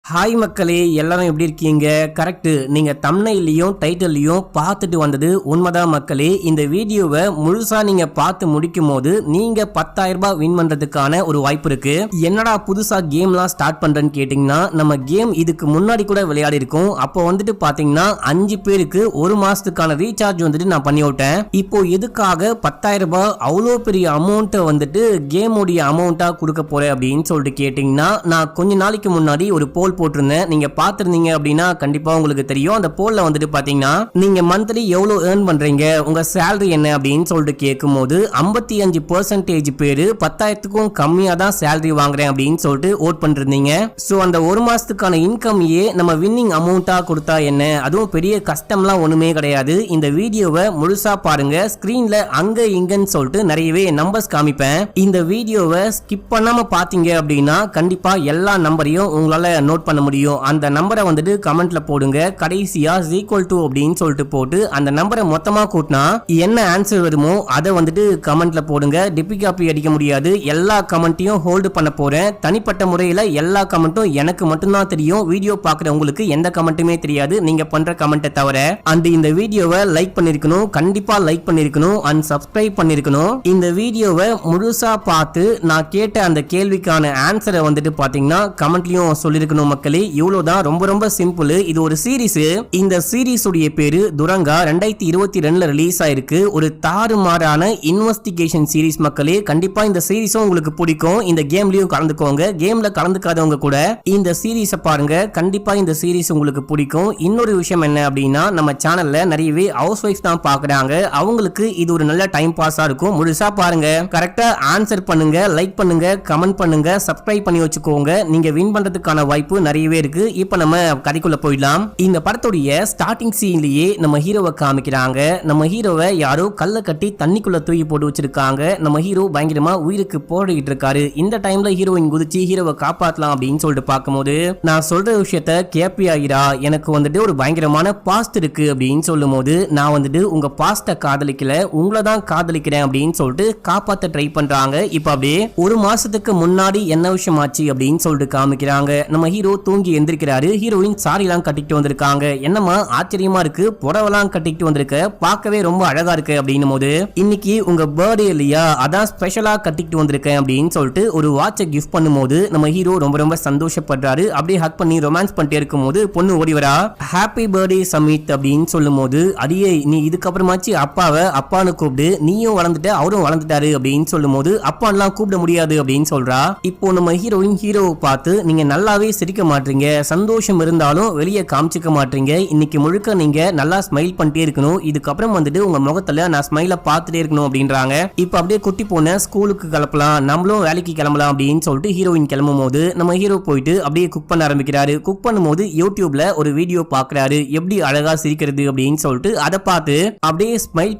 Hi மக்களே, எல்லாரும் எப்படி இருக்கீங்க? கரெக்ட், நீங்க தம்ப்நெயிலையும் டைட்டில்லையும் பார்த்துட்டு வந்தது உண்மைதான் மக்களே. இந்த வீடியோவை முழுசா நீங்க பார்த்து முடிக்கும் போது நீங்க 10,000 ரூபாய் வின் பண்றதுக்கான ஒரு வாய்ப்பு இருக்கு. என்னடா புதுசா கேம்லாம் ஸ்டார்ட் பண்றேன்னு கேட்டீங்கன்னா, நம்ம கேம் இதுக்கு முன்னாடி கூட விளையாடி இருக்கோம். அப்போ வந்துட்டு பாத்தீங்கன்னா 5 பேருக்கு ஒரு மாசத்துக்கான ரீசார்ஜ் வந்துட்டு நான் பண்ணி விட்டேன். இப்போ எதுக்காக 10,000 ரூபாய் அவ்வளோ பெரிய அமௌண்ட்டை வந்துட்டு கேமோடைய அமௌண்ட்டா கொடுக்க போறேன் அப்படின்னு சொல்லிட்டு கேட்டீங்கன்னா, நான் கொஞ்ச நாளைக்கு முன்னாடி ஒரு போல் போட்டிருந்தேன். நீங்க பாத்துருந்தீங்க அப்படின்னா கண்டிப்பா உங்களுக்கு தெரியும். அந்த போல்ல வந்துட்டு பாத்தீங்கன்னா, நீங்க மந்த்லி எவ்வளவு ஏர்ன் பண்றீங்க, உங்க சேலரி என்ன அப்படின்னு சொல்லிட்டு கேட்கும் போது 55% பேரு 10,000க்கும் கம்மியா தான் சேலரி வாங்குறேன் அப்படின்னு சொல்லிட்டு ஓட் பண்ணிருந்தீங்க. சோ அந்த ஒரு மாசத்துக்கான இன்கம்யே நம்ம வின்னிங் அமௌண்டா கொடுத்தா என்ன, அதுவும் பெரிய கஷ்டம்லாம் ஒண்ணுமே கிடையாது. இந்த வீடியோவை முழுசா பாருங்க. ஸ்கிரீன்ல அங்க இங்கன்னு சொல்லிட்டு நிறையவே நம்பர்ஸ் காமிப்பேன். இந்த வீடியோவை ஸ்கிப் பண்ணாம பாத்தீங்க அப்படின்னா கண்டிப்பா எல்லா நம்பரையும் உங்களால நோட் பண்ண முடியும். அந்த நம்பரை வந்துட்டு கமெண்ட்ல போடுங்க. கடைசியா ஈக்குவல் டு அப்படின்னு சொல்லிட்டு போட்டு அந்த நம்பரை மொத்தமா கூட்டினா என்ன ஆன்சர் வருமோ அதை வந்துட்டு கமெண்ட்ல போடுங்க. டிபி காப்பி அடிக்க முடியாது. எல்லா கமெண்ட்டையும் ஹோல்டு பண்ண போறேன். தனிப்பட்ட முறையில எல்லா கமெண்ட்டும் எனக்கு மட்டும்தான் தெரியும். வீடியோ பாக்குறவங்களுக்கு எந்த கமெண்ட்டுமே தெரியாது, நீங்க பண்ற கமெண்ட்டை தவிர. அந்த இந்த வீடியோவை லைக் பண்ணிருக்கணும், கண்டிப்பா லைக் பண்ணிருக்கணும், அண்ட் சப்ஸ்கிரைப் பண்ணிருக்கணும். இந்த வீடியோவை முழுசா பார்த்து நான் கேட்ட அந்த கேள்விக்கான ஆன்சரை வந்துட்டு பாத்தீங்கன்னா கமெண்ட்லயும் சொல்லிருக்கணும் மக்களே. இவ்வளவுதான், ரொம்ப ரொம்ப சிம்பிள். இது ஒரு சீரிஸ். இந்த சீரிஸ் உடைய பேரு துரங்கா. 2022ல ரிலீஸ் ஆயிருக்கு. ஒரு தாறுமாறான இன்வெஸ்டிகேஷன் சீரிஸ் மக்களே. கண்டிப்பா இந்த சீரிஸும் உங்களுக்கு பிடிக்கும். இந்த கேம்லயும் கலந்துக்கோங்க. கேம்ல கலந்துக்காதவங்க கூட இந்த சீரிஸை பாருங்க. கண்டிப்பா இந்த சீரிஸ் உங்களுக்கு பிடிக்கும். இன்னொரு விஷயம் என்ன அப்படின்னா, நம்ம சேனல்ல நிறையவே ஹவுஸ் ஒய்ஃப் தான் பாக்குறாங்க. அவங்களுக்கு இது ஒரு நல்ல டைம் பாஸா இருக்கும். முழுசா பாருங்க. கரெக்டா ஆன்சர் பண்ணுங்க, லைக் பண்ணுங்க, கமெண்ட் பண்ணுங்க, சப்ஸ்கிரைப் பண்ணி வச்சுக்கோங்க. நீங்க வின் பண்றதுக்கான வாய்ப்பு நிறையவே இருக்கு. இப்ப நம்ம கதைக்குள்ள போயிடலாம். இந்த படத்துடைய ஸ்டார்டிங் சீன்லயே நம்ம ஹீரோவை காமிக்கிறாங்க. நம்ம ஹீரோவை யாரோ கல்ல கட்டி தண்ணிக்குள்ள தூக்கி போட்டு வச்சிருக்காங்க. நம்ம ஹீரோ பயங்கரமா உயிருக்கு போராடிட்டு இருக்காரு. இந்த டைம்ல ஹீரோயின் குதிச்சு ஹீரோவை காப்பாத்தலாம் அப்படின்னு சொல்லிட்டு பார்க்கும்போது, நான் சொல்ற விஷயத்த கேப்பியாயிரா, எனக்கு வந்துட்டு ஒரு பயங்கரமான பாஸ்ட் இருக்கு அப்படின்னு சொல்லும் போது, நான் வந்துட்டு உங்க பாஸ்ட காதலிக்கல, உங்களை தான் காதலிக்கிறேன் அப்படின்னு சொல்லிட்டு காப்பாத்த ட்ரை பண்றாங்க. இப்ப அப்படியே ஒரு மாசத்துக்கு முன்னாடி என்ன விஷயம் ஆச்சு அப்படின்னு சொல்லிட்டு காமிக்கிறாங்க. நம்ம ஹீரோ தூங்கி எந்திரிக்கிறாரு. ஹீரோயின் சாரி எல்லாம் கட்டிட்டு வந்திருக்காங்க. என்னமா ஆச்சரியமா இருக்கு, புடவெல்லாம் கட்டிட்டு வந்திருக்க, பார்க்கவே ரொம்ப அழகா இருக்கு அப்படின்னும் போது, இன்னைக்கு உங்க பர்த்டே இல்லையா, அதான் ஸ்பெஷலா கட்டிட்டு வந்திருக்கேன் அப்படின்னு சொல்லிட்டு ஒரு வாட்சை கிஃப்ட் பண்ணும்போது நம்ம ஹீரோ ரொம்ப ரொம்ப சந்தோஷப்படுறாரு. அப்படியே ஹக் பண்ணி ரொமான்ஸ் பண்ணிட்டே இருக்கும் போது பொண்ணு ஓடி வரா. ஹாப்பி பர்த்டே சமித் அப்படின்னு சொல்லும் போது, அடியே நீ இதுக்கப்புறமாச்சு அப்பாவை அப்பான்னு கூப்பிடு, நீயும் வளர்ந்துட்ட அவரும் வளர்ந்துட்டாரு அப்படின்னு சொல்லும் போது, அப்பான்லாம் கூப்பிட முடியாது அப்படின்னு சொல்றா. இப்போ நம்ம ஹீரோயின் ஹீரோவை பார்த்து, நீங்க நல்லாவே சிரிக்க மாட்டீங்க, சந்தோஷம் இருந்தாலும் வெளியே காமிச்சிக்க மாட்டீங்க, இன்னைக்கு முழுக்க நீங்க நல்லா ஸ்மைல் பண்ணிட்டே இருக்கணும், இதுக்கப்புறம் வந்துட்டு உங்க முகத்துல நான் ஸ்மைல பார்த்துட்டே இருக்கணும் அப்படின்றாங்க. இப்ப அப்படியே குட்டி போன ஸ்கூலுக்கு கிளப்பலாம், நம்மளும் வேலைக்கு கிளம்பலாம் அப்படின்னு சொல்லிட்டு ஹீரோயின் கிளம்பும் போது நம்ம ஹீரோ போயிட்டு அப்படியே குக் பண்ண ஆரம்பிக்கிறாரு. குக் பண்ணும்போது யூடியூப்ல ஒரு வீடியோ பாக்குறாரு, எப்படி அழகா சிரிக்கிறது அப்படின்னு சொல்லிட்டு. அதை பார்த்து அப்படியே ஸ்மைல்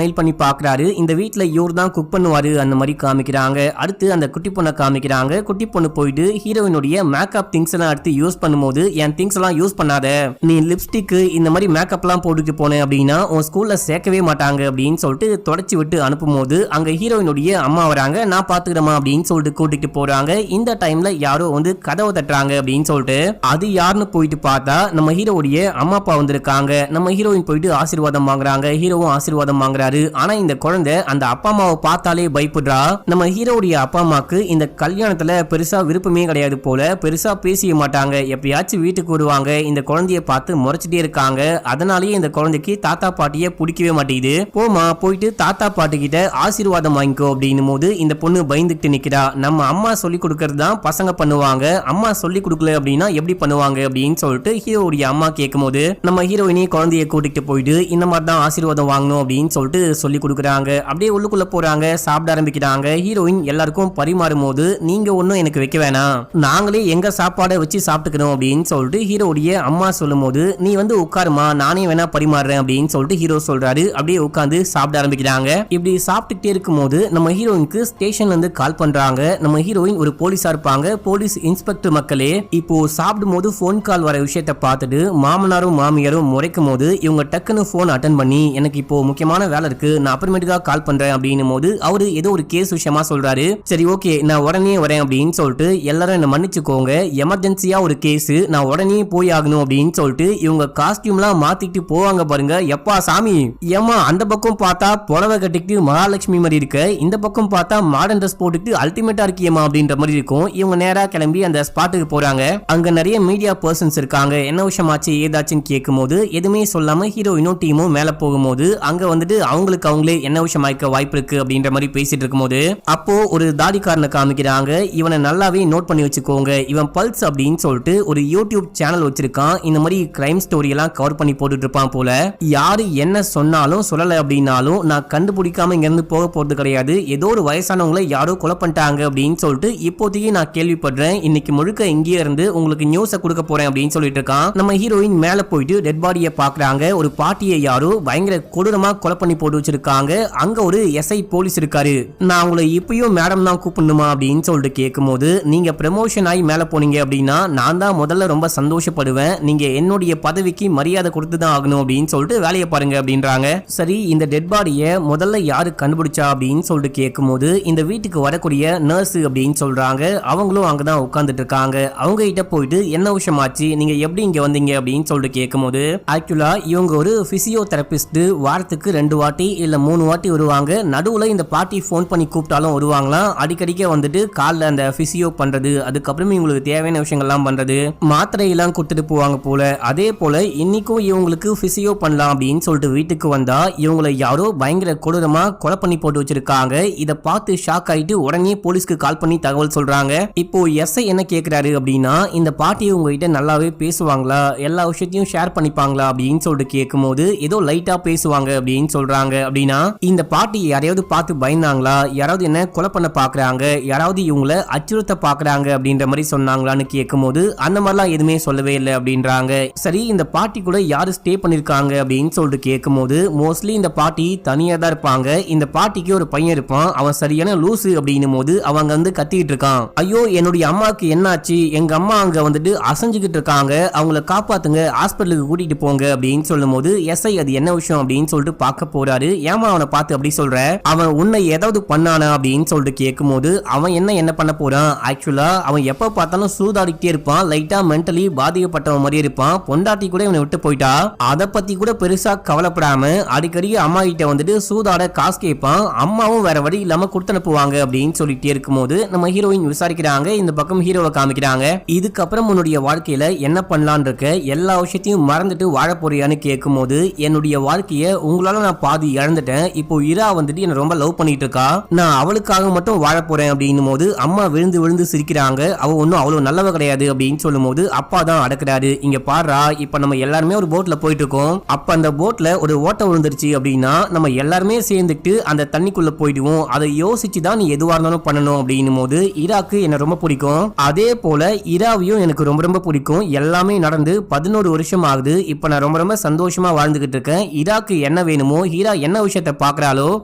பண்ணி பாக்குறாரு. இந்த வீட்டுல இவர் தான் குக் பண்ணுவாரு அந்த மாதிரி காமிக்கிறாங்க. அடுத்து அந்த குட்டி பொண்ணை காமிக்கிறாங்க. குட்டி பொண்ணு போயிட்டு ஹீரோயினுடைய மேக்கப் திங்ஸ் எல்லாம் எடுத்து யூஸ் பண்ணும்போது, என் திங்ஸ் எல்லாம் யூஸ் பண்ணாத, நீ லிப்ஸ்டிக் இந்த மாதிரி மேக்கப் எல்லாம் போட்டுட்டு போனே அப்படின்னா உன் ஸ்கூல்ல சேர்க்கவே மாட்டாங்க அப்படின்னு சொல்லிட்டு தொடச்சி விட்டு அனுப்பும் போது, அங்க ஹீரோயினுடைய அம்மா வராங்க. நான் பாத்துக்கிறேமா அப்படின்னு சொல்லிட்டு கூட்டிட்டு போறாங்க. இந்த டைம்ல யாரோ வந்து கதவை தட்டுறாங்க அப்படின்னு சொல்லிட்டு, அது யாருன்னு போயிட்டு பார்த்தா நம்ம ஹீரோவுடைய அம்மா அப்பா வந்திருக்காங்க. நம்ம ஹீரோயின் போயிட்டு ஆசீர்வாதம் வாங்குறாங்க. ஹீரோவும் ஆசீர்வாதம் வாங்குறாரு. ஆனா இந்த குழந்தை அந்த அப்பா அம்மாவை பார்த்தாலே பயப்படுறா. நம்ம ஹீரோவுடைய அப்பா அம்மாக்கு இந்த கல்யாணத்துல பெருசா விருப்பமே கிடையாது போல, பெருசா பேசிய மாட்டாங்க, எப்பயாச்சும் வீட்டுக்கு வருவாங்க. இந்த குழந்தைய பார்த்து முறைச்சிட்டே இருக்காங்க. அதனாலேயே இந்த குழந்தைக்கு தாத்தா பாட்டிய பிடிக்கவே மாட்டேங்குது. போமா போயிட்டு தாத்தா பாட்டி கிட்ட ஆசீர்வாதம் வாங்கிக்கோ அப்படின்னும் போது இந்த பொண்ணு பயந்துட்டு நிக்கிறா. நம்ம அம்மா சொல்லி கொடுக்கறது தான் பசங்க பண்ணுவாங்க, அம்மா சொல்லி கொடுக்கல அப்படின்னா எப்படி பண்ணுவாங்க அப்படின்னு சொல்லிட்டு ஹீரோடைய அம்மா கேட்கும் போது, நம்ம ஹீரோயினி குழந்தைய கூட்டிட்டு போயிட்டு இந்த மாதிரி தான் ஆசீர்வாதம் வாங்கணும் அப்படின்னு சொல்லிட்டு சொல்லி கொடுக்குறாங்க. அப்படியே உள்ளுக்குள்ள போறாங்க, சாப்பிட ஆரம்பிக்கிறாங்க. ஹீரோயின் எல்லாருக்கும் பரிமாறும் போது, நீங்க ஒன்னும் எனக்கு வைக்க வேணாம், நாங்களே எங்க சாப்பாடை வச்சு சாப்பிட்டுக்கணும் அப்படின்னு சொல்லிட்டு ஹீரோடைய அம்மா சொல்லும் போது, நீ வந்து உட்காருமா நானே வேணா பரிமாறுறேன் அப்படின்னு சொல்லிட்டு ஹீரோ சொல்றாரு. அப்படியே உட்காந்து சாப்பிட ஆரம்பிக்கிறாங்க. இப்படி சாப்பிட்டுட்டே இருக்கும் போது நம்ம ஹீரோயினுக்கு ஸ்டேஷன்ல இருந்து கால் பண்றாங்க. நம்ம ஹீரோயின் ஒரு போலீஸா இருப்பாங்க, போலீஸ் இன்ஸ்பெக்டர் மக்களே. இப்போ சாப்பிடும் போது போன் கால் வர விஷயத்த பார்த்துட்டு மாமனாரும் மாமியாரும் முறைக்கும் போது, இவங்க டக்குன்னு போன் அட்டன் பண்ணி, எனக்கு இப்போ முக்கியமான வேலை இருக்கு, நான் அப்புறமேட்டுக்கா கால் பண்றேன் அப்படின்னும் போது அவரு ஏதோ ஒரு கேஸ் விஷயமா சொல்றாரு. சரி ஓகே நான் உடனே வரேன் அப்படின்னு சொல்லிட்டு, எல்லாரும் என்ன மன்னிச்சுக்கோங்க, எமர்ஜென்சி எமர்ஜென்சியா ஒரு கேஸ், நான் உடனே போய் ஆகணும் அப்படின்னு சொல்லிட்டு இவங்க காஸ்டியூம்லாம் மாத்திட்டு போவாங்க பாருங்க. எப்பா சாமி, ஏமா அந்த பக்கம் பார்த்தா புடவை கட்டிக்கிட்டு மகாலட்சுமி மாதிரி இருக்க, இந்த பக்கம் பார்த்தா மாடர்ன் ட்ரெஸ் போட்டுட்டு அல்டிமேட்டா இருக்கியமா அப்படின்ற மாதிரி இருக்கும். இவங்க நேரா கிளம்பி அந்த ஸ்பாட்டுக்கு போறாங்க. அங்க நிறைய மீடியா பர்சன்ஸ் இருக்காங்க. என்ன விஷயமாச்சு ஏதாச்சுன்னு கேட்கும்போது எதுவுமே சொல்லாம ஹீரோயினும் டீமும் மேல போகும்போது அங்க வந்துட்டு அவங்களுக்கு அவங்களே என்ன விஷயமாய்க்க வாய்ப்பு இருக்கு அப்படின்ற மாதிரி பேசிட்டு இருக்கும்போது அப்போ ஒரு தாடிக்காரனை காமிக்கிறாங்க. இவனை நல்லாவே நோட் பண்ணி வச்சுக்கோங்க, இவன் பல்ஸ் அப்படின்னு சொல்லிட்டு ஒரு யூடியூப் சேனல் வச்சிருக்கான். இந்த மாதிரி கிரைம் ஸ்டோரி எல்லாம் கவர் பண்ணி போட்டுட்டு இருப்பான் போல. யாரு என்ன சொன்னாலும் சொல்லல அப்படின்னாலும் நான் கண்டுபிடிக்காம இங்க இருந்து போக போறது கிடையாது. ஏதோ ஒரு வயசானவங்களை யாரோ கொலை பண்ணிட்டாங்க அப்படின்னு சொல்லிட்டு இப்போதைக்கு நான் கேள்விப்படுறேன். இன்னைக்கு முழுக்க இங்கே இருந்து உங்களுக்கு நியூஸை கொடுக்க போறேன் அப்படின்னு சொல்லிட்டு இருக்கான். நம்ம ஹீரோயின் மேல போயிட்டு டெட் பாடியை பாக்குறாங்க. ஒரு பாட்டியை யாரோ பயங்கர கொடூரமா கொலை பண்ணி போட்டு வச்சிருக்காங்க. அங்க ஒரு எஸ்ஐ போலீஸ் இருக்காரு. நான் உங்களை இப்பயும் மேடம் தான் கூப்பிடணுமா அப்படின்னு சொல்லிட்டு கேட்கும்போது நீங்க ப்ரமோஷன் ஆகி மேல போனீங்க அப்படின்னா நான் தான் முதல்ல ரொம்ப சந்தோஷப்படுவேன். நீங்க என்னுடைய பதவிக்கு மரியாதை கொடுத்து தான் ஆகணும் அப்படின்னு சொல்லிட்டு வேலையை பாருங்க அப்படின்றாங்க. சரி, இந்த டெட் பாடியை முதல்ல யாரு கண்டுபிடிச்சா அப்படின்னு சொல்லிட்டு கேட்கும்போது இந்த வீட்டுக்கு வரக்கூடிய நர்ஸ் அப்படின்னு சொல்றாங்க. அவங்களும் அங்கதான் உட்கார்ந்துட்டு இருக்காங்க. அவங்க கிட்ட போயிட்டு என்ன விஷயமாச்சு, நீங்க எப்படி இங்க வந்தீங்க அப்படின்னு சொல்லிட்டு கேட்கும்போது ஆக்சுவலா இவங்க ஒரு பிசியோதெரபிஸ்ட். வாரத்துக்கு 2 வாட்டி இல்ல 3 வாட்டி வருவாங்க. நடுவுல இந்த பாட்டி போன் பண்ணி கூப்பிட்டாலும் வருவாங்களாம். அடிக்கடிக்க வந்துட்டு காலில் அந்த பிசியோ பண்றது, அதுக்கப்புறம் இவங்களுக்கு தேவையான விஷயங்கள்லாம் பண்றது, மாத்திரை எல்லாம் கொடுத்துட்டு போவாங்க போல. அதே போல இன்னைக்கும் இவங்களுக்கு பிசியோ பண்ணலாம் அப்படின்னு சொல்லிட்டு வீட்டுக்கு வந்தா இவங்களை யாரோ பயங்கர கொடூரமா கொலை பண்ணி போட்டு வச்சிருக்காங்க. இதை பார்த்து ஷாக் ஆயிட்டு உடனே போலீஸ்க்கு கால் பண்ணி தகவல் சொல்றாங்க. இப்போ எஸ்ஐ என்ன கேட்கிறாரு அப்படின்னா இந்த பாட்டி உங்ககிட்ட நல்லாவே பேசுவாங்களா, எல்லா விஷயத்தையும் ஷேர் பண்ணிப்பாங்களா அப்படின்னு சொல்லிட்டு கேட்கும்போது ஏதோ லைட்டா பேசுவாங்க அப்படின்னு சொல்றாங்க. அப்படின்னா இந்த பாட்டி யாரையாவது பார்த்து பயந்தாங்களா, யாராவது என்ன கொலை பண்ண பாக்குறாங்க, யாராவது இவங்களை அச்சுறுத்த பாக்குறாங்க அப்படின்ற மாதிரி சொன்னாங்களான்னு கேட்கும்போது அந்த மாதிரிலாம் எதுவுமே சொல்லவே இல்லை அப்படின்றாங்க. சரி, இந்த பாட்டி கூட யாரு ஸ்டே பண்ணிருக்காங்க அப்படின்னு சொல்லிட்டு கேட்கும்போது மோஸ்ட்லி இந்த பாட்டி தனியா தான் இருப்பாங்க. இந்த பாட்டிக்கு ஒரு பையன் இருப்பான். அவன் சரியான லூசு அப்படின்னும் போது அவங்க வந்து கத்திக்கிட்டு இருக்கான். ஐயோ என்னுடைய அம்மாவுக்கு என்னாச்சு, எங்க அம்மா அங்க வந்துட்டு அசைஞ்சுக்கிட்டு இருக்காங்க, அவங்கள காப்பாத்துங்க, ஹாஸ்பிட்டலுக்கு கூட்டிட்டு போங்க அப்படின்னு சொல்லும் போது எஸ்ஐ அது என்ன விஷயம் அப்படின்னு சொல்லிட்டு பார்க்க போறாரு. ஏமா அவனை பார்த்து அப்படி சொல்ற, அவன் உன்னை ஏதாவது பண்ணானா அப்படின்னு சொல்லிட்டு கேட்கும்போது அவன் என்ன பண்ண போறான், ஆக்சுவலா அவன் எப்ப பார்த்தாலும் சூதாடிக்கிட்டே இருப்பான், லைட்டா மென்டலி பாதிக்கப்பட்டவன் மாதிரி இருப்பான். பொண்டாட்டி கூட இவனை விட்டு போயிட்டா, அதை பத்தி கூட பெருசா கவலைப்படாம அடிக்கடி அம்மா கிட்ட வந்துட்டு சூதாட காசு கேட்பான். அம்மாவும் வேற வழி இல்லாம கொடுத்து அனுப்புவாங்க அப்படின்னு சொல்லிட்டே இருக்கும்போது நம்ம ஹீரோயின் விசாரிக்கிறாங்க. இந்த பக்கம் ஹீரோவை காமிக்கிறாங்க. இதுக்கப்புறம் உன்னுடைய வாழ்க்கையில என்ன பண்ணலான் இருக்க, எல்லா விஷயத்தையும் மறந்துட்டு வாழ போறியான்னு கேட்கும்போது என்னுடைய வாழ்க்கைய உங்களால நான் பாதி இழந்துட்டேன். இப்போ இரா வந்துட்டு என்ன ரொம்ப லவ் பண்ணிட்டு இருக்கா, நான் அவளுக்காக மட்டும் வாழ போறேன் அப்படின்னும் போது அம்மா விழுந்து விழுந்து சிரிக்கிறாங்க. அவ ஒன்னும் அவ்வளவு நல்லவ கிடையாது அப்படின்னு சொல்லும் போது அப்பா தான் அடக்குறாரு. இங்க பாடுறா, இப்ப நம்ம எல்லாருமே ஒரு போட்ல போயிட்டு இருக்கோம். அப்ப அந்த போட்ல ஒரு ஓட்ட விழுந்துருச்சு அப்படின்னா நம்ம எல்லாருமே சேர்ந்துட்டு அந்த தண்ணிக்குள்ள போயிடுவோம். அதை யோசிச்சு தான் நீ எதுவா இருந்தாலும் பண்ணணும் அப்படின்னும் போது இராக்கு என்ன ரொம்ப பிடிக்கும். அதே போல இராவையும் எனக்கு ரொம்ப ரொம்ப பிடிக்கும். எல்லாமே நடந்து 11 வருஷம் ஆகுது. இப்ப நான் ரொம்ப ரொம்ப சந்தோஷமா வாழ்ந்துகிட்டு இருக்கேன். இராக்கு என்ன வேணுமோ, ஹீரா என்ன விஷயத்த பாக்குறாளோ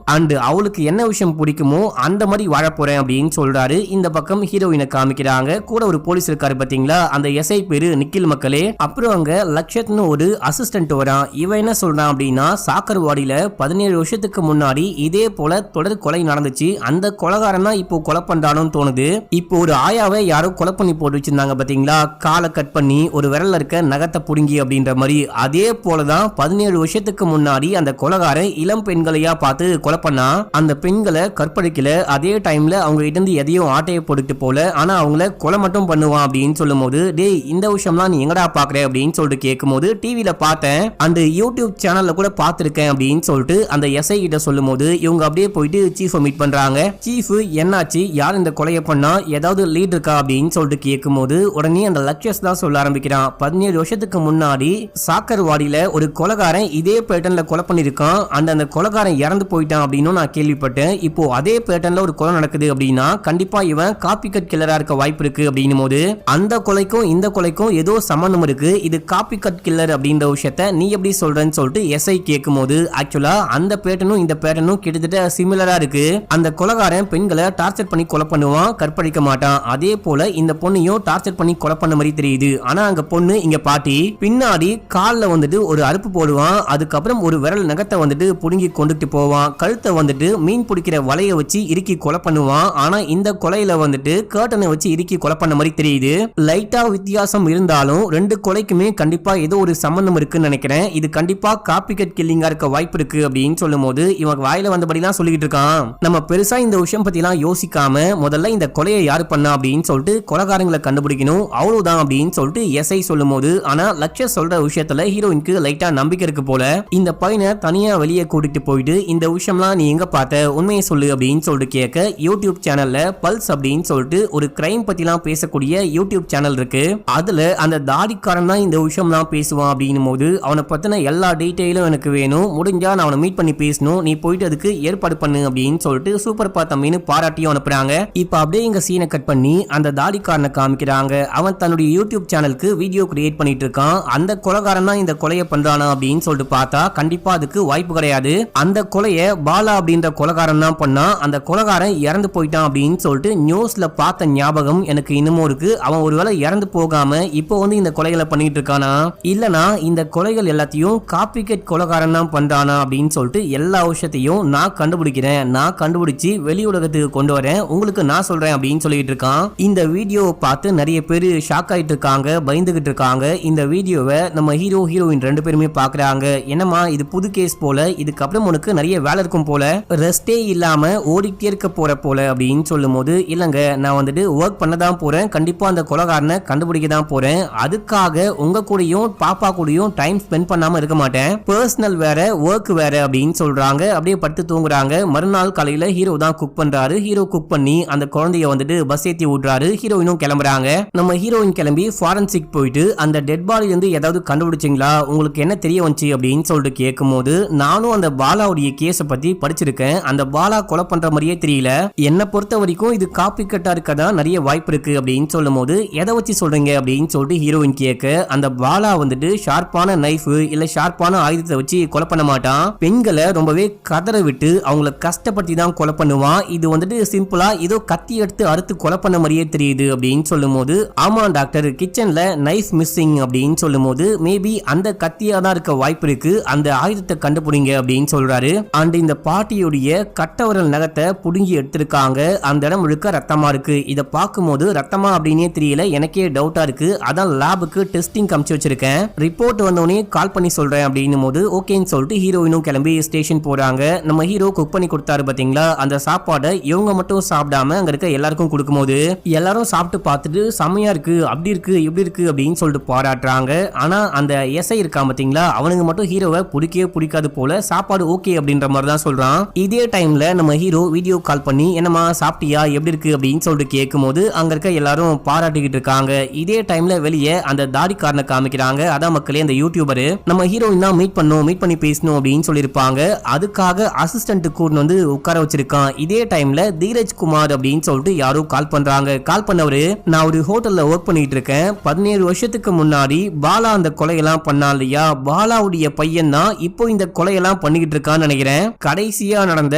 அண்ட் அவளுக்கு என்ன விஷயம் பிடிக்குமோ அந்த மாதிரி வாழ போறேன் அப்படின்னு சொல்றாரு. இந்த பக்கம் ஹீரோயினை காமிக்கிறாங்க. கூட ஒரு போலீஸ் இருக்காரு பாத்தீங்களா, அந்த எஸ்ஐ பேரு நிக்கில் மக்களே. அப்புறம் அங்க லக்ஷத்னு ஒரு அசிஸ்டன்ட் வரான். இவன் என்ன சொல்றான் அப்படின்னா சாக்கர்வாடியில 17 வருஷத்துக்கு முன்னாடி இதே போல தொடர் கொலை நடந்துச்சு. அந்த கொலைகாரன் தான் இப்போ கொலை பண்றானோன்னு தோணுது. இப்போ ஒரு ஆயாவை யாரோ கொலை பண்ணி போட்டு வச்சிருந்தாங்க பாத்தீங்களா, காலை கட் பண்ணி ஒரு விரல்ல இருக்க நகத்தை புடுங்கி அப்படின்ற மாதிரி. அதே போலதான் 17 வருஷத்துக்கு முன்னாடி அந்த கொலைகாரன் இளம் பெண்களையா பார்த்து கொலை பண்ணா. அந்த பெண்களை கற்பழிக்கல, அதே டைம்ல அவங்க கிட்ட இருந்து எதையும் ஆட்டையை போட்டுட்டு போல, ஆனா அவங்கள கொலை மட்டும் பண்ணுவான் அப்படின்னு சொல்லும் போது டேய் இந்த விஷயம்லாம் நீ எங்கடா பாக்குற அப்படின்னு சொல்லிட்டு கேட்கும்போது டிவில பார்த்தேன், அந்த யூடியூப் சேனல்ல கூட பார்த்திருக்கேன் அப்படின்னு சொல்லிட்டு அந்த எஸ்ஐ கிட்ட சொல்லும் போது இவங்க அப்படியே போயிட்டு சீஃபை மீட் பண்றாங்க. சீஃப் என்னாச்சு, யார் இந்த கொலையை பண்ணா, ஏதாவது லீட் இருக்கா அப்படின்னு சொல்லிட்டு கேட்கும்போது உடனே அந்த லக்ஷஸ் தான் சொல்ல ஆரம்பிக்கிறான். 17 வருஷத்துக்கு முன்னாடி சாக்கர்வாடியில ஒரு கொலைகாரன் இதே பேட்டர்ன்ல கொலை பண்ணிருக்கான். அந்த கொலைகாரன் இறந்து போயிட்டான் அப்படின்னு நான் கேள்விப்பட்டேன். இப்போ அதே பேட்டர்ன்ல ஒரு கொலை நடக்குது அப்படின்னா கண்டிப்பா இவன் காப்பி கட் கில்லரா இருக்க வாய்ப்பு இருக்கு அப்படின்னும் போது அந்த கொலைக்கும் இந்த கொலைக்கும் ஏதோ சம்பந்தம் இருக்கு, இது காப்பி கட் கில்லர் அப்படின்ற விஷயத்த நீ எப்படி சொல்றன்னு சொல்லிட்டு எஸ்ஐ கேட்கும் போது ஆக்சுவலா அந்த பேட்டர்னும் இந்த பேட்டர்னும் கிட்டத்தட்ட சிமிலரா இருக்கு. அந்த கொலைகாரன் பெண்களை டார்ச்சர் பண்ணி கொலை பண்ணுவான், கற்பழிக்க மாட்டான். அதே போல இந்த பொண்ணையும் டார்ச்சர் பண்ணி கொலை பண்ண மாதிரி தெரியுது. ஆனா அங்க பொண்ணு இங்க பாட்டி பின்னாடி கால்ல வந்துட்டு ஒரு அறுப்பு போடுவான். அதுக்கப்புறம் ஒரு விரல் நகத்தை வந்துட்டு புடுங்கி கொண்டுட்டு போவான். கழுத்தை வந்துட்டு மீன் பிடிக்கிற வலைய வச்சு இறுக்கி கொலை பண்ணுவான். ஆனா இந்த கொலையில வந்துட்டு கர்ட்டனை வச்சு இறுக்கி கொலை பண்ண மாதிரி தெரியுது. லைட்டா வித்தியாசம் இருந்தாலும் ரெண்டு கொலைக்குமே கண்டிப்பா ஏதோ ஒரு சம்பந்தம் இருக்குன்னு நினைக்கிறேன். இது கண்டிப்பா காப்பி கட் கில்லிங்கா இருக்க வாய்ப்பு இருக்கு அப்படின்னு சொல்லும்போது இவன் வாயில வந்தபடிலாம் சொல்லிட்டு இருக்கான். நம்ம பெருசா இந்த விஷயம் பத்தி எல்லாம் யோசிக்காம முதல்ல இந்த கொலையை யாரு பண்ணா அப்படின்னு சொல்லிட்டு கொலைகாரங்களை கண்டுபிடிக்கணும், அவ்வளவுதான் அப்படின்னு சொல்லிட்டு எஸ்ஐ சொல்லும்போது, ஆனா லட்ச சொல்ற விஷயத்துல ஹீரோயினுக்கு லைட்டா நம்பிக்கை இருக்கு போல. இந்த பையனை தனியா வெளியே கூட்டிட்டு போயிட்டு இந்த விஷயம்லாம் நீ எங்க பார்த்த, உண்மையை சொல்லு அப்படின்னு சொல்லிட்டு கேட்க, யூடியூப் சேனல்ல பல்ஸ் அப்படின்னு சொல்லிட்டு ஒரு கிரைம் பத்திலாம் பேசக்கூடிய யூடியூப் சேனல் இருக்கு. அதுல அந்த தாடிக்காரன் தான் இந்த விஷயம்லாம் பேசுவான் அப்படின்னும் போது அவனை பத்தின எல்லா டீடைலும் எனக்கு வேணும், முடிஞ்சா நான் அவனை மீட் பண்ணி பேசணும், நீ போயிட்டு அதுக்கு ஏற்பாடு பண்ணு அப்படின்னு சொல்லிட்டு சூப்பர் தம்பின்னு பாராட்டியும் அனுப்புறாங்க. இப்ப அப்படியே இங்க சீனை கட் பண்ணி அந்த தாடிக்காரனை காமிக்கிறாங்க. அவன் தன்னுடைய யூடியூப் சேனலுக்கு வீடியோ கிரியேட் பண்ணிட்டு இருக்கான். அந்த கொலைகாரன் தான் இந்த கொலையை பண்றானா அப்படின்னு சொல்லிட்டு பார்த்தா கண்டிப்பா அதுக்கு வாய்ப்பு கிடையாது. அந்த கொலையை பாலா அப்படின்ற கொலைகாரன் தான் பண்ணா. அந்த கொலைகாரன் இறந்து போயிட்டான் அப்படின்னு சொல்லிட்டு நியூஸ்ல பார்த்த ஞாபகம் எனக்கு இன்னமும் இருக்கு. அவன் ஒருவேளை இறந்து போகாம இப்போ வந்து இந்த கொலைகளை பண்ணிட்டு இருக்கானா, இல்லனா இந்த கொலைகள் எல்லாத்தையும் காப்பி கட் கொலைகாரன் தான் பண்றானா அப்படின்னு சொல்லிட்டு எல்லா விஷயத்தையும் நான் கண்டுபிடிக்கிறேன், நான் கண்டுபிடிச்சு வெளி உலகத்துக்கு கொண்டு வரேன், உங்களுக்கு நான் சொல்றேன் அப்படின்னு சொல்லிட்டு இருக்கான். இந்த வீடியோவை பார்த்து நிறைய பேர் ஷாக் ஆயிட்டு இருக்காங்க, பயந்துகிட்டு இருக்காங்க. இந்த வீடியோவை நம்ம ஹீரோ ஹீரோயின் ரெண்டு பேருமே பாக்குறாங்க. என்னமா இது புது கேஸ் போல, இதுக்கப்புறம் உனக்கு நிறைய வேலை இருக்கும் போல, ரெஸ்டே இல்லாம ஓடிட்டே இருக்க போல அப்படின்னு சொல்லும் போது, இல்லங்க நான் வந்துட்டு ஒர்க் பண்ண தான் போறேன், கண்டிப்பா அந்த கொலைகாரனை கண்டுபிடிக்க தான் போறேன், அதுக்காக உங்க கூடயும் பாப்பா கூடயும் டைம் ஸ்பெண்ட் பண்ணாம இருக்க மாட்டேன், பர்சனல் வேற ஒர்க் வேற அப்படின்னு சொல்றாங்க. அப்படியே படுத்து தூங்குறாங்க. மறுநாள் காலையில ஹீரோ தான் குக் பண்றாரு. ஹீரோ குக் பண்ணி அந்த குழந்தைய வந்துட்டு பஸ் ஏத்தி விடுறாரு. ஹீரோயினும் கிளம்புறாங்க. நம்ம ஹீரோயின் கிளம்பி ஃபாரன்சிக் போயிட்டு அந்த டெட் பாடி இருந்து ஏதாவது கண்டுபிடிச்சிங்களா, உங்களுக்கு என்ன தெரிய வந்துச்சு அப்படின்னு சொல்லிட்டு கேட்கும் போது, நானும் அந்த பாலாவுடைய கேஸ பத்தி படிச்சிருக்கேன், அந்த பாலா கொலை பண்ற மாதிரியே தெரியல, என்ன பொறுத்த வரைக்கும் இது காப்பி கட்டா இருக்கதா நிறைய வாய்ப்பு இருக்கு அப்படின்னு சொல்லும் போது, எதை வச்சு சொல்றீங்க அப்படின்னு சொல்லிட்டு ஹீரோயின் கேட்க, அந்த பாலா வந்துட்டு ஷார்ப்பான நைஃப் இல்ல ஷார்ப்பான ஆயுதத்தை வச்சு கொலை பண்ண மாட்டான், பெண்களை ரொம்பவே கதற விட்டு அவங்கள கஷ்டப்படுத்தி தான் கொலை பண்ணுவான், இது வந்துட்டு சிம்பிளா ஏதோ கத்தி எடுத்து அறுத்து கொலை பண்ண மாதிரியே தெரியுது அப்படின்னு சொல்லும் போது, ஆமா டாக்டர் கிச்சன்ல நைஃப் மிஸ்ஸிங் அப்படின்னு சொல்லும் போது, மேபி அந்த கத்தியா தான் இருக்க வாய்ப்பு இருக்கு, அந்த ஆயுதத்தை கண்டுபிடிங்க அப்படின்னு சொல்றாரு. அண்ட் இந்த பாட்டியுடைய கட்டவரல் நகத்தை புடுங்கி எடுத்திருக்காங்க, அந்த இடம் முழுக்க ரத்தமா இருக்கு. இதை பார்க்கும்போது ரத்தமா அப்படின்னே தெரியல, எனக்கே டவுட்டா இருக்கு, அதான் லேபுக்கு டெஸ்டிங் காமிச்சு வச்சிருக்கேன், ரிப்போர்ட் வந்தோடனே கால் பண்ணி சொல்றேன் அப்படின்னும் போது ஓகேன்னு சொல்லிட்டு ஹீரோயினும் கிளம்பி ஸ்டேஷன் போறாங்க. நம்ம ஹீரோ குக் பண்ணி கொடுத்தாரு பாத்தீங்களா, அந்த சாப்பாடை இவங்க மட்டும் சாப்பிடாம அங்க இருக்க எல்லாருக்கும் கொடுக்கும்போது எல்லாரும் சாப்பிட்டு பார்த்துட்டு செமையா இருக்கு, அப்படி இருக்கு இப்படி இருக்கு அப்படின்னு சொல்லிட்டு பாராட்டுறாங்க. ஆனா அந்த எஸ்ஐ இருக்கான் பாத்தீங்களா, அவனுக்கு மட்டும் ஹீரோவை பிடிக்கவே பிடிக்காது போல, சாப்பாடு ஓகே அப்படின்ற மாதிரி தான் சொல்றான். இதே டைம்ல நம்ம ஹீரோ வீடியோ கால் பண்ணி என்னமா சாப்பிட்டியா எப்படி இருக்கு அப்படின்னு சொல்லிட்டு கேட்கும் போது அங்க இருக்க எல்லாரும் பாராட்டிக்கிட்டு இருக்காங்க. இதே டைம்ல வெளியே அந்த தாடிக்காரனை காமிக்கிறாங்க. அதான் மக்களே அந்த யூடியூபர் நம்ம ஹீரோயின் தான் மீட் பண்ணி பேசணும் அப்படின்னு சொல்லியிருப்பாங்க. அதுக்காக அசிஸ்டன்ட் கூட வந்து உட்கார வச்சிருக்கான். இதே டைம்ல தீரஜ் குமார் அப்படின்னு சொல்லிட்டு யாரோ கால் பண்றாங்க. கால் பண்ணவரு, நான் ஒரு ஹோட்டல்ல ஒர்க் பண்ணிட்டு இருக்கேன், 17 வருஷத்துக்கு முன்னாடி பாலா அந்த கொலையெல்லாம் பண்ணா இல்லையா, பாலாவுடைய பையன் தான் இப்போ இந்த கொலையெல்லாம் பண்ணிக்கிட்டு இருக்கான்னு நினைக்கிறேன், கடைசியா நடந்த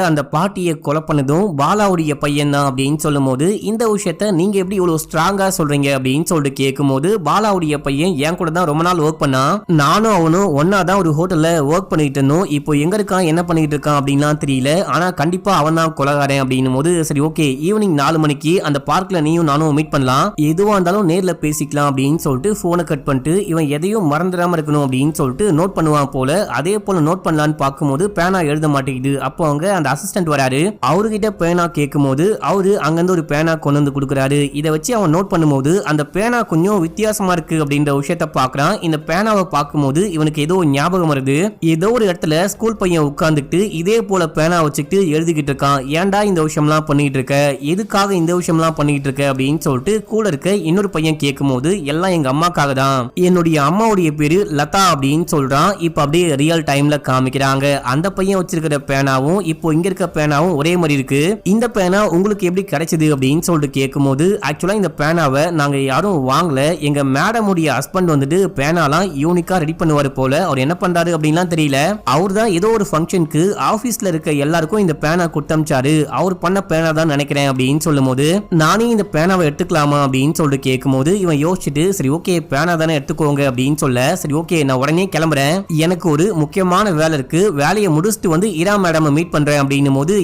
அந்த பாட்டியை கொலை பண்ணதும் பாலாவுடைய பையன் தான் அப்படின்னு சொல்லும் போது, இந்த விஷயத்த நீங்க எப்படி இவ்வளவு ஸ்ட்ராங்கா சொல்றீங்க அப்படின்னு சொல்லிட்டு கேட்கும் போது, பாலாவுடைய பையன் என் கூட தான் ரொம்ப நாள் ஒர்க் பண்ணா, நானும் அவனும் ஒன்னா தான் ஒரு ஹோட்டல்ல ஒர்க் பண்ணிட்டு இருந்தோம், இப்போ எங்க இருக்கான் என்ன பண்ணிட்டு இருக்கான் அப்படின்லாம் தெரியல, ஆனா கண்டிப்பா அவன் தான் கொலைகாரன் அப்படின்னும் போது, சரி ஓகே ஈவினிங் 4 மணிக்கு அந்த பார்க்ல நீயும் நானும் மீட் பண்ணலாம், எதுவா இருந்தாலும் நேர்ல பேசிக்கலாம் அப்படின்னு சொல்லிட்டு போனை கட் பண்ணிட்டு, இவன் எதையும் மறந்துடாம இருக்கணும் அப்படின்னு சொல்லிட்டு நோட் பண்ணுவான் போல. அதே போல நோட் பண்ணலான்னு பார்க்கும்போது பேனா எழுத மாட்டேங்குது. அப்போ அவங்க அந்த அசிஸ்டன்ட் வராரு, அவர்கிட்ட பேனா கேட்கும் போது அவரு அங்கிருந்து ஒரு பேனா கொண்டு வந்து கொடுக்குறாரு. இதை வச்சு அவன் நோட் பண்ணும்போது அந்த பேனா கொஞ்சம் வித்தியாசமா இருக்கு அப்படின்ற விஷயத்த பாக்குறான். இந்த பேனாவை பார்க்கும்போது இவனுக்கு ஏதோ ஞாபகம் வருது, ஏதோ ஒரு இடத்துல ஸ்கூல் பையன் உட்கார்ந்துட்டு இதே போல பேனா வச்சுக்கிட்டு எழுதிக்கிட்டு இருக்கான், ஏன்டா இந்த விஷயம்லாம் பண்ணிட்டு இருக்க, எதுக்காக இந்த விஷயம்லாம் பண்ணிட்டு இருக்க அப்படின்னு சொல்லிட்டு கூட இருக்க இன்னொரு பையன் கேட்கும் போது, எல்லாம் எங்க அம்மாக்காக தான், என்னுடைய அம்மாவுடைய பேரு லதா அப்படின்னு சொல்றான். இப்ப அப்படியே ரியல் டைம்ல காமிக்கிறாங்க. அந்த பையன் வச்சிருக்கிற பேனாவும் இப்போ இங்க இருக்க பேனாவும் ஒரே மாதிரி இருக்கு, இந்த பேனா உங்களுக்கு எப்படி கிடைச்சது அப்படின்னு சொல்லிட்டு கேட்கும் போது, ஆக்சுவலா இந்த பேனாவை நாங்க யாரும் வாங்கல, எங்க மேடமுடைய ஹஸ்பண்ட் வந்துட்டு பேனாலாம் யூனிக்கா ரெடி பண்ணுவாரு போல, அவர் என்ன பண்றாரு அப்படின்லாம் தெரியல, அவர் தான் ஏதோ ஒரு ஃபங்க்ஷனுக்கு ஆபீஸ்ல இருக்க எல்லாருக்கும் இந்த பேனா கொடுத்தமிச்சாரு, அவர் பண்ண பேனா தான் நினைக்கிறேன் அப்படின்னு சொல்லும் போது, நானே இந்த பேனாவை எடுத்துக்கலாமா அப்படின்னு சொல்லிட்டு கேட்கும் போது இவன் யோசிச்சுட்டு, சரி ஓகே பேனா தானே எடுத்துக்கோங்க அப்படின்னு சொல்ல, சரி ஓகே நான் உடனே கிளம்புறேன், எனக்கு ஒரு முக்கியமான வேலை இருக்கு, வேலையை முடிச்சுட்டு வந்து இரா மேடம் மீட் பண்றேன் அப்படின்னும் போது,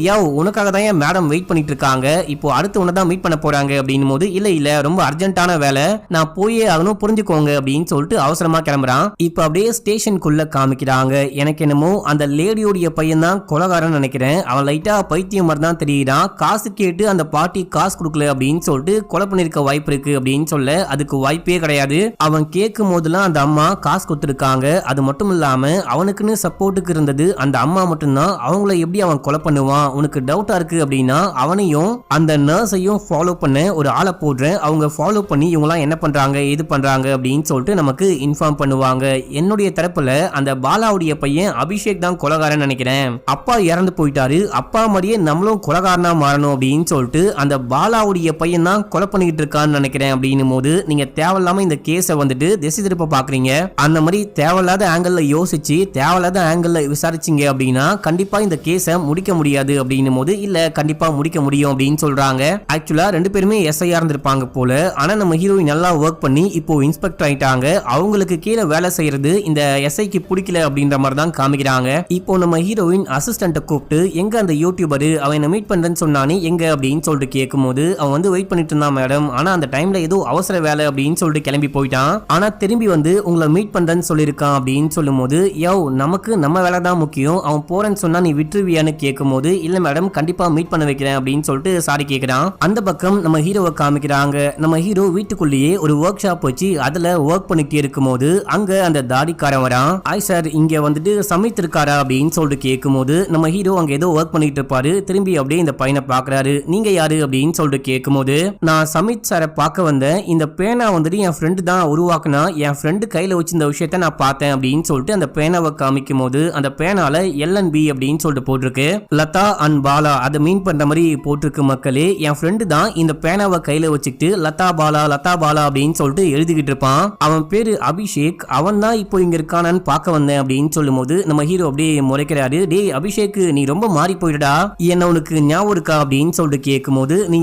உனக்காக தான் மேடம் வெயிட் பண்ணிட்டு இருக்காங்க, இப்போ அடுத்து உன்னதான் மீட் பண்ண போறாங்க அப்படின்னும் போது, இல்ல ரொம்ப அர்ஜென்ட்டான வேலை, நான் போயே ஆகணும், புரிஞ்சுக்கோங்க அப்படின்னு சொல்லிட்டு அவசரமா கிளம்புறான். இப்ப அப்படியே ஸ்டேஷனுக்குள்ள காமிக்கிறாங்க. எனக்கு என்னமோ அந்த லேடியோடைய பையன் தான் கொலைகாரன் நினைக்கிறேன். அவன் லைட்டா பைத்தியம் மாதிரி தான் தெரியுறான். காசு கேட்டு அந்த பாட்டி காசு கொடுக்கல அப்படின்னு சொல்லிட்டு கொலை பண்ணிருக்க வாய்ப்பு இருக்கு அப்படின்னு சொல்ல அதுக்கு வாய்ப்பே கிடையாது. அவன் கேட்கும் போதெல்லாம் அந்த அம்மா காசு கொடுத்துருக்காங்க. அது மட்டும் இல்லாம அவனுக்குன்னு சப்போர்ட்டுக்கு இருந்தது அந்த அம்மா மட்டும்தான். அவங்கள எப்படி அவன் கொலை பண்ணுவான், உனக்கு டவுட்டா இருக்கு அப்படின்னா அவனையும் அந்த நர்ஸையும் ஃபாலோ பண்ண ஒரு ஆளை போடுறேன். அவங்க ஃபாலோ பண்ணி இவங்கலாம் என்ன பண்றாங்க எது பண்றாங்க அப்படின்னு சொல்லிட்டு நமக்கு இன்ஃபார்ம் பண்ணுவாங்க. என்னுடைய தரப்புல அந்த பாலாவுடைய பையன் அபிஷேக் தான் கொலைகாரன் நினைக்கிறேன். அப்பா இறந்து போயிட்டாரு, அப்பா மாதிரியே நம்மளும் கொலைகாரனா மாறணும் அப்படின்னு சொல்லிட்டு அந்த பாலாவுடைய பையன் தான் கொலை பண்ணிக்கிட்டு இருக்கான்னு நினைக்கிறேன். அப்படின்னும் போது நீங்க தேவையில்லாம இந்த கேஸை வந்துட்டு திசை திருப்ப பாக்குறீங்க. அந்த மாதிரி தேவையில்லாத ஆங்கிள் யோசிச்சு தேவையில்லாத ஆங்கிள் விசாரிச்சீங்க அப்படின்னா கண்டிப்பா இந்த கேஸை முடிக்க முடியாது அப்படின்னும் போது இல்ல கண்டிப்பா முடிக்க முடியும் அப்படின்னு சொல்றாங்க. ஆக்சுவலா ரெண்டு பேருமே எஸ்ஐயா இருந்திருப்பாங்க போல. ஆனா நம்ம ஹீரோயின் நல்லா ஒர்க் பண்ணி இப்போ இன்ஸ்பெக்டர் ஆயிட்டாங்க. அவங்களுக்கு கீழே வேலை செய்யறது இந்த எஸ்ஐக்கு பிடிக்கல அப்படின்ற மாதிரி தான் காமிக்கிறாங்க. இப்போ நம்ம ஹீரோயின் அசிஸ்டன்ட்டை கூப்பிட்டு எங்க அந்த யூடியூபர் அவனை மீட் பண்றேன்னு சொன்னானே எங்க அப்படின்னு சொல்லிட்டு கேட்கும்போது அவன் வந்து வெயிட் பண்ணிட்டு இருந்தான் மேடம். ஆனா அந்த டைம்ல ஏதோ அவசர வேலை அப்படின்னு சொல்லிட்டு கிளம்பி போயிட்டான். ஆனா திரும்பி வந்து உங்களை மீட் பண்றேன்னு சொல்லியிருக்கான் அப்படின்னு சொல்லும் போது நமக்கு நம்ம வேலை தான் முக்கியம், அவன் போறேன்னு சொன்னா நீ விட்டுருவியான்னு கேட்கும் போது இல்ல மேடம் கண்டிப்பா மீட் பண்ண வைக்கிறேன் அப்படின்னு சொல்லிட்டு சாரி கேட்கிறான். அந்த பக்கம் நம்ம ஹீரோவை காமிக்கிறாங்க. நம்ம ஹீரோ வீட்டுக்குள்ளேயே ஒரு ஒர்க் ஷாப் வச்சு அதுல ஒர்க் பண்ணிட்டு இருக்கும் போது அங்க அந்த தாடிக்காரன் வரான். ஆய் சார் இங்க வந்துட்டு சமித் இருக்காரா அப்படின்னு சொல்லிட்டு கேட்கும் போது நம்ம ஹீரோ அங்க ஏதோ ஒர்க் பண்ணிட்டு இருப்பாரு. திரும்பி அப்படியே இந்த பையனை பாக்குறாரு. நீங்க யாரு அப்படின்னு சொல்லிட்டு கேட்கும் போது நான் சமித் சாரை பார்க்க வந்தேன், இந்த பேனா வந்துட்டு என் ஃப்ரெண்டு தான் உருவாக்குனா, என் ஃப்ரெண்டு கையில வச்சு இந்த விஷயத்த நான் பார்த்தேன் அப்படின்னு சொல்லிட்டு அந்த பேனாவை காமிக்கும் போது அந்த பேனால LNB அப்படின்னு சொல்லிட்டு போட்டிருக்கு. லதா அண்ட் பாலா அதை மீன் பண்ற மாதிரி போட்டிருக்கு. மக்களே என் ஃப்ரெண்டு தான் இந்த பேனாவை கையில வச்சுக்கிட்டு லதா பாலா அப்படின்னு சொல்லிட்டு எழுதிக்கிட்டு இருப்பான். அவன் பேரு அபிஷேக். அவன் தான் இப்போ இங்க இருக்கானு பார்க்க வந்தேன் அப்படின்னு சொல்லும் போது நம்ம ஹீரோ அப்படியே முறைக்கிறாரு. டேய் அபிஷேக் நீ ரொம்ப மாறி போயிடா, என்ன உனக்கு ஞாபகம் இருக்கா அப்படின்னு சொல்லிட்டு கேட்கும் போது நீ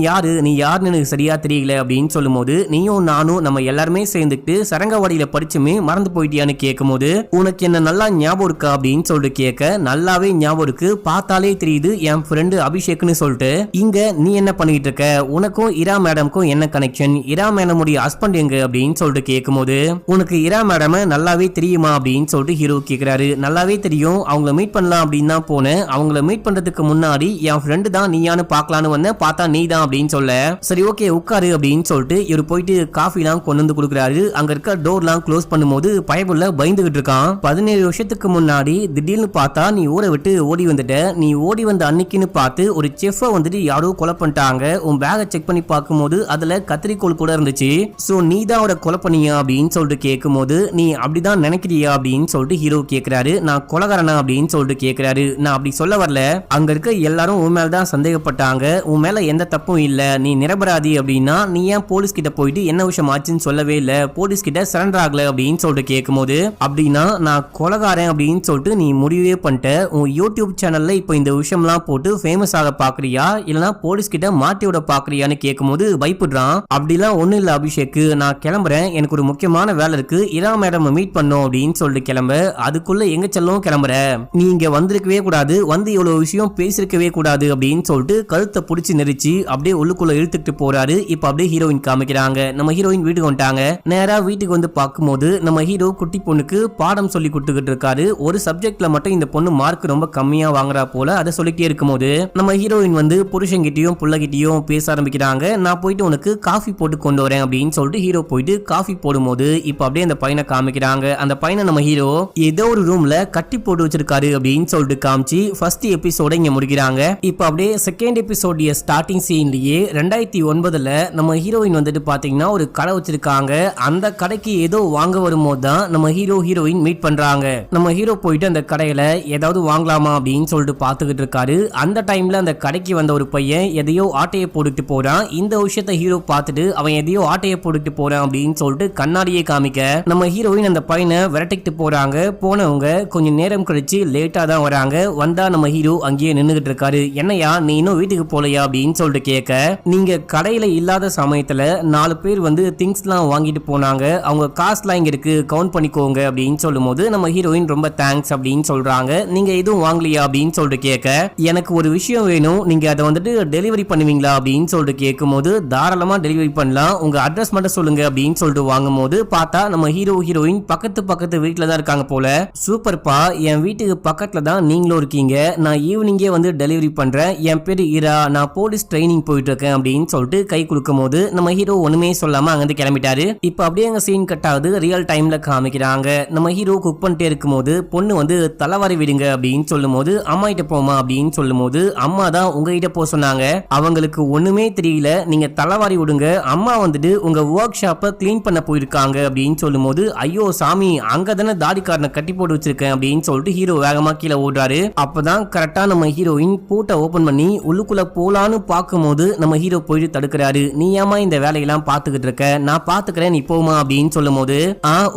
யாருன்னு எனக்கு சரியா தெரியல அப்படின்னு சொல்லும் போது நீயும் நானும் நம்ம எல்லாருமே சேர்ந்துட்டு சரங்கவாடியில படிச்சுமே மறந்து போயிட்டியான்னு கேட்கும் போது உனக்கு என்ன நல்லா ஞாபகம் இருக்கா அப்படின்னு சொல்லிட்டு கேட்க நல்லாவே ஞாபகம் இருக்கு, பார்த்தாலே தெரியுது என் ஃப்ரெண்டு அபிஷேக்னு சொல்லிட்டு. இங்க நீ என்ன பண்ணிட்டு இருக்க, உனக்கும் இரா மேடம்க்கும் என்ன கனெக்ஷன், இரா மேடமுடைய ஹஸ்பண்ட் எங்க அப்படின்னு சொல்லிட்டு கேட்கும் போது உனக்கு இரா மேடம் நல்லாவே தெரியுமா அப்படின்னு சொல்லிட்டு ஹீரோ கேட்கிறாரு. நல்லாவே தெரியும், அவங்கள மீட் பண்ணலாம் அப்படின்னு தான் போனேன். அவங்கள மீட் பண்றதுக்கு முன்னாடி என் ஃப்ரெண்டு தான் நீயானு பார்க்கலான்னு வந்தேன், பார்த்தா நீ தான் அப்படின்னு சொல்ல சரி ஓகே உட்காரு அப்படின்னு சொல்லிட்டு இவர் போயிட்டு காஃபிலாம் கொண்டு வந்து கொடுக்குறாரு. அங்க இருக்க டோர்லாம் க்ளோஸ் பண்ணும்போது பயபுள்ள பயந்துகிட்டு இருக்கான். 17 வருஷத்துக்கு முன்னாடி திடீர்னு பார்த்தா நீ ஊரை விட்டு ஓடி வந்துட்ட, நீ ஓடி வந்த அன்னைக்குன்னு பார்த்து ஒரு செஃப்பை வந்துட்டு யாரோ கொலை பண்ணிட்டாங்க. உன் பேகை செக் பண்ணி பார்க்கும்போது அதுல கத்திரிக்கோள் கூட இருந்துச்சு. சோ நீ தான் அவரை கொலை பண்ணியா அப்படின்னு சொல்லிட்டு கேட்கும் போது நீ அப்படிதான் நினைக்கிறியா அப்படின்னு சொல்லிட்டு ஹீரோ கேட்கிறாரு. நான் கொலைகாரனா அப்படின்னு சொல்லிட்டு கேட்கிறாரு. நான் அப்படி சொல்ல வரல, அங்க இருக்க எல்லாரும் உன் மேல தான் சந்தேகப்பட்டாங்க, உன் மேல எந்த தப்பும் இல்ல, நீ நிரபராதி அப்படின்னா நீ ஏன் போலீஸ் கிட்ட போயிட்டு என்ன விஷயம் ஆச்சுன்னு சொல்லவே இல்ல, போலீஸ் கிட்ட சரண்டர் ஆகல அப்படின்னு சொல்லிட்டு கேட்கும் போது அப்படின்னா நான் கொலைகாரன் அப்படின்னு சொல்லிட்டு நீ முடிவே பண்ணிட்ட, உன் யூடியூப் சேனல்ல இப்போ இந்த விஷயம்லாம் போட்டு ஃபேமஸ் ஆக பாக்குறியா இல்லனா போலீஸ் கிட்ட மாட்டி விட பாக்குறியான்னு கேட்கும் போது பயப்படுறான். அப்படிலாம் ஒண்ணு இல்ல அபிஷேக், நான் கிளம்புறேன், எனக்கு ஒரு முக்கியமான வேலை இருக்கு, இரா மேடம் மீட் பண்ணோம் அப்படின்னு சொல்லிட்டு கிளம்ப. அதுக்குள்ள எங்க செல்லும் கிளம்புற, நீ இங்க வந்திருக்கவே கூடாது, வந்து இவ்வளவு விஷயம் பேசிருக்கவே கூடாது அப்படின்னு சொல்லிட்டு கழுத்தை பிடிச்சி நெரிச்சு அப்படியே உள்ளுக்குள்ள இழுத்துட்டு போறாரு. இப்ப அப்படியே ஹீரோயின் காமிக்கிறாங்க. நம்ம ஹீரோயின் வீட்டுக்கு வந்துட்டாங்க. நேரா வீட்டுக்கு வந்து பார்க்கும்போது நம்ம ஹீரோ குட்டி பொண்ணுக்கு பாடம் சொல்லி கொடுத்துக்கிட்டு இருக்காரு. ஒரு சப்ஜெக்ட்ல மட்டும் இந்த பொண்ணு மார்க் ரொம்ப கம்மியா வாங்குறா போல, அதை சொல்லிட்டே இருக்கும்போது நம்ம ஹீரோயின் வந்து புருஷங்கிட்டையும் புள்ளகிட்டையும் பேச ஆரம்பிக்கிறாங்க. நான் போயிட்டு உனக்கு காஃபி போட்டு கொண்டு வரேன் அப்படின்னு சொல்லிட்டு ஹீரோ போயிட்டு காஃபி போடும்போது இப்ப அப்படியே அந்த பையனை காமிக்கிறாங்க. அந்த பையனை நம்ம ஹீரோ ஏதோ ஒரு ரூம்ல கட்டி போட்டு வச்சிருக்காரு அப்படின்னு சொல்லிட்டு காமிச்சு ஃபர்ஸ்ட் எபிசோட இங்க முடிக்கிறாங்க. இப்ப அப்படியே செகண்ட் எபிசோடிய ஸ்டார்டிங் சீன்லயே 2009ல நம்ம ஹீரோயின் வந்துட்டு பாத்தீங்கன்னா ஒரு கடை வச்சிருக்காங்க. அந்த கடைக்கு ஏதோ வாங்க வரும்போது தான் நம்ம ஹீரோயின் மீட் பண்றாங்க. நம்ம ஹீரோ போயிட்டு அந்த கடையில ஏதாவது வாங்கலாமா அப்படின்னு சொல்லிட்டு பாத்துக்கிட்டு இருக்காரு. அந்த டைம்ல அந்த கடைக்கு வந்த ஒரு பையன் எதையோ ஆட்டையை போட்டுட்டு போறான். இந்த விஷயத்த ஹீரோ பார்த்துட்டு அவன் எதையோ ஆட்டையை போட்டுட்டு போறான் அப்படின்னு சொல்லிட்டு கண்ணாடியே காமிக்க நம்ம ஹீரோயின் அந்த பையனை விரட்டிட்டு போறாங்க. போனவங்க கொஞ்சம் நேரம் கழிச்சு லேட்டா தான் வராங்க. வந்தா நம்ம ஹீரோ அங்கேயே நின்னுகிட்டு இருக்காரு. என்னையா நீ இன்னும் வீட்டுக்கு போலையா அப்படின்னு சொல்லிட்டு கேட்க, நீங்க கடையில இல்லாத சமயத்துல 4 பேர் வந்து திங்ஸ்லாம் வாங்கிட்டு போனாங்க, அவங்க காசுலாம் இங்க இருக்கு கவுண்ட் பண்ணிக்கோங்க அப்படின்னு சொல்லும் போது நம்ம ஹீரோயின் ரொம்ப தேங்க்ஸ் அப்படின்னு சொல்றாங்க. நீங்க எதுவும் வாங்கலையா அப்படின்னு சொல்லிட்டு கேட்க, எனக்கு ஒரு விஷயம் வேணும், நீங்க அதை வந்துட்டு டெலிவரி பண்ணுவீங்களா அப்படின்னு சொல்லிட்டு கேட்கும் போது தாராளமா டெலிவரி பண்ணலாம், உங்க அட்ரஸ் மட்டும் சொல்லுங்க அப்படின்னு சொல்லிட்டு வாங்கும்போது பார்த்தா நம்ம ஹீரோ ஹீரோயின் பக்கத்து வீட்டுல தான் இருக்காங்க போல. சூப்பர்ப்பா, என் வீட்டுக்கு பக்கத்துல தான் நீங்களும் இருக்கீங்க, நான் ஈவினிங்கே வந்து டெலிவரி பண்றேன், என் பேரு ஈரா, நான் போலீஸ் ட்ரைனிங் போயிட்டு இருக்கேன் அப்படின்னு சொல்லிட்டு கை கொடுக்கும் போது நம்ம ஹீரோ ஒண்ணுமே சொல்லாம அங்கிருந்து கிளம்பிட்டாரு. இப்ப அப்படியே அங்க சீன் கட் ஆகுது. ரியல் டைம்ல காமிக்கிறாங்க. நம்ம ஹீரோ குக் பண்ணிட்டே இருக்கும் போது பொண்ணு வந்து தலைவாரி விடுங்க அப்படின்னு சொல்லும் போது அம்மா கிட்ட போமா அப்படின்னு சொல்லும் போது அம்மா தான் உங்ககிட்ட போக சொன்னாங்க, அவங்களுக்கு ஒண்ணுமே தெரியல, நீங்க தலைவாரி விடுங்க, அம்மா வந்துட்டு உங்க ஒர்க் ஷாப்பை கிளீன் பண்ண போயிருக்காங்க அப்படின்னு சொல்லும் போது ஐயோ சாமி, அங்கதானே தாடிக்காரனை கட்டி போட்டு வச்சிருக்கேன் அப்படின்னு சொல்லிட்டு ஹீரோ வேகமா கீழே ஓடுறாரு. அப்பதான் கரெக்டா நம்ம ஹீரோயின் பூட்டை ஓபன் பண்ணி உள்ளுக்குள்ள போலான்னு பார்க்கும் போது நம்ம ஹீரோ போயிட்டு தடுக்கிறாரு. நீ ஏமா இந்த வேலையெல்லாம் பாத்துக்கிட்டு இருக்க, நான் பாத்துக்கிறேன், நீ போமா அப்படின்னு சொல்லும் போது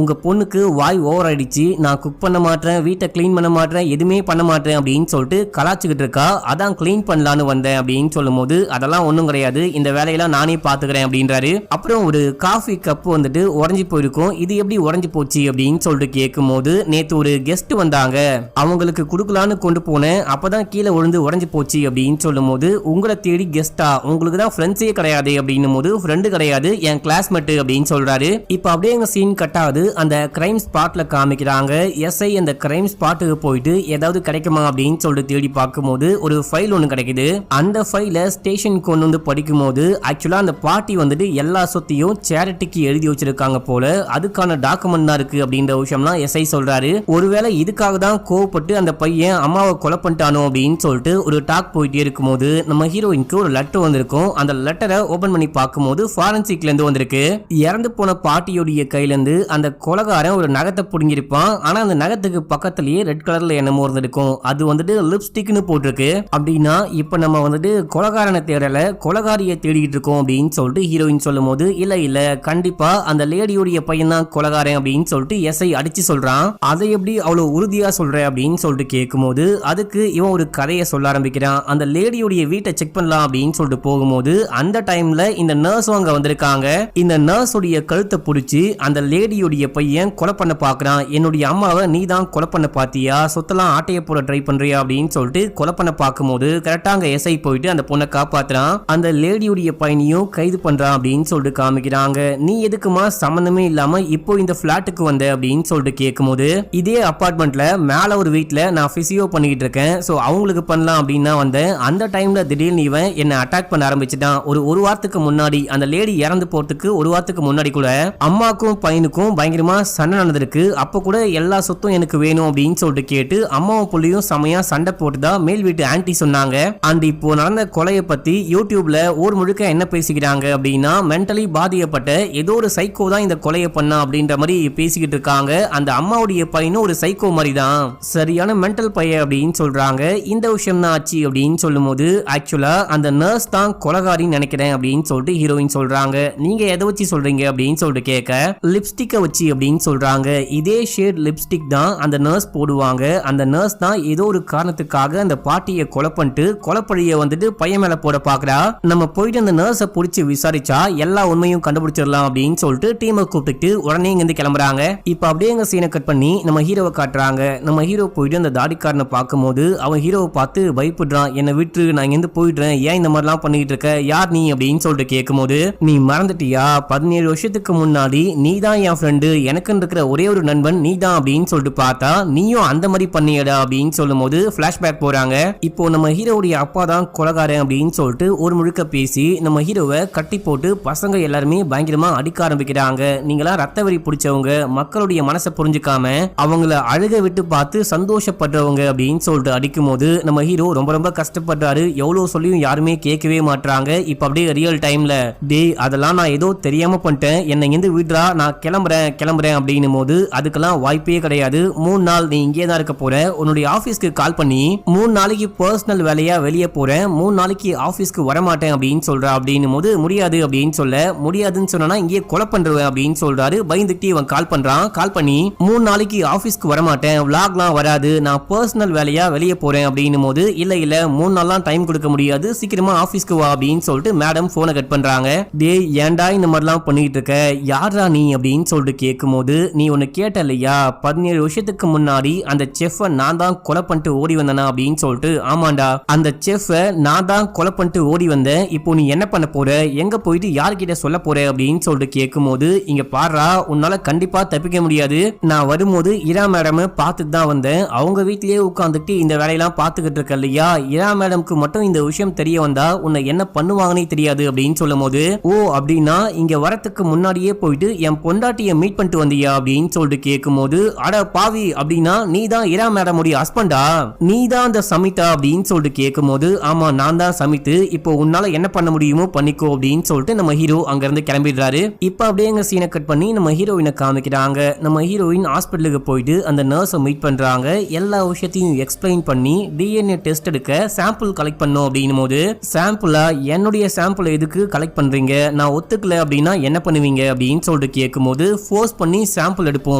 உங்க பொண்ணுக்கு வாய் ஓவர் ஆயிடுச்சு, நான் குக் பண்ண மாட்டேன், வீட்டை கிளீன் பண்ண மாட்டேன், எதுவுமே பண்ண மாட்டேன் அப்படின்னு சொல்லிட்டு கலாச்சுக்கிட்டு இருக்கா. அதான் கிளீன் பண்ணலான்னு வந்தேன் அப்படின்னு சொல்லும் போது அதெல்லாம் ஒண்ணும் கிடையாது, இந்த வேலையெல்லாம் நானே பாத்துக்கிறேன் அப்படின்றாரு. அப்புறம் ஒரு காஃபி கப் வந்துட்டு உடஞ்சி போயிருக்கும், இது எப்படி உடஞ்சி போச்சு அப்படின்னு சொல்லிட்டு கேட்கும் போது நேத்து ஒரு கெஸ்ட் வந்தாங்க, அவங்களுக்கு குடுக்கலான்னு கொண்டு போனேன், அப்பதான் கீழே விழுந்து உடஞ்சி போச்சு அப்படின்னு சொல்லும் போது உங்களை தேடி கெஸ்டா, உங்களுக்கு தான் ஃப்ரெண்ட்ஸே கிடையாது அப்படின்னும் போது ஃப்ரெண்டு கிடையாது, என் கிளாஸ்மேட் அப்படின்னு சொல்றாரு. இப்ப அப்படியே எங்க சீன் கட் ஆகுது. அந்த கிரைம் ஸ்பாட்ல காமிக்கிறாங்க. எஸ்ஐ அந்த கிரைம் ஸ்பாட்டுக்கு போயிட்டு ஏதாவது கிடைக்குமா அப்படின்னு சொல்லிட்டு தேடி பார்க்கும்போது ஒரு ஃபைல் ஒன்று கிடைக்குது. அந்த ஃபைல ஸ்டேஷன் கொண்டு வந்து படிக்கும் போது ஆக்சுவலா அந்த பார்ட்டி வந்துட்டு எல்லா சொத்தையும் சேரிட்டிக்கு எழுதி வச்சிருக்காங்க போல, அதுக்கான டாக்குமெண்ட் தான் இருக்கு அப்படின்ற விஷயம்லாம் எஸ்ஐ சொல்றாரு. ஒருவேளை இதுக்காக தான் கோவப்பட்டு அந்த பையன் அம்மாவை கொலை பண்ணிட்டானோ அப்படின்னு சொல்லிட்டு ஒரு டாக் போயிட்டே இருக்கும் போது நம்ம ஹீரோயினுக்கு ஒரு லெட்டர் வந்திருக்கும். அந்த லெட்டரை ஓபன் பண்ணி பார்க்கும்போது ஃபாரன்சிக்ல இருந்து வந்திருக்கு. இறந்து போன பாட்டியோடைய கையில இருந்து அந்த கொலகாரன் ஒரு நகத்தை புடுங்கிருப்பான். ஆனா அந்த நகத்துக்கு பக்கத்திலேயே ரெட் கலர்ல என்னமோ இருந்திருக்கும், அது வந்துட்டு லிப்ஸ்டிக்னு போட்டிருக்கு. அப்படின்னா இப்ப நம்ம வந்துட்டு கொலகாரனை தேடல, கொலகாரியை தேடிட்டு இருக்கோம் அப்படின்னு சொல்லிட்டு ஹீரோயின் சொல்லும் போது இல்ல கண்டிப்பா அந்த லேடியோடைய பையன் தான் கொலகாரன் அப்படின்னு சொல்லிட்டு எஸ்ஐ அடிச்சு சொல்றான். அதை எப்படி அவ்வளவு உறுதியா சொல்ற அப்படின்னு சொல்லிட்டு கேட்கும் போது அதுக்கு இவன் ஒரு கதையை சொல்ல ஆரம்பிக்கிறான். அந்த லேடியோடைய வீட்டை செக் பண்ணலாம் அப்படின்னு சொல்லிட்டு போகும்போது அந்த டைம்ல இந்த நர்ஸ் அங்க வந்திருக்காங்க. இந்த நர்ஸ் உடைய கழுத்தை புடிச்சு அந்த லேடியோடைய பையன் கொலை பண்ண பாக்குறான். என்னுடைய அம்மாவை நீ தான் கொலை பண்ண பாத்தியா, சொத்தெல்லாம் ஆட்டைய போட ட்ரை பண்றியா அப்படின்னு சொல்லிட்டு கொலை பண்ண பார்க்கும்போது கரெக்டா அங்க எஸ்ஐ போயிட்டு அந்த பொண்ணை காப்பாத்துறான். அந்த லேடியுடைய பையனையும் கைது பண்றான் அப்படின்னு சொல்லிட்டு காமிக்கிறாங்க. நீ எதுக்குமா சம்பந்தமே இல்லாம இப்போ இந்த பிளாட்டுக்கு வந்த அப்படின்னு சொல்லிட்டு கேட்கும்போது இதே அபார்ட்மெண்ட்ல மேல ஒரு வீட்டுல நான் பிசியோ பண்ணிட்டு இருக்கேன், சோ அவங்களுக்கு பண்ணலாம் அப்படின்னு தான் வந்தேன். அந்த டைம்ல திடீர்னு இவன் என்ன அட்டாக் பண்ண ஆரம்பிச்சுட்டான். ஒரு வாரத்துக்கு முன்னாடி அந்த லேடி இறந்து போறதுக்கு ஒரு வாரத்துக்கு முன்னாடி கூட அம்மாக்கும் பையனுக்கும் பயங்கரமா சண்டை நடந்திருக்கு. அப்ப கூட எல்லா சொத்தும் எனக்கு வேணும் அப்படின்னு சொல்லிட்டு கேட்டு அம்மாவும் புள்ளியும் செமையா சண்டை போட்டுதான் மேல் வீட்டு ஆன்டி சொன்னாங்க. அண்ட் இப்போ நடந்த கொலையை பத்தி யூடியூப்ல ஊர் முழுக்க என்ன பேசிக்கிறாங்க அப்படின்னா மென்டலி பாதிக்கப்பட்ட ஏதோ ஒரு சைக்கோ தான் இந்த கொலையை பண்ணா அப்படின்ற மாதிரி பேசிக்கிட்டு இருக்காங்க. அந்த அம்மாவுடைய பையனும் ஒரு சைக்கோ மாதிரி தான், சரியான மென்டல் பையன் அப்படின்னு சொல்றாங்க. இந்த விஷயம் தான் ஆச்சு அப்படின்னு சொல்லும் போது ஆக்சுவலா அந்த நர்ஸ் தான் கொலகாரின்னு நினைக்கிறேன் அப்படின்னு சொல்லிட்டு ஹீரோயின் சொல்றாங்க. நீங்க எதை வச்சு சொல்றீங்க அப்படின்னு சொல்லிட்டு கேட்க லிப்ஸ்டிக்கை வச்சு அப்படின்னு சொல்றாங்க. இதே ஷேட் லிப்ஸ்டிக் தான் அந்த நர்ஸ் போடுவாங்க. அந்த நர்ஸ் தான் ஏதோ ஒரு காரணத்துக்காக அந்த பாட்டியை கொலை பண்ணிட்டு கொலைப்பழிய வந்துட்டு பையன் மேல போட பாக்குறா. நம்ம போயிட்டு அந்த நர்ஸை பிடிச்சி விசாரிச்சா எல்லா உண்மையும் கண்டுபிடிச்சிடலாம் அப்படின்னு சொல்லிட்டு டீமை கூப்பிட்டு உடனே இங்கிருந்து கிளம்புறாங்க. இப்ப அப்படியே எங்க சீனை கட் பண்ணி நம்ம ஹீரோவை காட்டுறாங்க. நம்ம ஹீரோ போயிட்டு அந்த தாடிக்காரனை பார்க்கும்போது அவன் ஹீரோவை பார்த்து பயப்படுறான். என்னை விட்டு நான் இங்கிருந்து போயிடுறேன், ஏன் இந்த மாதிரிலாம் பண்ணிட்டு இருக்க, யார் நீ அப்படின்னு சொல்லிட்டு கேட்கும்போது நீ மறந்துட்டியா, 17 வருஷத்துக்கு முன்னாடி நீ தான் என் ஃப்ரெண்டு, எனக்கு இருக்கிற ஒரே ஒரு நண்பன் நீ தான் அப்படின்னு சொல்லிட்டு பார்த்தா நீயும் அந்த மாதிரி பண்ணியடா அப்படின்னு சொல்லும் போது பிளாஷ்பேக் போறாங்க. இப்போ நம்ம ஹீரோவுடைய அப்பா தான் கொலகாரன் அப்படின்னு சொல்லிட்டு ஒரு முழுக்க பேசி நம்ம ஹீரோவை கட்டி போட்டு பசங்க எல்லாருமே பயங்கரமா அடிக்க ஆரம்பிக்கிறாங்க. நீங்களா ரத்த வெறி பிடிச்சவங்க, மக்களுடைய மனசை புரிஞ்சுக்காம அவங்கள அழுக விட்டு பார்த்து சந்தோஷப்படுறவங்க அப்படின்னு சொல்லிட்டு அடிக்கும் போது நம்ம ஹீரோ ரொம்ப ரொம்ப கஷ்டப்படுறாரு. எவ்வளவு சொல்லியும் யாருமே கேட்கவே மாட்டாங்க. இப்ப அப்படியே ரியல் டைம்ல டே அதெல்லாம் நான் ஏதோ தெரியாம பண்ணிட்டேன், என்னை இருந்து விடுறா, நான் கிளம்புறேன் அப்படின்னும் போது அதுக்கெல்லாம் வாய்ப்பே கிடையாது. 3 நாள் நீ இங்கே தான் இருக்க போற, உன்னுடைய ஆபீஸ்க்கு கால் பண்ணி 3 நாளைக்கு பர்சனல் வேலையா வெளியே போறேன், 3 நாளைக்கு ஆபீஸ்க்கு வரமாட்டேன் அப்படின்னு சொல்ற அப்படின்னும் போது முடியாது அப்படின்னு சொல்ல முடியாதுன்னு சொன்னா இங்கே கொலை பண்றேன் அப்படின்னு சொல்றாரு. பயந்துட்டு இவன் கால் பண்றான். கால் பண்ணி 3 நாளைக்கு ஆபீஸ்க்கு வரமாட்டேன், விளாக்லாம் வராது, நான் பர்சனல் வேலையா வெளியே போறேன் அப்படின்னும் போது இல்ல 3 நாள்லாம் டைம் கொடுக்க முடியாது, சீக்கிரமா ஆபீஸ்க்கு வா அப்படின்னு சொல்லிட்டு மேடம் போனை கட் பண்றாங்க. டே ஏன்டா இந்த மாதிரிலாம் பண்ணிட்டு இருக்க, யாரா நீ அப்படின்னு சொல்லிட்டு கேட்கும் போது நீ ஒன்னு கேட்ட இல்லையா, 17 வருஷத்துக்கு முன்னாடி அந்த செஃப்பை நான் தான் கொலை பண்ணிட்டு ஓடி வந்தேனா அப்படின்னு சொல்லிட்டு. ஆமாண்டா, அந்த செஃப்பை நான் தான் கொலை பண்ணிட்டு ஓடி வந்தேன், இப்போ நீ என்ன பண்ண போற, எங்க எங்க போயிட்டு யார்கிட்ட சொல்ல போற அப்படின்னு சொல்லிட்டு கேட்கும்போது, இங்க பாருடா, உன்னால கண்டிப்பா தப்பிக்க முடியாது. நான் வரும்போது இரா மேடம் பார்த்துட்டு தான் வந்தேன். அவங்க வீட்லயே உட்காந்துட்டு இந்த வேலையெல்லாம் பார்த்துக்கிட்டு இருக்க இல்லையா, இரா மேடம்க்கு மட்டும் இந்த விஷயம் தெரிய வந்தா உன்னை என்ன பண்ணுவாங்கன்னே தெரியாது அப்படின்னு சொல்லும் போது, ஓ அப்படின்னா இங்க வரத்துக்கு முன்னாடியே போயிட்டு என் பொண்டாட்டிய மீட் பண்ணிட்டு வந்தியா அப்படின்னு சொல்லிட்டு கேட்கும்போது, அட பாவி, அப்படின்னா நீ தான் இரா மேடமுடைய ஹஸ்பண்டா, நீ தான் அந்த சமிதா அப்படின்னு சொல்லிட்டு கேட்கும்போது, ஆமா நான் தான் சமித்து, இப்போ உன்னால என்ன பண்ண முடியுமோ பண்ணிக்கோ அப்படின்னு சொல்லிட்டு நம்ம ஹீரோ அங்க இருந்து கிளம்பிடுறாரு. இப்ப அப்படியே எங்க சீனை கட் பண்ணி நம்ம ஹீரோயினை காமிக்கிறாங்க. நம்ம ஹீரோயின் ஹாஸ்பிட்டலுக்கு போயிட்டு அந்த நர்ஸை மீட் பண்றாங்க. எல்லா விஷயத்தையும் எக்ஸ்பிளைன் பண்ணி டிஎன்ஏ டெஸ்ட் எடுக்க சாம்பிள் கலெக்ட் பண்ணோம் அப்படின்னும் போது, சாம்பிளா, என்னுடைய சாம்பிள் எதுக்கு கலெக்ட் பண்றீங்க, நான் ஒத்துக்கல அப்படின்னா என்ன பண்ணுவீங்க அப்படின்னு சொல்லிட்டு கேட்கும்போது, ஃபோர்ஸ் பண்ணி சாம்பிள் எடுப்போம்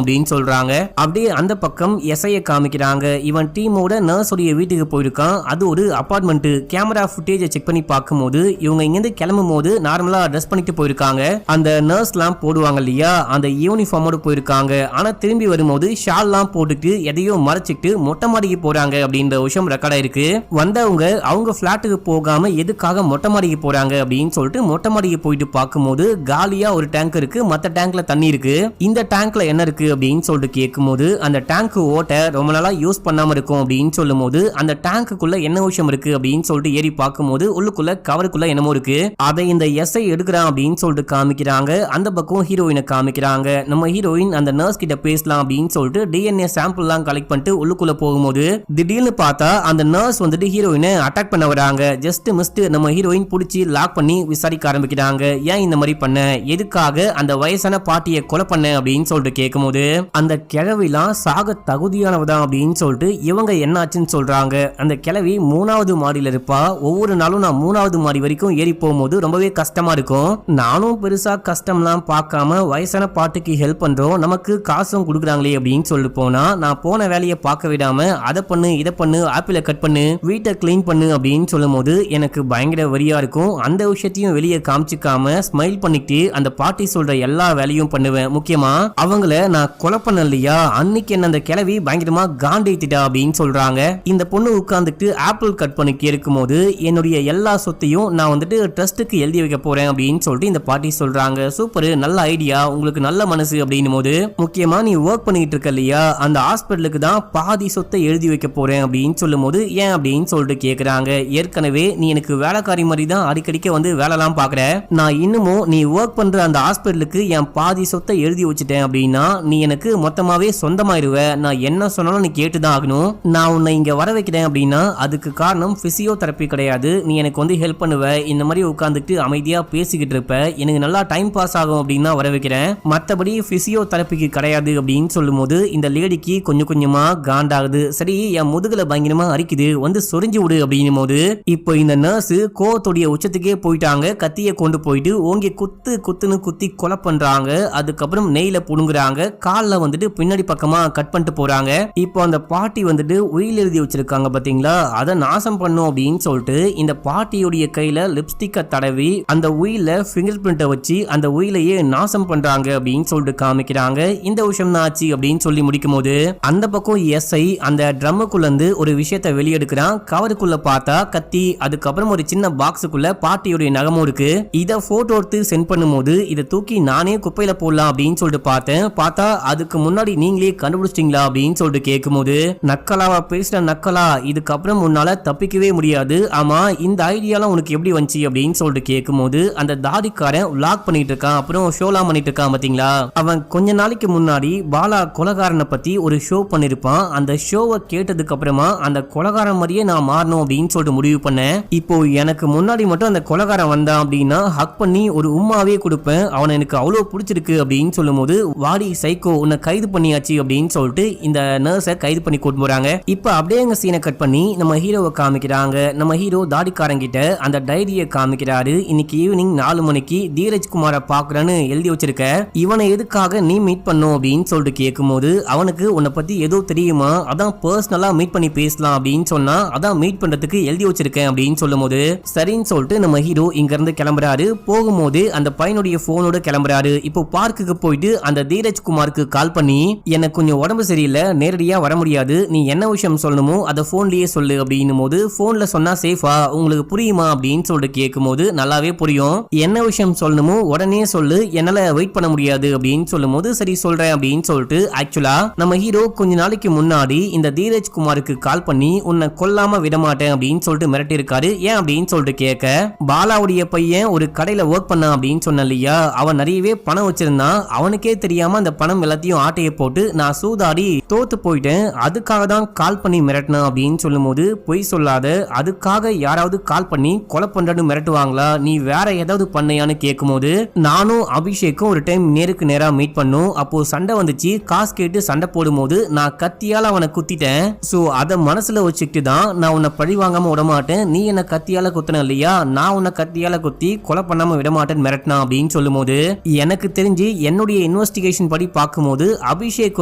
அப்படின்னு சொல்றாங்க. அப்படியே அந்த பக்கம் எஸ்ஐய காமிக்கிறாங்க. இவன் டீமோட நர்ஸோடைய வீட்டுக்கு போயிருக்கான். அது ஒரு அபார்ட்மெண்ட். கேமரா ஃபுட்டேஜை செக் பண்ணி பார்க்கும்போது இவங்க இங்கிருந்து கிளம்பும் போது நார்மலா ட்ரெஸ் பண்ணிட்டு போயிருக்காங்க. அந்த நர்ஸ்லாம் போடுவாங்க இல்லையா, அந்த யூனிஃபார்மோட போயிருக்காங்க. ஆனா திரும்பி வரும்போது ஷால்லாம் போட்டுட்டு எதையோ மறைச்சிட்டு மொட்டை மாடிக்கு போறாங்க அப்படின்ற விஷயம் ரெக்கார்ட் ஆயிருக்கு. வந்தவங்க அவங்க பிளாட்டுக்கு போகாம எதுக்காக மொட்டை மாடிக்கு போறாங்க அப்படின்னு சொல்லிட்டு மொட்டை மாடிக்கு போயிட்டு பார்க்கும்போது காலியா ஒரு டேங்க் இருக்கு, மத்த டேங்க்ல தண்ணி இருக்கு. இந்த டேங்க்ல என்ன இருக்கு அப்படின்னு சொல்லிட்டு கேட்கும்போது, அந்த டேங்க் ஓட்ட ரொம்ப நாளா யூஸ் பண்ணாம இருக்கும் அப்படின்னு சொல்லும் போது, அந்த டேங்க்குள்ள என்ன விஷயம் இருக்கு அப்படின்னு சொல்லிட்டு ஏறி பார்க்கும்போது உள்ளுக்குள்ள கவருக்குள்ள என்னமோ இருக்கு. அதை இந்த எஸ்ஐ எடுக்கிறான் அப்படின்னு சொல்லிட்டு காமிக்கிறாங்க. அந்த பக்கம் ஹீரோயினை காமிக்கிறாங்க. நம்ம ஹீரோயின் அந்த நர்ஸ் கிட்ட பேசலாம் அப்படின்னு சொல்லிட்டு டிஎன்ஏ சாம்பிள் எல்லாம் கலெக்ட் பண்ணிட்டு உள்ளுக்குள்ள போகும்போது திடீர்னு பார்த்தா அந்த நர்ஸ் வந்துட்டு ஹீரோயினை அட்டாக் பண்ண வராங்க. ஜஸ்ட் மிஸ்ட் நம்ம ஹீரோயின் புடிச்சு லாக் பண்ணி விசாரிக்க ஆரம்பிக்கிறாங்க. ஏன் இந்த மாதிரி பண்ண, எதுக்காக அந்த வயசான பாட்டியை கொலை பண்ண அப்படின்னு சொல்லிட்டு கேட்கும்போது, அந்த கிழவிலாம் சாக தகுதியானவதான் அப்படின்னு சொல்லிட்டு இவங்க என்னாச்சுன்னு சொல்றாங்க. அந்த கிழவி 3வது மாடியில இருப்பா. ஒவ்வொரு நாளும் நான் 3வது மாடி வரைக்கும் ஏறி போகும்போது ரொம்பவே கஷ்டமா இருக்கும். நானும் பெருசா கஷ்டம்லாம் பார்க்காம வயசான பாட்டுக்கு ஹெல்ப் பண்றோம், நமக்கு காசும் கொடுக்குறாங்களே அப்படின்னு சொல்லிட்டு போனா, நான் போன வேலையை பார்க்க விடாம அதை பண்ணு இதை பண்ணு, ஆப்பிள கட் பண்ணு, வீட்டை கிளீன் பண்ணு அப்படின்னு சொல்லும் போது எனக்கு பயங்கர வரியா இருக்கும். அந்த விஷயத்தையும் வெளியே காமிச்சிக்காம ஸ்மைல் பண்ணிட்டு அந்த பாட்டி சொல்ற எல்லா வேலையும் பண்ணுவேன். முக்கியமா அவங்கள நான் கொலை பண்ண இல்லையா, அன்னைக்கு என்ன அந்த கிழவி பயங்கரமா காண்டேத்திட்டா அப்படின்னு சொல்றாங்க. இந்த பொண்ணு உட்கார்ந்துட்டு ஆப்பிள் கட் பண்ணி கேட்கும் போது, என்னுடைய எல்லா சொத்தையும் நான் வந்துட்டு ட்ரஸ்ட்டுக்கு எழுதி வைக்க போறேன் அப்படின்னு சொல்லிட்டு இந்த பாட்டி சொல்றாங்க. சூப்பர், நல்ல ஐடியா, உங்களுக்கு நல்ல மனசு அப்படின்னும் போது, முக்கியமா நீ ஒர்க் பண்ணிட்டு இருக்க இல்லையா, அந்த ஹாஸ்பிட்டலுக்கு தான் பாதி சொத்தை எழுதி வைக்க போறேன் அப்படின்னு சொல்லும் போது, ஏன் அப்படின்னு சொல்லிட்டு கேக்குறாங்க. ஏற்கனவே நீ எனக்கு வேலைக்காரி மாதிரி தான் அடிக்கடிக்க வந்து வேலைலாம் பாக்குற, நான் இன்னமும் நீ ஒர்க் பண்ற அந்த ஹாஸ்பிட்டலுக்கு என் பாதி சொத்தை எழுதி வச்சுட்டேன் அப்படின்னா நீ எனக்கு மொத்தமாவே சொந்தமாயிருவ. நான் என்ன சொன்னாலும் நீ கேட்டுதான் ஆகணும். நான் உன்னை இங்க வர வைக்கிறேன் அப்படின்னா அதுக்கு காரணம் பிசியோதெரப்பி கிடையாது. நீ எனக்கு வந்து ஹெல்ப் பண்ணுவ, இந்த மாதிரி உட்காந்துட்டு அமைதியா பேசிக்கிட்டு இருப்ப, எனக்கு நல்லா டைம் பாஸ் ஆகும் அப்படின்னு வர வைக்கிறேன், மற்றபடி பிசியோதெரப்பிக்கு கிடையாது அப்படின்னு சொல்லும் போது இந்த லேடிக்கு கொஞ்சம் கொஞ்சமா காண்டாகுது. சரி, என் முதுகுல பயங்கரமா அரிக்குது, வந்து சொரிஞ்சு விடு அப்படின்னும் போது, இப்போ இந்த நர்ஸ் கோவத்துடைய உச்சத்துக்கே போயிட்டாங்க. கத்திய கொண்டு போயிட்டு ஓங்கி குத்துன்னு குத்தி கொலை பண்றாங்க. அதுக்கப்புறம் நெய்ல புடுங்குறாங்க. கால்ல வந்துட்டு பின்னாடி பக்கமா கட் பண்ணிட்டு போறாங்க. இப்போ அந்த பாட்டி வந்துட்டு உயில் எழுதி வச்சிருக்காங்க பாத்தீங்களா, அதை நாசம் பண்ணும் அப்படின்னு சொல்லிட்டு இந்த பாட்டியுடைய கையில லிப்ஸ்டிக்கை தடவி அந்த உயில பிங்கர் பிரிண்ட்டை வச்சு அந்த உயிலையே நாசம் பண்றாங்க அப்படின்னு சொல்லிட்டு காமிக்கிறாங்க. இந்த விஷயம் தான் ஆச்சு அப்படின்னு சொல்லி முடிக்கும் போது அந்த பக்கம் எஸ்ஐ அந்த ட்ரம்முக்குள்ள இருந்து ஒரு விஷயத்தை வெளியெடுக்கிறான். கவருக்குள்ள பார்த்தா கத்தி, அதுக்கப்புறம் ஒரு சின்ன பாக்ஸுக்குள்ள பாட்டியுடைய நகமும் இருக்கு. இதை போட்டோ எடுத்து சென்ட் பண்ணும்போது இதை தூக்கி நானே குப்பையில போடலாம் அப்படின்னு சொல்லிட்டு பார்த்தேன். பார்த்தா அதுக்கு முன்னாடி நீங்களே கண்டுபிடிச்சிட்டீங்களா அப்படின்னு சொல்லிட்டு கேட்கும்போது, நக்கலாவா பேசுற நக்கலா, இதுக்கப்புறம் உன்னால தப்பிக்கவே முடியாது. ஆமா, இந்த ஐடியாலாம் உனக்கு எப்படி வந்துச்சு அப்படின்னு சொல்லிட்டு கேட்கும்போது அந்த தாடிக்காரன் வ்ளாக் பண்ணிட்டு இருக்கான், அப்புறம் ஷோலாம் பண்ணிட்டு இருக்கான் பாத்தீங்களா, அவன் கொஞ்ச நாளைக்கு முன்னாடி பாலா கொலகாரனை பத்தி ஒரு ஷோ பண்ணிருப்பான். அந்த ஷோவை கேட்டதுக்கு அப்புறமா அந்த கொலகாரன் மாதிரியே நான் மாறணும் அப்படின்னு சொல்லிட்டு முடிவு பண்ணேன். இப்போ எனக்கு முன்னாடி மட்டும் அந்த கொலகாரன் வந்தான் அப்படின்னா ஹக் பண்ணி ஒரு உம்மாவே கொடுப்பேன், அவனை எனக்கு அவ்வளவு பிடிச்சிருக்கு அப்படின்னு சொல்லும் போது, வாடி சைக்கோ, உன்னை கைது பண்ணியாச்சு அப்படின்னு சொல்லிட்டு இந்த நர்ஸை கைது பண்ணி கூட்டு போறாங்க. இப்ப அப்படியே எங்க சீனை கட் பண்ணி நம்ம ஹீரோவை காமிக்கிறாங்க. நம்ம ஹீரோ தாடிக்காரங்கிட்ட அந்த டைரியை காமிக்கிறாரு. இன்னைக்கு ஈவினிங் 4 மணிக்கு தீரஜ் குமாரை பாக்குறேன்னு எழுதி வச்சிருக்க, இவனை எதுக்காக நீ மீட் பண்ணும் அப்படின்னு சொல்லிட்டு கேட்கும்போது, அவனுக்கு உன்னை பத்தி ஏதோ தெரியுமா, அதான் பர்சனலா மீட் பண்ணி பேசலாம் அப்படின்னு சொன்னா, அதான் மீட் பண்றதுக்கு எழுதி வச்சிருக்கேன் அப்படின்னு சொல்லும் போது, சரின்னு சொல்லிட்டு நம்ம ஹீரோ இங்க இருந்து கிளம்புறாரு. போகும்போது அந்த பையனுடைய போனோட கிளம்புறாரு. இப்போ பார்க்குக்கு போயிட்டு அந்த தீரஜ் குமாருக்கு கால் பண்ணி, எனக்கு கொஞ்சம் உடம்பு சரியில்லை, நேரடியா வர முடியாது, நீ என்ன விஷயம் சொல்லணுமோ அதை போன்லயே சொல்லு அப்படின்னும் போது, போன்ல சொன்னா சேஃபா, உங்களுக்கு புரியுமா அப்படின்னு சொல்லிட்டு கேட்கும் போது, நல்லாவே புரியும். என்ன விஷயம் சொல்லணுமோ உடனே சொல்லு, என்னால வெயிட் பண்ண முடியாது அப்படின்னு சொல்லும்போது சரி சொல்றேன் அப்படின்னு சொல்லிட்டு ஆக்சுவலா நம்ம ஹீரோ கொஞ்ச நாளைக்கு முன்னாடி இந்த தீரஜ் குமாருக்கு கால் பண்ணி உன்னை கொல்லாம விடமாட்டேன் அப்படின்னு சொல்லிட்டு மிரட்டி இருக்காரு. ஏன் அப்படின்னு சொல்லிட்டு கேட்க, பாலாவுடைய பையன் ஒரு கடையில ஒர்க் பண்ண அப்படின்னு சொன்ன இல்லையா, அவன் நிறையவே பணம் வச்சிருந்தான். அவனுக்கே தெரியாம அந்த பணம் எல்லாத்தையும் ஆட்டையை போட்டு நான் சூதாடி தோத்து போயிட்டேன், அதுக்காக தான் கால் பண்ணி மிரட்டினான் அப்படின்னு சொல்லும்போது பொய் சொல்லாத, அதுக்காக யாராவது கால் பண்ணி கொலை பண்றன்னு மிரட்டுவாங்களா, நீ வேற ஏதாவது பண்ணையான்னு கேட்கும்போது நானும் அபிஷேக்கும் ஒரு டைம் நேருக்கு நேரா மீட் பண்ணோம். அப்போ சண்டை வந்துச்சு, காசு கேட்டு சண்டை போடும்போது நான் கத்தியால அவனை குத்திட்டேன். சோ அத மனசுல வச்சுக்கிட்டு தான் நான் உன்னை பழி வாங்காம விட மாட்டேன், நீ என்ன கத்தியால குத்தின இல்லையா, நான் உன்னை கத்தியால குத்தி கொலை பண்ணாம விட மாட்டேன்னு மிரட்டினா அப்படின்னு சொல்லும்போது எனக்கு தெரிஞ்சு என்னுடைய இன்வெஸ்டிகேஷன் படி பார்க்கும்போது அபிஷேக்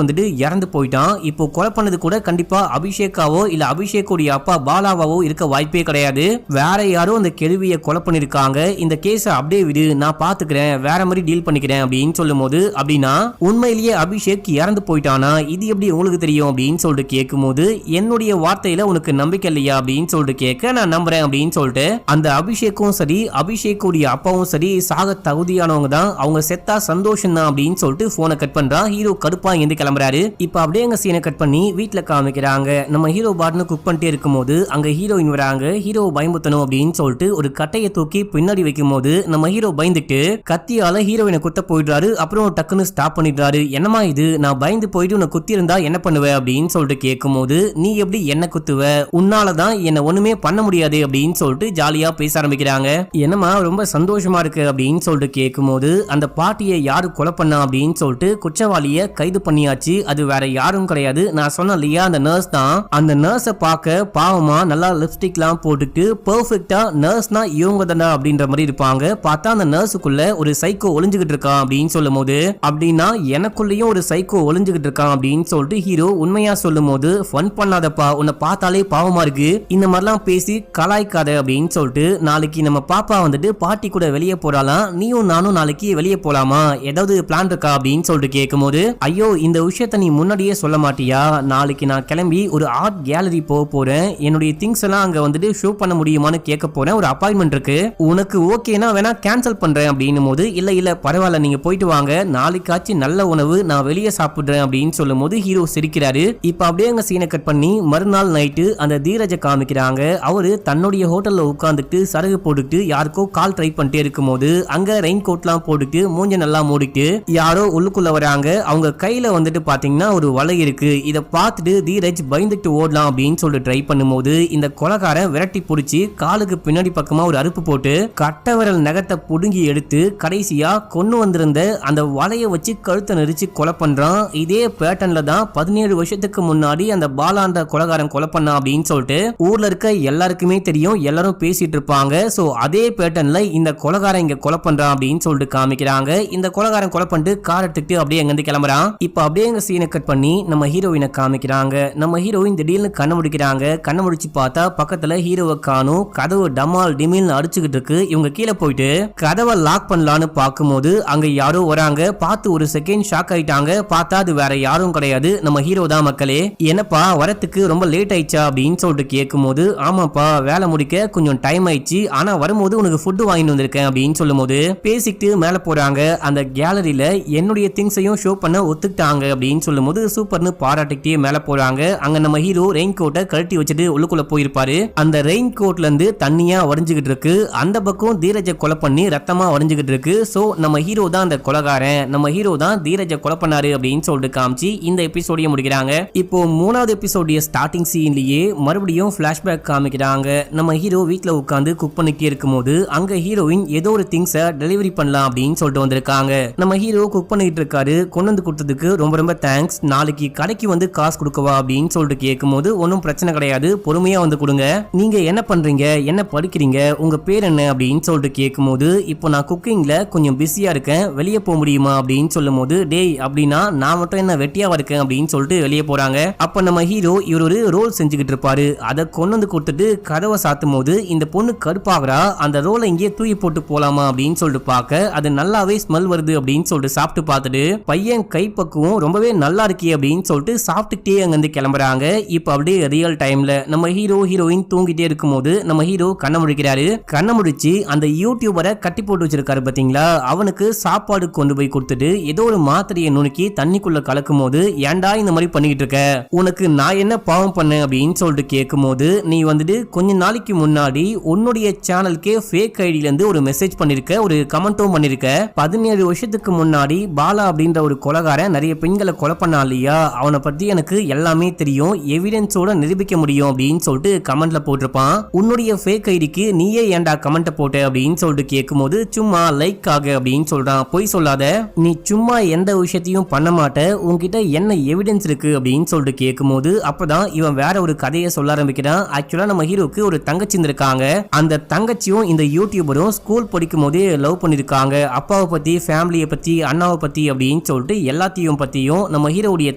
வந்துட்டு இறந்து போயிட்டான். இப்போ கொலை பண்ணது கூட கண்டிப்பா அபிஷேக்காவோ இல்ல அபிஷேக்குடைய அப்பா பாலாவாவோ இருக்க வாய்ப்பே கிடையாது. வேற யாரோ அந்த கேள்வியை கொலை பண்ணிருக்காங்க. இந்த கேஸ அப்படியே விடு, நான் பாத்துக்கிறேன், வேற மாதிரி டீல் பண்ணிக்கிறேன் அப்படின்னு சொல்லும்போது, அப்படின்னா உண்மையிலேயே அபிஷேக் இறந்து போயிட்டானா, இது எப்படி உங்களுக்கு தெரியும் அப்படின்னு சொல்லிட்டு கேட்கும்போது, என்னுடைய வார்த்தையில உனக்கு நம்பிக்கை இல்லையா அப்படின்னு சொல்லிட்டு கேட்க, நான் நம்புறேன் அப்படின்னு சொல்லிட்டு அந்த அபிஷேக்கும் சரி அபிஷேக்குடைய அப்பாவும் சரி சாக தகுதியானவங்க தான், அவங்க செத்தா சந்தோஷம் தான் அப்படின்னு சொல்லிட்டு போனை கட் பண்றான். ஹீரோ கடுப்பா எங்க கிளம்புறாரு. இப்ப அப்படியே அங்க சீனை கட் பண்ணி வீட்டுல காமிக்கிறாங்க. நம்ம ஹீரோ பாட்னு குக் பண்ணிட்டே இருக்கும்போது அங்க ஹீரோயின் வராங்க. ஹீரோ பயமுத்தணும் அப்படின்னு சொல்லிட்டு ஒரு கட்டையை தூக்கி பின்னாடி வைக்கும் போது நம்ம ஹீரோ பயந்துட்டு கத்தியால ஹீரோயினை குத்த போயிடுறாரு. அப்புறம் டக்குன்னு ஸ்டாப் பண்ணிடுறாரு. என்னமா இது, நான் பயந்து போயிட்டு உன்னை குத்தி இருந்தா என்ன பண்ணுவ அப்படின்னு சொல்லிட்டு கேட்கும் போது, நீ எப்படி என்ன குத்துவ, உன்னாலதான் என்ன ஒண்ணுமே பண்ண முடியாது அப்படின்னு சொல்லிட்டு ஜாலியா பேச ஆரம்பிக்கிறாங்க. என்னமா ரொம்ப சந்தோஷமா இருக்கு அப்படின்னு சொல்லிட்டு கேட்கும் போது, அந்த பாட்டியை யாரு கொலை பண்ணா அப்படின்னு சொல்லிட்டு குற்றவாளிய கைது பண்ணியாச்சு, அது வேற யாரும் கிடையாது, நான் சொன்ன இல்லையா அந்த நர்ஸ் தான். அந்த நர்ஸை பார்க்க பாவமா நல்லா லிப்ஸ்டிக் எல்லாம் போட்டுட்டு பெர்ஃபெக்ட்டா நர்ஸ்னா இவங்க தானே அப்படின்ற மாதிரி இருப்பாங்க. பார்த்தா அந்த நர்ஸுக்குள்ள ஒரு சைக்கோ ஒளிஞ்சுகிட்டு இருக்கான் அப்படின்னு சொல்லும் போது, அப்படின்னா எனக்குள்ளேயும் ஒரு சைக்கோ ஒளிஞ்சுகிட்டு இருக்கான் அப்படின்னு சொல்லிட்டு ஹீரோ உண்மையா சொல்லும் போது, ஃபன் பண்ணாதப்பா, உன்னை பார்த்தாலே பாவமா இருக்கு, இந்த மாதிரிலாம் பேசி கலாய்க்காத அப்படின்னு சொல்லிட்டு, நாளைக்கு நம்ம பாப்பா வந்துட்டு பாட்டி கூட வெளியே போறாலாம், நீயும் நானும் நாளைக்கு வெளியே போலாமா, ஏதாவது பிளான் இருக்கா அப்படின்னு சொல்லிட்டு கேட்கும் போது, ஐயோ இந்த விஷயத்த நீ முன்னாடியே சொல்ல மாட்டியா, நாளைக்கு நான் கிளம்பி ஒரு ஆர்ட் கேலரி போக போறேன், என்னுடைய திங்ஸ் எல்லாம் அங்க வந்துட்டு ஷோ பண்ண முடியுமான்னு கேட்க போறேன், ஒரு அப்பாயின்மெண்ட் இருக்கு, உனக்கு ஓகேனா வேணா கேன்சல் பண்றேன் அப்படின்னு போது, இல்ல பரவாயில்ல நீங்க போயிட்டு வாங்க, நாளைக்காச்சும் நல்ல உணவு நான் வெளியே சாப்பிடுறேன் அப்படின்னு சொல்லும் போது ஹீரோ சிரிக்கிறாரு. இப்ப அப்படியே அங்க சீனை கட் பண்ணி மறுநாள் நைட்டு அந்த தீரஜ காமிக்கிறாங்க. அவரு தன்னுடைய ஹோட்டல்ல உட்கார்ந்துட்டு சரகு போட்டுட்டு யாருக்கோ கால் ட்ரை பண்ணிட்டே இருக்கும் போது அங்க ரெயின் கோட்லாம் போட்டுட்டு மூஞ்ச நல்லா மூடிட்டு யாரோ உள்ளுக்குள்ள வராங்க. அவங்க கையில வந்துட்டு பாத்தீங்கன்னா ஒரு வலை இருக்கு. இத பார்த்துட்டு தீரஜ் பயந்துட்டு ஓடலாம் அப்படின்னு சொல்லிட்டு ட்ரை பண்ணும்போது இந்த கொலைகாரன் விரட்டி பிடிச்சி காலுக்கு பின்னாடி பக்கமா ஒரு அறுப்பு போட்டு கட்டை விரல் நகத்தை புடுங்கி எடுத்து கடைசியா கொண்டு வந்திருந்த அந்த வலைய வச்சு கழுத்தை நெரிச்சு கொலை பண்றான். இதே பேட்டர்ன்ல தான் 17 வருஷத்துக்கு முன்னாடி அந்த பாலாண்ட கொலைகாரன் கொலை பண்ணா அப்படின்னு சொல்லிட்டு ஊர்ல இருக்க எல்லாருக்குமே தெரியும், எல்லாரும் பேசிட்டு இருப்பாங்க. சோ அதே பேட்டர்ன்ல இந்த கொலைகாரன் இங்க கொலை பண்றான் அப்படின்னு சொல்லிட்டு காமிக்கிறாங்க. இந்த கொலைகாரன் கொலை பண்ணிட்டு கார் எடுத்துட்டு அப்படியே அங்கிருந்து கிளம்புறான். இப்ப அப்படியே எங்க சீனை கட் பண்ணி நம்ம ஹீரோயினை காமிக்கிறாங்க. நம்ம ஹீரோயின் திடீர்னு கண்ணை முடிக்கிறாங்க. கண்ணை முடிச்சு பார்த்தா பக்கத்துல ஹீரோவை காணும். கதவு டமால் டிமில்னு அடிச்சுக்கிட்டு இருக்கு. இவங்க கீழே போயிட்டு கதவை லாக் பண்ணலான்னு பார்க்கும்போது அங்க யாரோ வராங்க. பார்த்து ஒரு செகண்ட் ஷாக் ஆயிட்டாங்க. பார்த்தா அது வேற யாரும் கிடையாது, நம்ம ஹீரோ தான். மக்களே என்னப்பா வரத்துக்கு ரொம்ப லேட் ஆயிடுச்சா அப்படின்னு சொல்லிட்டு கேட்கும் போது, ஆமாப்பா வேலை முடிக்க கொஞ்சம் டைம் ஆயிடுச்சு, ஆனா வரும்போது உனக்கு ஃபுட் வாங்கிட்டு வந்திருக்கேன் அப்படின்னு சொல்லும் போது பேசிக்கிட்டு மேல போறாங்க. அந்த கேலரியில என்னுடைய திங்ஸையும் ஷோ பண்ண ஒத்துக்கிட்டாங்க அப்படின்னு சொல்லும் போது சூப்பர்னு பாராட்டிக்கிட்டே மேல போறாங்க. அங்க நம்ம ஹீரோ ரெயின் கோட்டை கழட்டி வச்சுட்டு உள்ளுக்குள்ள போயிருப்பாரு. அந்த ரெயின் கோட்ல இருந்து தண்ணியா வடிஞ்சுகிட்டு இருக்கு. அந்த பக்கம் தீரஜ கொலை பண்ணி ரத்தமா வடிஞ்சுகிட்டு இருக்கு. சோ நம்ம ஹீரோ தான் அந்த கொலைகாரன், நம்ம ஹீரோ தான் தீரஜ கொலை பண்ணாரு அப்படின்னு சொல்லிட்டு காமிச்சு இந்த எபிசோடிய முடிக்கிறாங்க. இப்போ 3வது எபிசோடிய ஸ்டார்டிங் சீன்லயே மறுபடியும் பிளாஷ்பேக் காமிக்கிறாங்க. நம்ம ஹீரோ வீட்ல உட்கார்ந்து குக் பண்ணிட்டே இருக்கும்போது அங்க ஹீரோயின் ஏதோ ஒரு திங்ஸை டெலிவரி பண்ணலாம் அப்படின்னு சொல்லிட்டு வந்திருக்காங்க. நம்ம ஹீரோ குக் பண்ணிட்டு இருக்காரு. கொண்டு வந்து கொடுத்ததுக்கு ரொம்ப ரொம்ப தேங்க்ஸ், நாளைக்கு கடைக்கு வந்து காசு கொடுக்கவா அப்படின்னு சொல்லிட்டு கேட்கும்போது, ஒன்னும் பிரச்சனை கிடையாது, பொறுமையா வந்து கொடுங்க, நீங்க என்ன பண்றீங்க, என்ன படிக்கிறீங்க, உங்க பேர் என்ன அப்படின்னு சொல்லிட்டு கேட்கும்போது, இப்போ நான் குக்கிங்ல கொஞ்சம் பிஸியா இருக்கேன், வெளியே போக முடியுமா அப்படின்னு சொல்லும் போது, டேய் அப்படின்னா நான் மட்டும் என்ன வெட்டியாவா இருக்கேன் அப்படின்னு சொல்லிட்டு வெளியே போறாங்க. அப்ப நம்ம ஹீரோ இவர் ஒரு ரோல் செஞ்சுக்கிட்டு இருப்பாரு. அதை கொண்டு வந்து கொடுத்துட்டு கதவை சாத்தும் போது இந்த பொண்ணு கடுப்பாகிறா. அந்த ரோலை இங்கே தூக்கி போட்டு போலாமா அப்படின்னு சொல்லிட்டு பார்க்க அது நல்லாவே ஸ்மெல் வருது அப்படின்னு சொல்லிட்டு சாப்பிட்டு பார்த்துட்டு பையன் கைப்பக்குவம் ரொம்பவே நல்லா இருக்கே அப்படின்னு சொல்லிட்டு சாப்பிட்டுட்டே அங்கிருந்து கிளம்புறாங்க. இப்ப அப்படியே ரியல் டைம்ல நம்ம ஹீரோ ஹீரோயின் தூங்கிட்டே இருக்கும் போது நம்ம ஹீரோ கண்ணை முடிக்கிறாரு. கண்ணை முடிச்சு அந்த யூடியூபரை கட்டி போட்டு வச்சிருக்காரு பாத்தீங்களா, அவனுக்கு சாப்பாடு கொண்டு போய் கொடுத்துட்டு ஏதோ ஒரு மாத்திரையை நுணுக்கி தண்ணிக்குள்ள கலக்கும் போது ஏன்டா இந்த மாதிரி பண்ணிக்கிட்டு இருக்க, உனக்கு நான் என்ன பாவம் பண்ணேன் அப்படின்னு சொல்லிட்டு கேட்கும் போது நீ வந்துட்டு கொஞ்ச நாளைக்கு முன்னாடி உன்னுடைய சேனலுக்கே ஃபேக் ஐடியில இருந்து ஒரு மெசேஜ் பண்ணிருக்க, ஒரு கமெண்ட்டும் பண்ணிருக்க. 17 வருஷத்துக்கு முன்னாடி பாலா அப்படின்ற ஒரு கொலைகாரன் நிறைய பெண்களை கொலை பண்ணா இல்லையா, அவனை பத்தி எனக்கு எல்லாமே தெரியும், எவிடன்ஸோட நிரூபிக்க முடியும் அப்படின்னு சொல்லிட்டு கமெண்ட்ல போட்டிருப்பான். உன்னுடைய ஃபேக் ஐடிக்கு நீயே ஏன்டா கமெண்ட் போட்ட அப்படின்னு சொல்லிட்டு கேட்கும்போது சும்மா லைக் ஆக அப்படின்னு சொல்றான். போய் சொல்லாத, நீ சும்மா எந்த விஷயத்தையும் பண்ண மாட்ட, உன்கிட்ட என்ன எவிடன்ஸ் இருக்கு அப்படின்னு சொல்லிட்டு கேட்கும்போது அப்பதான் இவன் வேற ஒரு கதையை சொல்ல ஆரம்பிக்கிறான். ஆக்சுவலா நம்ம ஹீரோக்கு ஒரு தங்கச்சி இருக்காங்க, அந்த தங்கச்சியும் இந்த யூடியூபரும் ஸ்கூல் படிக்கும் போதே லவ் பண்ணிருக்காங்க. அப்பாவை பத்தி, ஃபேமிலியை பத்தி, அண்ணாவை பத்தி அப்படின்னு சொல்லிட்டு எல்லாத்தையும் பத்தியும் நம்ம ஹீரோடைய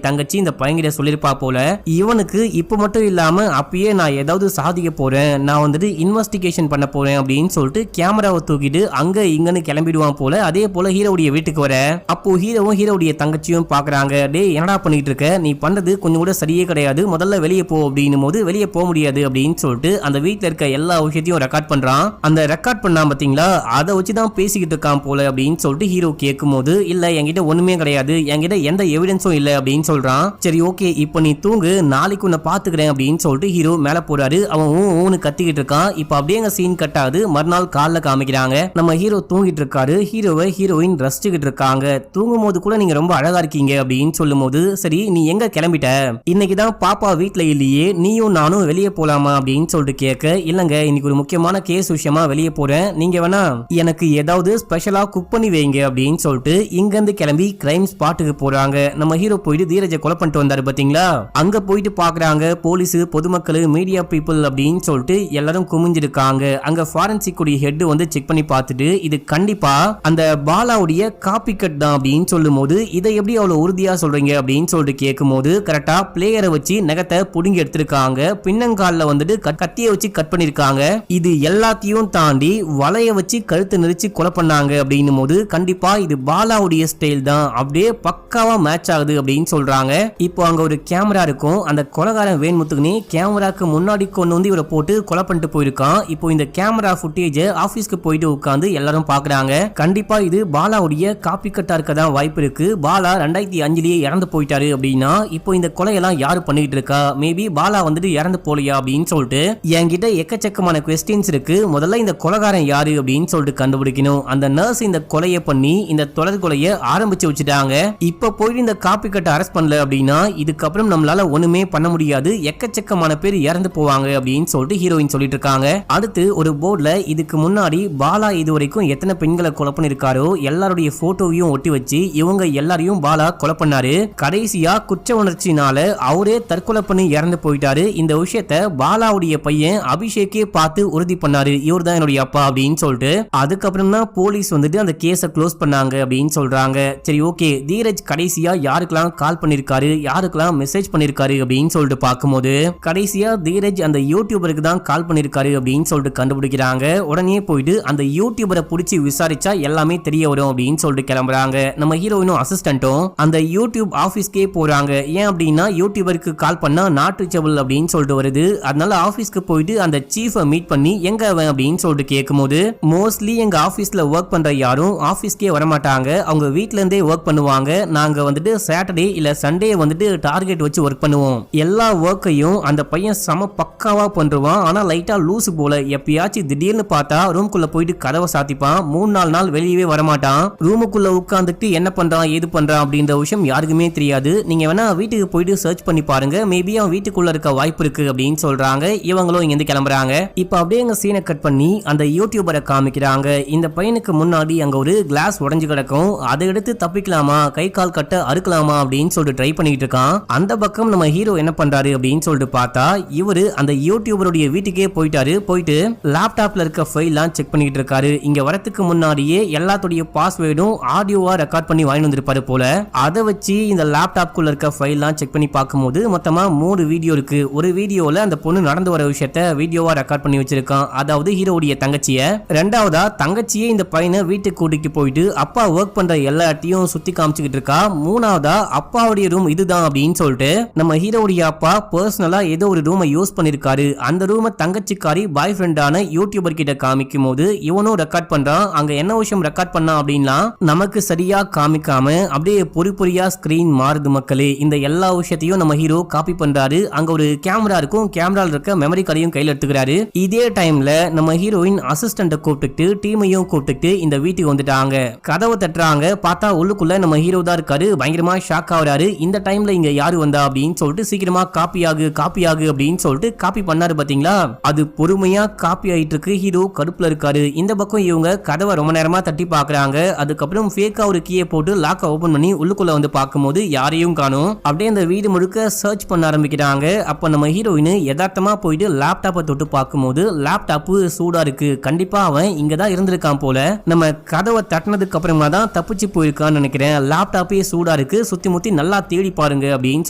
தங்கச்சி இந்த பையன்கிட்ட சொல்லிருப்பா போல. இவனுக்கு இப்ப மட்டும் இல்லாம அப்பயே நான் ஏதாவது சாதிக்க போறேன், நான் வந்துட்டு இன்வெஸ்டிகேஷன் பண்ண போறேன் அப்படின்னு சொல்லிட்டு கேமராவை தூக்கிட்டு அங்க இங்கன்னு கிளம்பிடுவான் போல. அதே போல ஹீரோடைய வீட்டுக்கு வர அப்போ ஹீரோவும் ஹீரோடைய தங்கச்சியும் பாக்குறாங்க. டேய் என்னடா பண்ணிட்டு இருக்க, நீ பண்றது கொஞ்சம் கூட சரியே கிடையாது, முதல்ல வெளியே போ அப்படின்னும் போது வெளியே போக முடியாது அப்படின்னு சொல்லிட்டு அந்த வீட்டுல இருக்க எல்லா விஷயத்தையும் ரெக்கார்ட் பண்றான். அந்த ரெக்கார்ட் பண்ணா பாத்தீங்களா, அதை வச்சுதான் பேசிக்கிட்டு இருக்கான் போல அப்படின்னு சொல்லிட்டு ஹீரோ கேட்கும் போது இல்ல என்கிட்ட ஒண்ணுமே கிடையாது, என்கிட்ட எந்த எவிடன்ஸும் இல்ல அப்படின்னு சொல்றான். சரி ஓகே இப்ப நீ தூங்கு, நாளைக்கு உன்னை பாத்துக்கிறேன் அப்படின்னு சொல்லிட்டு ஹீரோ மேல போறாரு. அவன் ஊன்னு கத்திக்கிட்டு இருக்கான். இப்ப அப்படியே சீன் கட்டாது, மறுநாள் காலைல காமிக்கிறாங்க. நம்ம ஹீரோ தூங்கிட்டு இருக்காரு, ஹீரோவை ஹீரோயின் ரசிச்சுக்கிட்டு இருக்காங்க. தூங்கும் போது கூட நீங்க ரொம்ப அழகா இருக்கீங்க அப்படின்னு சொல்லும் போது சரி நீ எங்க கிளம்பிட்ட, இன்னைக்குதான் பாப்பா வீட்டுல இல்லையே, நீயும் நானும் வெளியே போலாமா அப்படின்னு சொல்லிட்டு கேட்க, இல்லங்க இன்னைக்கு ஒரு முக்கியமான கேஸ் விஷயமா வெளியே போறேன், நீங்க வேணா எனக்கு ஏதாவது ஸ்பெஷலா குக் பண்ணி வைங்க அப்படின்னு சொல்லிட்டு இங்க இருந்து கிளம்பி கிரைம் ஸ்பாட்டுக்கு போறாங்க. நம்ம ஹீரோ போயிட்டு தீரஜை கொலை பண்ணிட்டு வந்தாரு பாத்தீங்களா, அங்க போயிட்டு பாக்குறாங்க போலீஸ், பொதுமக்கள், மீடியா பீப்புள் அப்படின்னு சொல்லிட்டு எல்லாரும் குமிஞ்சிருக்காங்க. அங்க ஃபாரன்சிக் உடைய ஹெட் வந்து செக் பண்ணி பார்த்துட்டு இது கண்டிப்பா அந்த பாலாவுடைய காப்பி கட் தான் அப்படின்னு சொல்லும் போது இதை எப்படி அவ்வளவு உறுதியா சொல்றீங்க அப்படின்னு சொல்லிட்டு கேட்கும் போது கரெக்டா பிளேயரை வச்சு நகத்தை புடுங்கி எடுத்திருக்காங்க, பின்னங்கால வந்துட்டு கத்தியை வச்சு கட் பண்ணிருக்காங்க. இது எல்லாத்தையும் தாண்டி வலைய வச்சு கழுத்து நெரிச்சு கொலை பண்ணாங்க அப்படின்னும் போது கண்டிப்பா இது பாலாவுடைய ஸ்டைல் தான், அப்படியே பக்காவா மேட்ச் ஆகுது அப்படின்னு சொல்றாங்க. இப்போ அங்க ஒரு கேமரா இருக்கும், அந்த கொலைகாரன் வேண்முத்துக்குனே கேமராக்கு முன்னாடி கொண்டு வந்து இவரை போட்டு கொலை பண்ணிட்டு போயிருக்கான். இப்போ இந்த கேமரா ஃபுட்டேஜ் ஆபீஸ்க்கு போயிட்டு உட்கார்ந்து எல்லாரும் பாக்குறாங்க. கண்டிப்பா இது பாலாவுடைய காப்பி கட்டா இருக்கதான் வாய்ப்பு இருக்கு. பாலா 2005லயே இறந்து போயிட்டாரு அப்படின்னா இப்போ இந்த கொலையெல்லாம் யாரு பண்ணிட்டு இருக்கா, மேபி பாலா வந்துட்டு இறந்து போலியா அப்படின்னு சொல்லிட்டு என்கிட்ட எக்கச்சக்கமான குவெஸ்டின்ஸ் இருக்கு. முதல்ல இந்த கொலைகாரன் யாரு அப்படின்னு சொல்லிட்டு கண்டுபிடிக்கணும். அந்த நர்ஸ் இந்த கொலையை பண்ணி இந்த தொடர் கொலையை ஆரம்பிச்சு வச்சுட்டாங்க. இப்ப போயிட்டு இந்த காப்பி கட்டை அரெஸ்ட் பண்ணல அப்படின்னா இதுக்கப்புறம் நம்மளால ஒண்ணுமே பண்ண முடியாது, எக்கச்சக்கமான பேர் இறந்து போவாங்க அப்படின்னு சொல்லிட்டு ஹீரோயின் சொல்லிட்டு இருக்காங்க. அடுத்து ஒரு போர்டுல இதுக்கு முன்னாடி பாலா இதுவரைக்கும் எத்தனை பெண்களை கொலை பண்ணிருக்காரோ எல்லாருடைய போட்டோவையும் ஒட்டி வச்சு இவங்க எல்லாரையும் பாலா கொலை பண்ணாரு. கடைசியா குற்ற உணர்ச்சினால அவரே தற்கொலை பண்ணி இறந்து போயிட்டாரு. இந்த விஷயத்த பாலாவுடைய பையன் அபிஷேக்கே பார்த்து உறுதி பண்ணாரு, இவர் தான் என்னுடைய அப்பா அப்படின்னு சொல்லிட்டு. அதுக்கப்புறம் தான் போலீஸ் வந்துட்டு அந்த கேஸை க்ளோஸ் பண்ணாங்க அப்படின்னு சொல்றாங்க. சரி ஓகே தீரஜ் கடைசியா யாருக்கெல்லாம் கால் பண்ணிருக்காரு, யாருக்கெல்லாம் மெசேஜ் பண்ணிருக்காரு அப்படின்னு சொல்லிட்டு பார்க்கும்போது கடைசியா தீரஜ் அந்த யூடியூபருக்கு தான் கால் பண்ணிருக்காரு அப்படின்னு சொல்லிட்டு கண்டுபிடிக்கிறாங்க. உடனே போயிட்டு அந்த யூடியூபரை பிடிச்சி விசாரிச்சா எல்லாமே தெரிய வரும் அப்படின்னு சொல்லிட்டு கிளம்புறாங்க. நம்ம ஹீரோயினும் அசிஸ்டன்ட்டும் அந்த யூடியூப் ஆபீஸ்க்கே போறாங்க. ஏன் அப்படின்னா யூடியூபருக்கு கால் பண்ணா நாட் ரீச்சபிள் அப்படின்னு சொல்லிட்டு வருது. அதனால ஆபீஸ்க்கு போயிட்டு அந்த சீஃபை மீட் பண்ணி எங்க அவன் அப்படின்னு சொல்லிட்டு கேட்கும்போது மோஸ்ட்லி எங்க ஆபீஸ்ல ஒர்க் பண்ற யாரும் ஆபீஸ்க்கே வரமாட்டாங்க, அவங்க வீட்ல இருந்தே ஒர்க் பண்ணுவாங்க. நாங்க வந்துட்டு சாட்டர்டே இல்ல சண்டே வந்துட்டு டார்கெட் வச்சு ஒர்க் பண்ணுவோம். எல்லா ஒர்க்கையும் அந்த பையன் சம பக்காவா பண்றான். ஆனா லைட்டா லூசு போல, எப்பயாச்சும் திடீர்னு பார்த்தா ரூம்குள்ள போயிட்டு கதவை சாத்திப்பான், 3-4 நாள் வெளியவே வரமாட்டான். ரூமுக்குள்ள உட்காந்துட்டு என்ன பண்றான் ஏது பண்றான் அப்படின்ற விஷயம் யாருக்குமே தெரியாது. நீங்க வேணா வீட்டுக்கு போயிட்டு சர்ச் பண்ணி பாருங்க, மேபி அவன் வீட்டுக்குள்ள இருக்க வாய்ப்பு இருக்கு அப்படின்னு சொல்றாங்க. இவங்களும் இங்க இருந்து கிளம்புறாங்க. இப்ப அப்படியே எங்க சீனை கட் பண்ணி அந்த யூடியூபரை காமிக்கிறாங்க. இந்த பையனுக்கு முன்னாடி அங்க ஒரு கிளாஸ் உடைஞ்சு கிடக்கும், அதை எடுத்து தப்பிக்கலாமா, கை கால் கட்ட அறுக்கலாமா அப்படின்னு சொல்லிட்டு ட்ரை பண்ணிட்டு இருக்கான். அந்த பக்கம் நம்ம ஹீரோ என்ன பண்றாரு அப்படின்னு சொல்லிட்டு பார்த்தா இவரு அந்த யூடியூபருடைய வீட்டுக்கே போயிட்டு லேப்டாப்ல இருக்க ஃபைல்லாம் செக் பண்ணிட்டு இருக்காரு. இங்க வரதுக்கு முன்னாடியே எல்லாத்துடைய பாஸ்வேர்டும் ஆடியோவா ரெக்கார்ட் பண்ணி வாங்கி வந்திருப்பாரு போல. அதை வச்சு இந்த லேப்டாப்குள்ள இருக்க ஃபைல்லாம் செக் பண்ணி பார்க்கும்போது மொத்தமா 3 வீடியோ இருக்கு. ஒரு வீடியோல அந்த பொண்ணு நடந்து வர விஷயத்த வீடியோவா ரெக்கார்ட் பண்ணி வச்சிருக்கான், அதாவது ஹீரோடைய தங்கச்சிய. ரெண்டாவதா தங்கச்சியே இந்த பையனை வீட்டுக்கு கூட்டிட்டு போயிட்டு அப்பா ஒர்க் பண்ற எல்லா இடத்தையும் சுத்தி காமிச்சுக்கிட்டு இருக்கா. மூணாவதா அப்பாவுடைய ரூம் இதுதான் அப்படின்னு சொல்லிட்டு நம்ம ஹீரோடைய அப்பா பர்சனலா ஏதோ ஒரு ரூமை யூஸ் பண்ணிருக்காரு. அந்த ரூமை தங்கச்சிக்காரி பாய் ஃப்ரெண்டான யூடியூபர் கிட்ட காமிக்க காமிக்கும் போது இவனும் ரெக்கார்ட் பண்றான். அங்க என்ன விஷயம் ரெக்கார்ட் பண்ணா அப்படின்னா நமக்கு சரியா காமிக்காம அப்படியே பொறியா ஸ்கிரீன் மாறுது மக்களே. இந்த எல்லா விஷயத்தையும் நம்ம ஹீரோ காப்பி பண்றாரு. அங்க ஒரு கேமரா இருக்கும், கேமரால இருக்க மெமரி கார்டையும் கையில எடுத்துக்கிறாரு. இதே டைம்ல நம்ம ஹீரோயின் அசிஸ்டன்ட கூப்பிட்டு டீமையும் கூப்பிட்டு இந்த வீட்டுக்கு வந்துட்டாங்க. கதவை தட்டுறாங்க. பார்த்தா உள்ளுக்குள்ள நம்ம ஹீரோ தான் இருக்காரு. பயங்கரமா ஷாக் ஆகுறாரு. இந்த டைம்ல இங்க யாரு வந்தா அப்படின்னு சொல்லிட்டு சீக்கிரமா காப்பி ஆகு அப்படின்னு சொல்லிட்டு காப்பி பண்ணாரு பாத்தீங்களா. அது பொறுமையா காப்பி ஆயிட்டு இருக்கு. ஹீரோ கடுப்புல இருக்காரு. இந்த பக்கம் இவங்க கதவை ரொம்ப நேரமா தட்டி பாக்குறாங்க. அதுக்கப்புறம் ஃபேக்கா ஒரு கீயை போட்டு லாக்க ஓபன் பண்ணி உள்ளுக்குள்ள வந்து பார்க்கும்போது யாரையும் காணும். அப்படியே அந்த வீடு முழுக்க சர்ச் பண்ண ஆரம்பிக்கிறாங்க. அப்ப நம்ம ஹீரோயின் யதார்த்தமா போயிட்டு லேப்டாப்பை தொட்டு பார்க்கும்போது லேப்டாப் சூடா இருக்கு. கண்டிப்பா அவன் இங்கதான் இருந்திருக்கான் போல. நம்ம கதவை தட்டினதுக்கு அப்புறமா தான் தப்பிச்சு போயிருக்கான்னு நினைக்கிறேன். லேப்டாப்பே சூடா இருக்கு, சுத்தி முத்தி நல்லா தேடி பாருங்க அப்படின்னு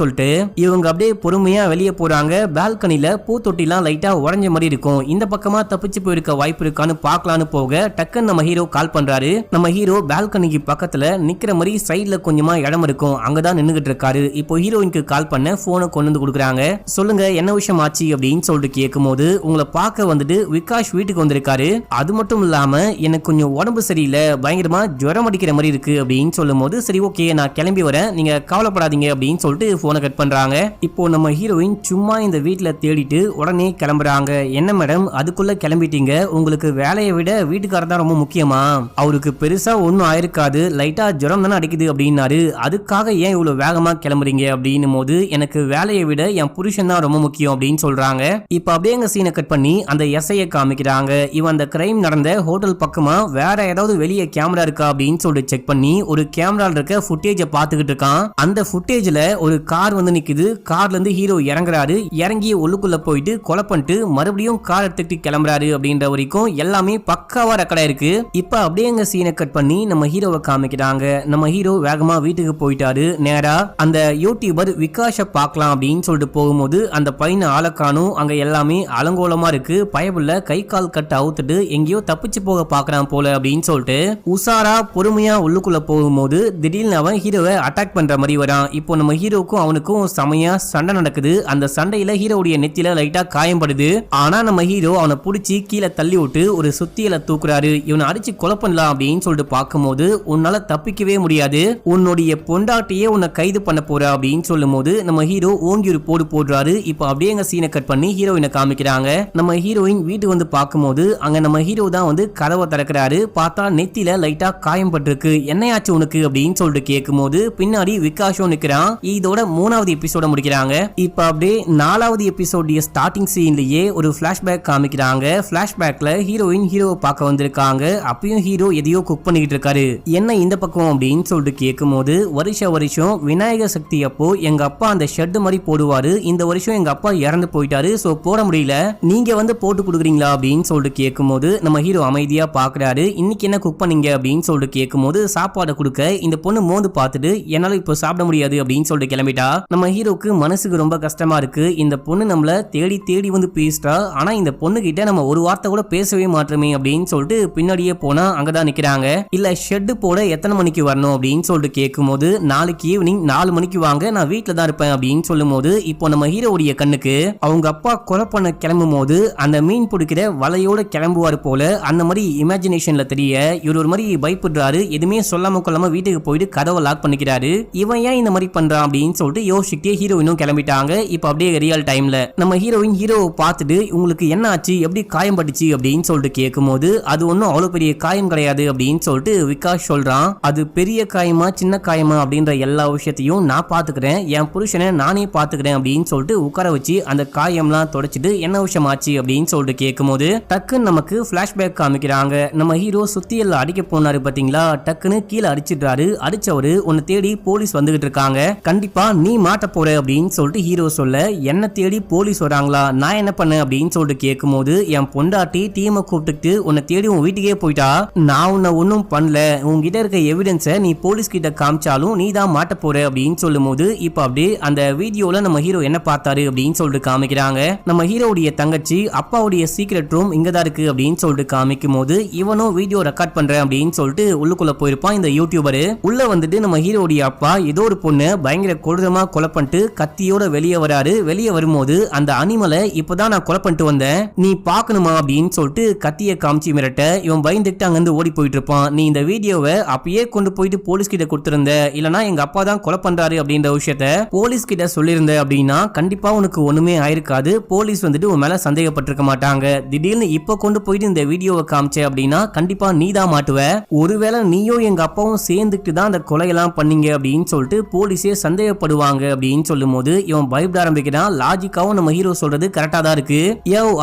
சொல்லிட்டு இவங்க அப்படியே பொறுமையா வெளியே போறாங்க. பால்கனில பூத்தொட்டிலாம் லைட்டா உடஞ்ச மாதிரி இருக்கும். இந்த பக்கமா தப்பிச்சு போயிருக்க வாய்ப்பு இருக்கான்னு பாக்கலான்னு போக டக்குன்னு நம்ம ஹீரோ கால் பண்றாரு. நம்ம ஹீரோ பால்கனிக்கு பக்கத்துல நிக்கிற மாதிரி சைடுல கொஞ்சமா இடம் இருக்கும், அங்கதான் நின்னுகிட்டு இருக்காரு. இப்போ ஹீரோயினுக்கு கால் பண்ண போனை கொண்டு வந்து கொடுக்குறாங்க. சொல்லுங்க என்ன விஷயம் ஆச்சு அப்படின்னு சொல்லிட்டு கேட்கும் போது உங்களை பார்க்க வந்துட்டு விகாஷ் வீட்டுக்கு வந்திருக்காரு. அது மட்டும் இல்லாம எனக்கு கொஞ்சம் உடம்பு சரியில்லை, பயங்கரமா ஜுரம் அடிக்கிற மாதிரி இருக்கு அப்படின்னு சொல்லும் போது சரி ஓகே நான் கிளம்பி வரேன், நீங்க கவலைப்படாதீங்க அப்படின்னு சொல்லிட்டு போனை கட் பண்றாங்க. இப்போ நம்ம ஹீரோயின் சும்மா இந்த வீட்டுல தேடிட்டு உடனே கிளம்புறாங்க. என்ன மேடம் அதுக்குள்ள கிளம்பிட்டீங்க, உங்களுக்கு வேலையை விட வீட்டுக்காரர் தான் ரொம்ப முக்கியமா? அவருக்கு பெருசா ஒன்னும் ஆயிருக்காது, லைட்டா ஜுரம் தானே அடிக்குது அப்படின்னாரு. அதுக்காக ஏன் இவ்வளவு வேகமா கிளம்புறீங்க அப்படின்னு போது எனக்கு வேலையை விட என் புருஷன் தான் ரொம்ப முக்கியம் அப்படின்னு சொல்றாங்க. இப்ப அப்படியே எங்க சீனை கட் பண்ணி அந்த எஸ்ஐயை காமிக்கிறாங்க. இவன் அந்த கிரைம் நடந்த ஹோட்டல் பக்கமா வேற ஏதாவது வெளியே கேமரா இருக்கா அப்படின்னு சொல்லிட்டு செக் பண்ணி ஒரு கேமரால இருக்க ஃபுட்டேஜ பாத்துக்கிட்டு இருக்கான். அந்த ஃபுட்டேஜ்ல ஒரு கார் வந்து நிக்குது. கார்ல இருந்து ஹீரோ இறங்குறாரு. இறங்கி உள்ளுக்குள்ள போயிட்டு கொலை பண்ணிட்டு மறுபடியும் கார் எடுத்துட்டு கிளம்புறாரு அப்படின்ற வரைக்கும் எல்லாமே பக்காவா ரெக்கார்ட் ஆயிருக்கு. இப்ப அப்படியே எங்க சீனை கட் பண்ணி நம்ம ஹீரோவை காமிக்கிறாங்க. நம்ம ஹீரோ வேகமா வீட்டுக்கு போயிட்டாரு. நேரா அந்த யூடியூபர் விகாஷ பார்க்கலாம் அப்படின்னு சொல்லிட்டு போகும்போது அந்த பையனை ஆளக்கானும். அங்க எல்லாமே அலங்கோலமா இருக்கு. பயபுள்ள கை கால் கட்ட அவுத்துட்டு எங்கேயோ தப்பிச்சு போக பாக்குறான் போல அப்படின்னு சொல்லிட்டு உசாரா பொறுமையா உள்ளுக்குள்ள போகும்போது திடீர்னு அவன் ஹீரோவை அட்டாக் பண்ற மாதிரி வரான். இப்போ நம்ம ஹீரோக்கும் அவனுக்கும் செமையா சண்டை நடக்குது. அந்த சண்டையில ஹீரோடைய நெத்தியில லைட்டா காயம்படுது. ஆனா நம்ம ஹீரோ அவனை புடிச்சு கீழே தள்ளி விட்டு ஒரு சுத்தியில தூக்குறாரு. இவனை அடிச்சு கொலை பண்ணலாம் அப்படின்னு சொல்லிட்டு பார்க்கும்போது உன்னால தப்பிக்கவே முடியாது, உன்னுடைய பொண்டாட்டியே உன்னை கைது பண்ண போற அப்படின்னு சொல்லும் போது நம்ம ஹீரோ ஓங்கி ஒரு போடு போடுறாரு. இப்போ அப்படியே எங்க சீனை கட் பண்ணி ஹீரோயினை காமிக்கிறாங்க. நம்ம ஹீரோயின் வீட்டு வந்து பார்க்கும்போது அங்க நம்ம ஹீரோ தான் வந்து கதவை திறக்கிறாரு. பார்த்தா நெத்தியில லைட்டா காயம் பட்டிருக்கு. என்னையாச்சு உனக்கு அப்படின்னு சொல்லிட்டு கேட்கும் போது பின்னாடி விகாஷும் நிக்கிறான். இதோட 3வது எபிசோட முடிக்கிறாங்க. இப்ப அப்படியே 4வது எபிசோடைய ஸ்டார்டிங் சீன்லயே ஒரு பிளாஷ்பேக் காமிக்கிறாங்க. பிளாஷ்பேக்ல ஹீரோயின் ஹீரோவை பார்க்க வந்திருக்காங்க. அப்பயும் ஹீரோ எதையோ குக் பண்ணிக்கிட்டு இருக்காரு. என்ன இந்த பக்கம் அப்படின்னு சொல்லிட்டு கேட்கும் போது வருஷம் விநாயகர் சக்தி அப்போ எங்க அப்பா அந்த ஷெட் மாதிரி போடுவாரு. இந்த வருஷம் எங்க அப்பா இறந்து போயிட்டாரு, சோ போட முடியல, நீங்க வந்து போட்டு கொடுக்குறீங்களா அப்படின்னு சொல்லிட்டு கேட்கும் போது நம்ம ஹீரோ அமைதியா பாக்குறாரு. இன்னைக்கு என்ன குக் பண்ணீங்க அப்படின்னு சொல்லிட்டு கேட்கும் போது சாப்பாடை கொடுக்க இந்த பொண்ணு மோந்து பார்த்துட்டு என்னால இப்போ சாப்பிட முடியாது அப்படின்னு சொல்லிட்டு கிளம்பிட்டா. நம்ம ஹீரோக்கு மனசுக்கு ரொம்ப கஷ்டமா இருக்கு. இந்த பொண்ணு நம்மள தேடி தேடி வந்து பேசிட்டா, ஆனா இந்த பொண்ணு கிட்ட நம்ம ஒரு வார்த்தை கூட பேசவே மாட்டோமே அப்படின்னு சொல்லிட்டு பின்னாடியே போனா அங்கதான் நிக்கிறாங்க. இல்ல ஷெட் போட எத்தனை மணிக்கு வரணும் அப்படின்னு சொல்லிட்டு கேட்கும் போது நாளைக்கு ஈவினிங் 4 மணிக்கு வாங்க, நான் வீட்டுல தான் இருப்பேன் அப்படின்னு சொல்லும் போது இப்போ நம்ம ஹீரோடைய கண்ணுக்கு அவங்க அப்பா கொலை பண்ண கிளம்பும் போது அந்த மீன் பிடிக்கிற வலையோட கிளம்புவாரு போல அந்த மாதிரி இமேஜினேஷன்ல தெரிய இவர் ஒரு மாதிரி பயப்படுறாரு. எதுவுமே சொல்லாம கொள்ளாம வீட்டுக்கு போயிட்டு கதவை லாக் பண்ணிக்கிறாரு. இவன் ஏன் இந்த மாதிரி பண்றான் அப்படின்னு சொல்லிட்டு யோசிச்சுட்டே ஹீரோயினும் கிளம்பிட்டாங்க. இப்போ அப்படியே ரியல் டைம்ல நம்ம ஹீரோயின் ஹீரோவை பார்த்துட்டு உங்களுக்கு என்ன ஆச்சு, எப்படி காயம் பட்டுச்சு அப்படின்னு சொல்லிட்டு கேட்கும் போது அது ஒன்னும் அவ்வளவு பெரிய காயம் கிடையாது அப்படின்னு சொல்லிட்டு விகாஷ் சொல்றான். அது பெரிய காயமா சின்ன காயமா அப்படின்ற எல்லா விஷயத்தையும் நான் பாத்துக்கிறேன், என் புருஷனை நானே பாத்துக்கிறேன் அப்படின்னு சொல்லிட்டு உட்கார வச்சு அந்த காயம்லாம் தொடச்சிட்டு என்ன விஷயம் ஆச்சு அப்படின்னு சொல்லிட்டு கேட்கும் போது டக்குன்னு நமக்கு பிளாஷ்பேக் காமிக்கிறாங்க. நம்ம ஹீரோ சுத்தியல்ல அடிக்க போனாரு பாத்தீங்களா, டக்குன்னு கீழே அடிச்சிடுறாரு. அடிச்சவரு உன்னை தேடி போலீஸ் வந்துகிட்டு இருக்காங்க, கண்டிப்பா நீ மாட்ட போற அப்படின்னு சொல்லிட்டு ஹீரோ சொல்ல என்ன தேடி போலீஸ் வராங்களா, நான் என்ன பண்ண அப்படின்னு சொல்லிட்டு கேட்கும் போது என் பொண்டாட்டி டீமை கூப்பிட்டு உன்னை தேடி உன் வீட்டுக்கே போயிட்டா, நான் உன்னை ஒன்னும் பண்ணல, உன்கிட்ட இருக்க எவிடன்ஸை நீ போலீஸ் கிட்ட காமிச்சாலும் நீ தான் மாட்ட போற அப்படின்னு சொல்லும் போது இப்ப அப்படியே அந்த வீடியோல நம்ம ஹீரோ என்ன பார்த்தாரு அப்படின்னு சொல்லிட்டு காமிக்கிறாங்க. நம்ம ஹீரோடைய தங்கச்சி அப்பாவுடைய சீக்ரெட் ரூம் இங்கதான் இருக்கு அப்படின்னு சொல்லிட்டு காமிக்கும் போது இவனும் வீடியோ ரெக்கார்ட் பண்றேன் அப்படின்னு சொல்லிட்டு உள்ளுக்குள்ள போயிருப்பான் இந்த யூடியூபரு. உள்ள வந்துட்டு நம்ம ஹீரோடைய அப்பா ஏதோ ஒரு பொண்ணு பயங்கர கொடூரமா கொலை பண்ணிட்டு கத்தியோட வெளியே வராரு. வெளியே வரும்போது அந்த அனிமலை இப்பதான் நான் கொலை பண்ணிட்டு வந்தேன், நீ பாக்கணுமா அப்படின்னு சொல்லிட்டு கத்திய காமிச்சு மிரட்ட இவன் பயந்துட்டு அங்கிருந்து ஓடி போயிட்டு இருப்பான். நீ இந்த வீடியோவை அப்பயே கொண்டு போயிட்டு போலீஸ் கிட்ட கொடுத்திருந்த, இல்லனா எங்க அப்பா தான் கொலை பண்றாரு அப்படின்ற விஷயத்த போலீஸ் கிட்ட சொல்லியிருந்த அப்படின்னா கண்டிப்பா உனக்கு ஒண்ணுமே ஆயிருக்காது. போலீஸ் வந்துட்டு உன் மேல சந்தேகப்பட்டிருக்க மாட்டாங்க. திடீர்னு இப்ப கொண்டு போயிட்டு இந்த வீடியோவை காமிச்ச அப்படின்னா கண்டிப்பா நீ தான் மாட்டுவ. ஒருவேளை நீயும் எங்க அப்பாவும் சேர்ந்துட்டு தான் அந்த கொலையெல்லாம் பண்ணீங்க அப்படின்னு சொல்லிட்டு போலீஸே சந்தேகப்படுவாங்க அப்படின்னு சொல்லும் போது இவன் பயப்பட ஆரம்பிக்கிறான். லாஜிக்காவும் நம்ம ஹீரோ சொல்றது கரெக்டா தான் இருக்கு.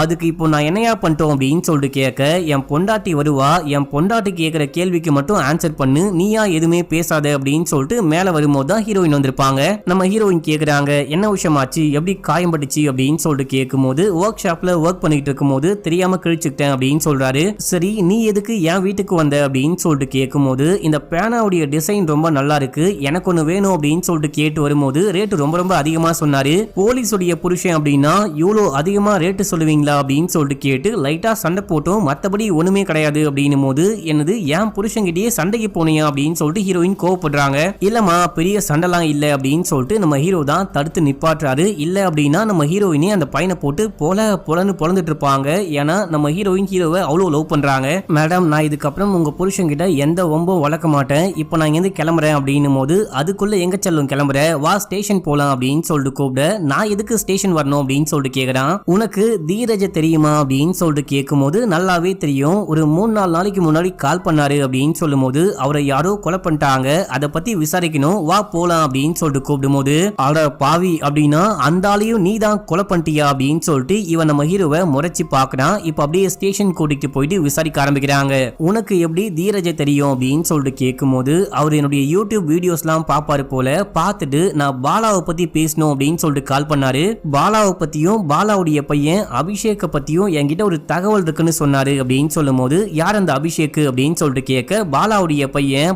அதுக்கு இப்போ நான் என்னையா பண்ணிட்டோம் அப்படின்னு சொல்லிட்டு கேட்க, என் பொண்டாட்டி வருவா, என் பொண்டாட்டி கேட்கிற கேள்விக்கு மட்டும் ஆன்சர் பண்ணு, நீயா எதுவுமே பேசாத அப்படின்னு சொல்லிட்டு மேல வரும்போது தான் ஹீரோயின் வந்திருப்பாங்க. நம்ம ஹீரோயின் கேக்குறாங்க என்ன விஷயமாச்சு, எப்படி காயம் பட்டுச்சு அப்படின்னு சொல்லிட்டு கேட்கும்போது ஒர்க் ஷாப்ல ஒர்க் பண்ணிட்டு இருக்கும்போது தெரியாம கிழிச்சுக்கிட்டேன் அப்படின்னு சொல்றாரு. சரி நீ எதுக்கு என் வீட்டுக்கு வந்த அப்படின்னு சொல்லிட்டு கேட்கும்போது இந்த பேனாவுடைய டிசைன் ரொம்ப நல்லா இருக்கு, எனக்கு ஒண்ணு வேணும் அப்படின்னு சொல்லிட்டு கேட்டு வரும்போது ரேட்டு ரொம்ப ரொம்ப அதிகமா சொன்னாரு. போலீஸுடைய புருஷன் அப்படின்னா இவ்வளோ அதிகமா ரேட்டு சொல்லுவீங்களா அப்படின்னு சொல்லிட்டு கேட்டு லைட்டா சண்டை போட்டோம், மத்தபடி ஒண்ணுமே கிடையாது அப்படின்னும் போது என்னது என் புருஷன்கிட்டயே சண்டைக்கு போனியா அப்படின்னு சொல்லிட்டு ஹீரோயின் கோவப்படுறாங்க. இல்லம்மா பெரிய சண்டைலாம் இல்ல அப்படின்னு சொல்லிட்டு நம்ம ஹீரோ தான் தடுத்து நிப்பாட்டுறாரு. இல்ல அப்படின்னா நம்ம ஹீரோயினே அந்த பையனை போட்டு பொலந்துட்டு இருப்பாங்க. ஏன்னா நம்ம ஹீரோவை அவ்வளோ லவ் பண்றாங்க. மேடம் நான் இதுக்கப்புறம் உங்க புருஷன்கிட்ட எந்த ஒம்பும் வளர்க்க மாட்டேன், இப்போ நான் இங்க கிளம்புறேன் அப்படின்னும் போது அதுக்குள்ள எங்க செல்லும் கிளம்புற, வா ஸ்டேஷன் போலாம் அப்படின்னு சொல்லிட்டு கூப்பிட, நான் எதுக்கு ஸ்டேஷன் வரணும் அப்படின்னு சொல்லிட்டு கேக்குறான். உனக்கு தீரஜ தெரியுமா அப்படின்னு சொல்லிட்டு கேட்கும்போது நல்லாவே தெரியும், ஒரு 3-4 நாளைக்கு முன்னாடி கால் பண்ணாரு அப்படின்னு சொல்லும் போது அவரை யாரோ கொலை பண்ணிட்டாங்க, அதை பத்தி விசாரிக்கணும், வா போலாம் அப்படின்னு சொல்லிட்டு கூப்பிடும் போது அட பாவி அப்படின்னா அந்த ஆளையும் நீ தான் கொலை பண்ணிட்டியா அப்படின்னு சொல்லிட்டு இவன் நம்ம ஹீரோவை முறைச்சு பாக்குறான். இப்ப அப்படியே ஸ்டேஷன் கூட்டிட்டு போயிட்டு விசாரிக்க ஆரம்பிக்கிறாங்க. உனக்கு எப்படி தீரஜ தெரியும் அப்படின்னு சொல்லிட்டு கேட்கும்போது அவர் என்னுடைய யூடியூப் வீடியோஸ்லாம் பாப்பாரு போல, பார்த்துட்டு நான் பாலாவை பத்தி பேசணும் அப்படின்னு சொல்லிட்டு கால் பண்ணாரு. பாலாவை பத்தியும் பாலாவுடைய பையன் அபிஷேக்க பத்தியும் என்கிட்ட ஒரு தகவல் இருக்குன்னு சொன்னாரு அப்படின்னு சொல்லும் போது யார் அந்த அபிஷேக் அப்படின்னு சொல்லிட்டு கேட்க, பாலாவுடைய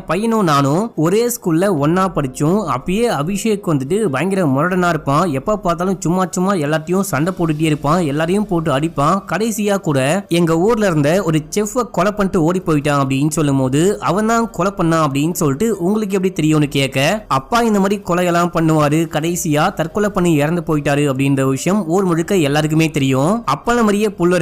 பையனும் நானும் ஒரே ஸ்கூல்ல ஒன்னா படிச்சோம். அப்பயே அபிஷேக் வந்துட்டு பயங்கர முரடனா இருப்பான், எப்ப பார்த்தாலும் சும்மா எல்லாத்தையும் சண்டை போட்டுட்டே இருப்பான், எல்லாரையும் போட்டு அடிப்பான். கடைசியா கூட எங்க ஊர்ல இருந்த ஒரு செஃப்பை கொலை பண்ணிட்டு ஓடி போயிட்டான் அப்படின்னு சொல்லும் போது அவன் தான் கொலை பண்ணான் அப்படின்னு சொல்லிட்டு உங்களுக்கு எப்படி தெரியும்னு கேட்க, அப்பா இந்த மாதிரி கொலையெல்லாம் பண்ணுவாரு, கடைசியா தற்கொலை பண்ணி இறந்து போயிட்டாரு அப்படின்ற விஷயம் ஊர் முழுக்க எல்லாருக்குமே தெரியும். அப்பன மாதிரியே புள்ள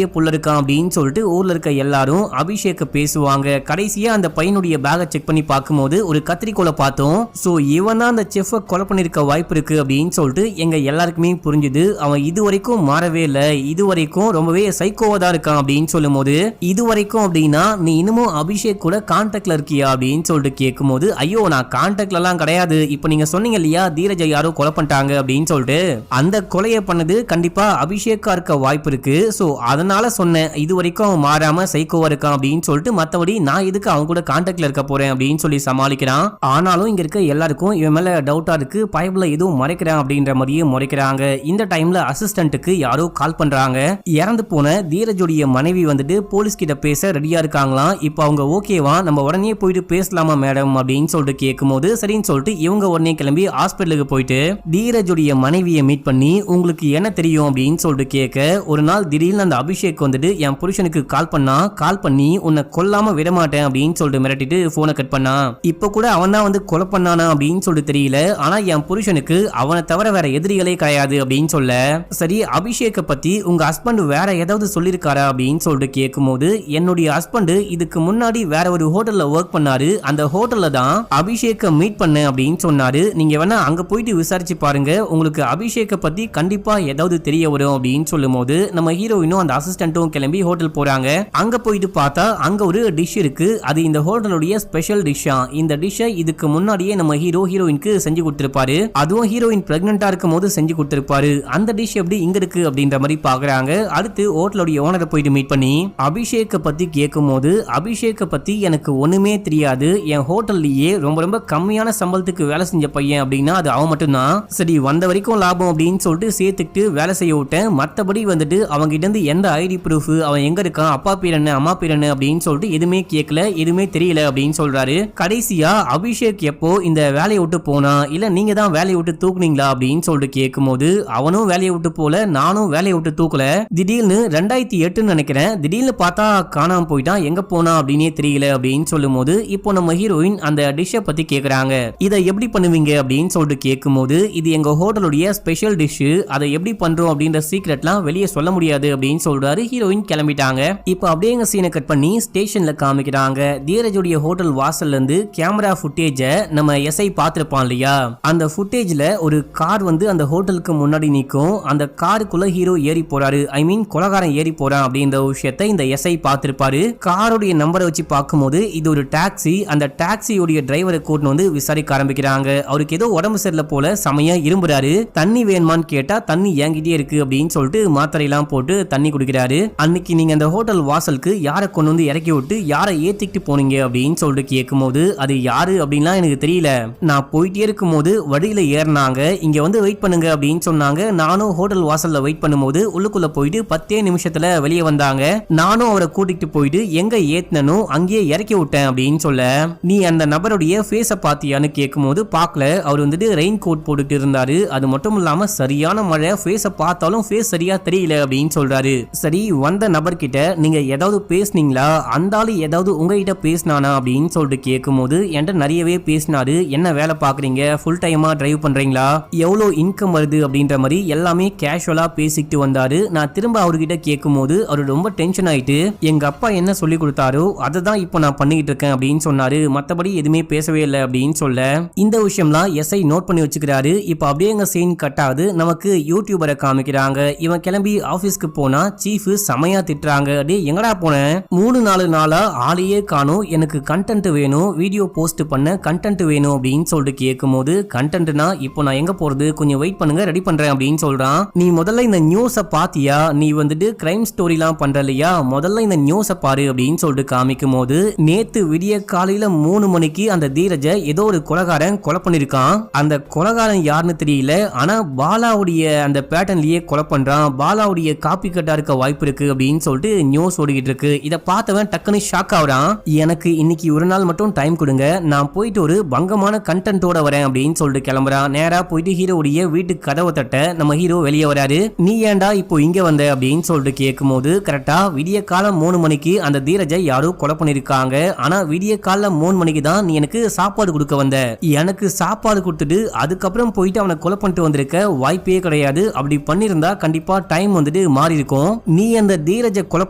இருக்கான் அப்படின்னு சொல்லிட்டு ஊர்ல இருக்க எல்லாரும் அபிஷேக்க பேசுவாங்க. கடைசியா அந்த பையனுடைய பேகை செக் பண்ணி பார்க்கும்போது ஒரு கத்திரிக்கோலை பார்த்தோம். சோ இவன் தான் அந்த செஃப்பை கொலை பண்ணிருக்க வாய்ப்பு இருக்கு அப்படின்னு சொல்லிட்டு எங்க எல்லாருக்குமே புரிஞ்சுது. அவன் இதுவரைக்கும் மாறவே இல்லை, இதுவரைக்கும் ரொம்பவே சைக்கோவா தான் இருக்கான் அப்படின்னு சொல்லும் போது இதுவரைக்கும் அப்படின்னா நீ இன்னமும் அபிஷேக் கூட கான்டாக்ட்ல இருக்கியா அப்படின்னு சொல்லிட்டு கேட்கும் போது ஐயோ நான் கான்டாக்ட்ல எல்லாம் கிடையாது, இப்ப நீங்க சொன்னீங்க இல்லையா தீரஜ யாரோ கொலை பண்ணிட்டாங்க அப்படின்னு சொல்லிட்டு அந்த கொலையை பண்ணது கண்டிப்பா அபிஷேக்கா இருக்க வாய்ப்பு இருக்கு. சோ அதனால சொன்னேன் இது வரைக்கும் அவன் மாறாம சைக்கோவா இருக்கான் அப்படின்னு சொல்லிட்டு, மத்தபடி நான் இதுக்கு அவன் கூட கான்டாக்ட்ல இருக்க போறேன் அப்படின்னு சொல்லி சமாளிக்கிறான். ஆனாலும் இங்க இருக்க எல்லாருக்கும் இவன் மேல டவுட்டா இருக்கு, பயபுல எதுவும் மறைக்கிறான் அப்படின்ற மாதிரியே முறைக்கிறாங்க. இந்த டைம்ல அசிஸ்டன்ட்டுக்கு யாரோ கால் பண்றாங்க. இறந்து போன தீரஜுடைய மனைவி வந்துட்டு போலீஸ் கிட்ட பேச ரெடியா இருக்காங்களாம். இப்போ அவங்க ஓகேவா நம்ம உடனே போயிட்டு பேசலாமா மேடம் அப்படின்னு சொல்லிட்டு கேட்கும்போது சரின்னு சொல்லிட்டு இவங்க உடனே கிளம்பி ஹாஸ்பிட்டலுக்கு போயிட்டு தீரஜுடைய மனைவியை மீட் பண்ணி உங்களுக்கு என்ன தெரியும் அப்படின்னு சொல்லிட்டு கேட்க, ஒரு நாள் திடீர்னு அந்த அபிஷேக் வந்துட்டு என் புருஷனுக்கு கால் பண்ணி உன்னை கொல்லாம விட மாட்டேன் அப்படின்னு சொல்லிட்டு மிரட்டிட்டு போனை கட் பண்ணா. இப்ப கூட அவன் தான் வந்து கொலை பண்ணானா அப்படின்னு சொல்லிட்டு தெரியல, ஆனா என் புருஷனுக்கு அவனை தவிர வேற எதிரிகளே கிடையாது அப்படின்னு சொல்ல, சரி அபிஷேக்க பத்தி உங்க ஹஸ்பண்ட் வேற ஏதாவது சொல்லிருக்காரா அப்படின்னு சொல்லிட்டு கேட்கும்போது என்னுடைய ஹஸ்பண்ட் இதுக்கு முன்னாடி வேற ஒரு ஹோட்டல்ல ஒர்க் பண்ணாரு, அந்த ஹோட்டல்ல தான் அபிஷேக்க மீட் பண்ண அப்படின்னு சொன்னாரு, நீங்க வேணா அங்க போயிட்டு விசாரிச்சு பாருங்க, உங்களுக்கு அபிஷேக்க பத்தி கண்டிப்பா ஏதாவது தெரிய வரும் அப்படின்னு சொல்லும் போது நம்ம ஹீரோயினும் அந்த அசிஸ்டன்ட்டும் கிளம்பி ஹோட்டல் போறாங்க. அங்க போயிட்டு பார்த்தா அங்க ஒரு டிஷ் இருக்கு, அது இந்த ஹோட்டலுடைய ஸ்பெஷல் டிஷ்ஷா. இந்த டிஷ்ஷை இதுக்கு முன்னாடியே நம்ம ஹீரோயினுக்கு செஞ்சு கொடுத்திருப்பாரு, அதுவும் ஹீரோயின் பிரெக்னெண்டா இருக்கும் போது செஞ்சு கொடுத்திருப்பாரு. அந்த டிஷ் எப்படி இங்க இருக்கு அப்படின்ற மாதிரி பாக்குறாங்க. அடுத்து ஹோட்டலுடைய ஓனரை போயிட்டு மீட் பண்ணி அபிஷேக்க பத்தி கேட்கும் போது அபிஷேக்க பத்தி எனக்கு ஒண்ணுமே தெரியாது, என் ஹோட்டல்லையே ரொம்ப ரொம்ப கம்மியான சம்பளத்துக்கு வேலை செஞ்ச பையன் அப்படின்னா அது அவன் மட்டும்தான், சரி வந்த வரைக்கும் லாபம் அப்படின்னு சொல்லிட்டு சேர்த்துக்கிட்டு வேலை செய்ய விட்டேன், மத்தபடி வந்துட்டு அவங்க கிட்ட இருந்து எந்த ஐடி ப்ரூஃப், அவன் எங்க இருக்கான், அப்பா பேர் என்ன அம்மா பேர் என்ன அப்படின்னு சொல்லிட்டு எதுவுமே கேட்கல, எதுவுமே தெரியல அப்படின்னு சொல்றாரு. கடைசியா அபிஷேக் எப்போ இந்த வேலையை விட்டு போனா இல்ல நீங்க தான் வேலையை விட்டு தூக்குனீங்களா அப்படின்னு சொல்லிட்டு கேட்கும் போது அவனும் வேலையை விட்டு போல நானும் வேலையை விட்டு தூக்கல, திடீர்னு 2008 நினைக்கிறேன், திடீர்னு பார்த்தா காணாம போயிட்டான், எங்க போனா அப்படின்னே தெரியல அப்படின்னு சொல்லும் போது இப்போ நம்ம ஹீரோயின் அந்த டிஷ்ஷை பத்தி கேக்குறாங்க. இதை எப்படி பண்ணுவீங்க அப்படின்னு சொல்லிட்டு கேட்கும் போது இது எங்க ஹோட்டலுடைய ஸ்பெஷல் டிஷ், அதை எப்படி பண்றோம் அப்படின்ற சீக்ரெட்லாம் வெளியே சொல்ல முடியாது அப்படின்னு சொல்ற சொல்றாரு. ஹீரோயின் கிளம்பிட்டாங்க. இப்போ அப்படியே எங்க சீனை கட் பண்ணி ஸ்டேஷன்ல காமிக்கிறாங்க. தீரஜுடைய ஹோட்டல் வாசல்ல இருந்து கேமரா ஃபுட்டேஜ நம்ம எஸ்ஐ பார்த்திருப்பான் இல்லையா, அந்த ஃபுட்டேஜ்ல ஒரு கார் வந்து அந்த ஹோட்டலுக்கு முன்னாடி நிற்கும். அந்த காருக்குள்ள ஹீரோ ஏறி போறாரு, ஐ மீன் கொலகாரன் ஏறி போறான் அப்படின்ற விஷயத்தை இந்த எஸ்ஐ பார்த்திருப்பாரு. காரோடைய நம்பரை வச்சு பார்க்கும்போது இது ஒரு டாக்ஸி. அந்த டாக்ஸியோடைய டிரைவரை கூட்டிட்டு வந்து விசாரிக்க ஆரம்பிக்கிறாங்க. அவருக்கு ஏதோ உடம்பு சரியில்லை போல, சமையா இரும்புறாரு. தண்ணி வேணுமான்னு கேட்டா தண்ணி ஏங்கிட்டே இருக்கு அப்படின்னு சொல்லிட்டு மாத்திரை எல்லாம் போட்டு தண்ணி குடிக்கிறாரு. அன்னைக்கு நீங்க அந்த ஹோட்டல் வாசலுக்கு யாரை கொண்டு வந்து இறக்கி விட்டு யாரை ஏத்திக்கிட்டு போனீங்க அப்படின்னு சொல்லிட்டு கேட்கும்போது அது யாரு அப்படின்லாம் எனக்கு தெரியல, நான் போயிட்டே இருக்கும் போது வழியில ஏறினாங்க, இங்க வந்து வெயிட் பண்ணுங்க அப்படின்னு சொன்னாங்க. நானும் ஹோட்டல் வாசல்ல வெயிட் பண்ணும்போது உள்ளுக்குள்ள போயிட்டு 10 நிமிஷத்துல வெளியே வந்தாங்க. நானும் அவரை கூட்டிட்டு போயிட்டு எங்க ஏத்தனும் அங்கேயே இறக்கி விட்டேன் அப்படின்னு சொல்ல, நீ அந்த நபருடைய ஃபேஸ பாத்தியான்னு கேட்கும்போது பார்க்கல, அவர் வந்துட்டு ரெயின் கோட் போட்டுட்டு இருந்தாரு. அது மட்டும் இல்லாம சரியான மழை, ஃபேஸ பார்த்தாலும் ஃபேஸ் சரியா தெரியல அப்படின்னு சொல்றாரு. சரி, வந்த நபர்கிட்ட நீங்க ஏதாவது பேசுனீங்களா, அந்த ஆளு ஏதாவது உங்ககிட்ட பேசினானா அப்படின்னு சொல்லிட்டு கேட்கும்போது என்கிட்ட நிறையவே பேசினாரு. என்ன வேலை பாக்குறீங்க, ஃபுல் டைமா டிரைவ் பண்றீங்களா, எவ்வளவு இன்கம் வருது அப்படின்ற மாதிரி எல்லாமே கேஷுவலா பேசிக்கிட்டு வந்தாரு. நான் திரும்ப அவர்கிட்ட கேட்கும்போது அவர் ரொம்ப டென்ஷன் ஆயிட்டு எங்க அப்பா என்ன சொல்லி கொடுத்தாரோ அதை தான் இப்போ நான் பண்ணிக்கிட்டு இருக்கேன் அப்படின்னு சொன்னாரு. மற்றபடி எதுவுமே பேசவே இல்லை அப்படின்னு சொல்ல இந்த விஷயம்லாம் எஸ்ஐ நோட் பண்ணி வச்சுக்கிறாரு. இப்போ அப்படியே எங்க சீன் கட் ஆகுது. நமக்கு யூடியூபரை காமிக்கிறாங்க. இவன் கிளம்பி ஆபீஸ்க்கு போனா சீஃப் செமையா திட்டுறாங்க. டே எங்கடா போன, 3-4 நாளா ஆளையே காணும், எனக்கு கண்டென்ட் வேணும், வீடியோ போஸ்ட் பண்ண கண்டென்ட் வேணும் அப்படின்னு சொல்லிட்டு கேட்கும்போது, கண்டென்ட்னா இப்போ நான் எங்க போறது, கொஞ்சம் வெயிட் பண்ணுங்க ரெடி பண்றேன் அப்படின்னு சொல்றான். நீ முதல்ல இந்த நியூஸை பாத்தியா, நீ வந்துட்டு கிரைம் ஸ்டோரிலாம் பண்ற இல்லையா, முதல்ல இந்த நியூஸை பாரு அப்படின்னு சொல்லிட்டு காமிக்கும் போது, நேத்து விடிய காலையில 3 மணிக்கு அந்த தீரஜ ஏதோ ஒரு கொலைகாரன் கொலை பண்ணிருக்கான். அந்த கொலைகாரன் யாருன்னு தெரியல, ஆனா பாலாவுடைய அந்த பேட்டர்ன்லயே கொலை பண்றான், பாலாவுடைய காப்பி கட்டா இருக்க வாய்ப்பு இருக்கு அப்படின்னு சொல்லிட்டு நியூஸ் ஓடிக்கிட்டு இருக்கு. இத பார்த்தவன் டக்குனு ஷாக் ஆகுறான். எனக்கு இன்னைக்கு ஒரு நாள் மட்டும் டைம் கொடுங்க, நான் போயிட்டு ஒரு பங்கமான கண்டென்ட்டோட வரேன் அப்படின்னு சொல்லிட்டு கிளம்புறான். நேரா போயிட்டு ஹீரோடைய வீட்டுக்கு கதவை தட்ட நம்ம ஹீரோ வெளியே வராரு. நீ ஏன்டா இப்போ இங்க வந்த அப்படின்னு சொல்லிட்டு கேட்கும்போது, கரெக்டா விடிய காலம் 3 மணிக்கு அந்த தீரஜை யாரோ கொலை பண்ணிருக்காங்க, ஆனா விடிய காலம் 3 மணிக்கு தான் நீ எனக்கு சாப்பாடு கொடுக்க வந்த, எனக்கு சாப்பாடு கொடுத்துட்டு அதுக்கப்புறம் போயிட்டு அவனை கொலை பண்ணிட்டு வந்திருக்க வாய்ப்பே கிடையாது. அப்படி பண்ணிருந்தா கண்டிப்பா டைம் வந்துட்டு மாறி இருக்கும். நீ அந்த தீரஜை கொலை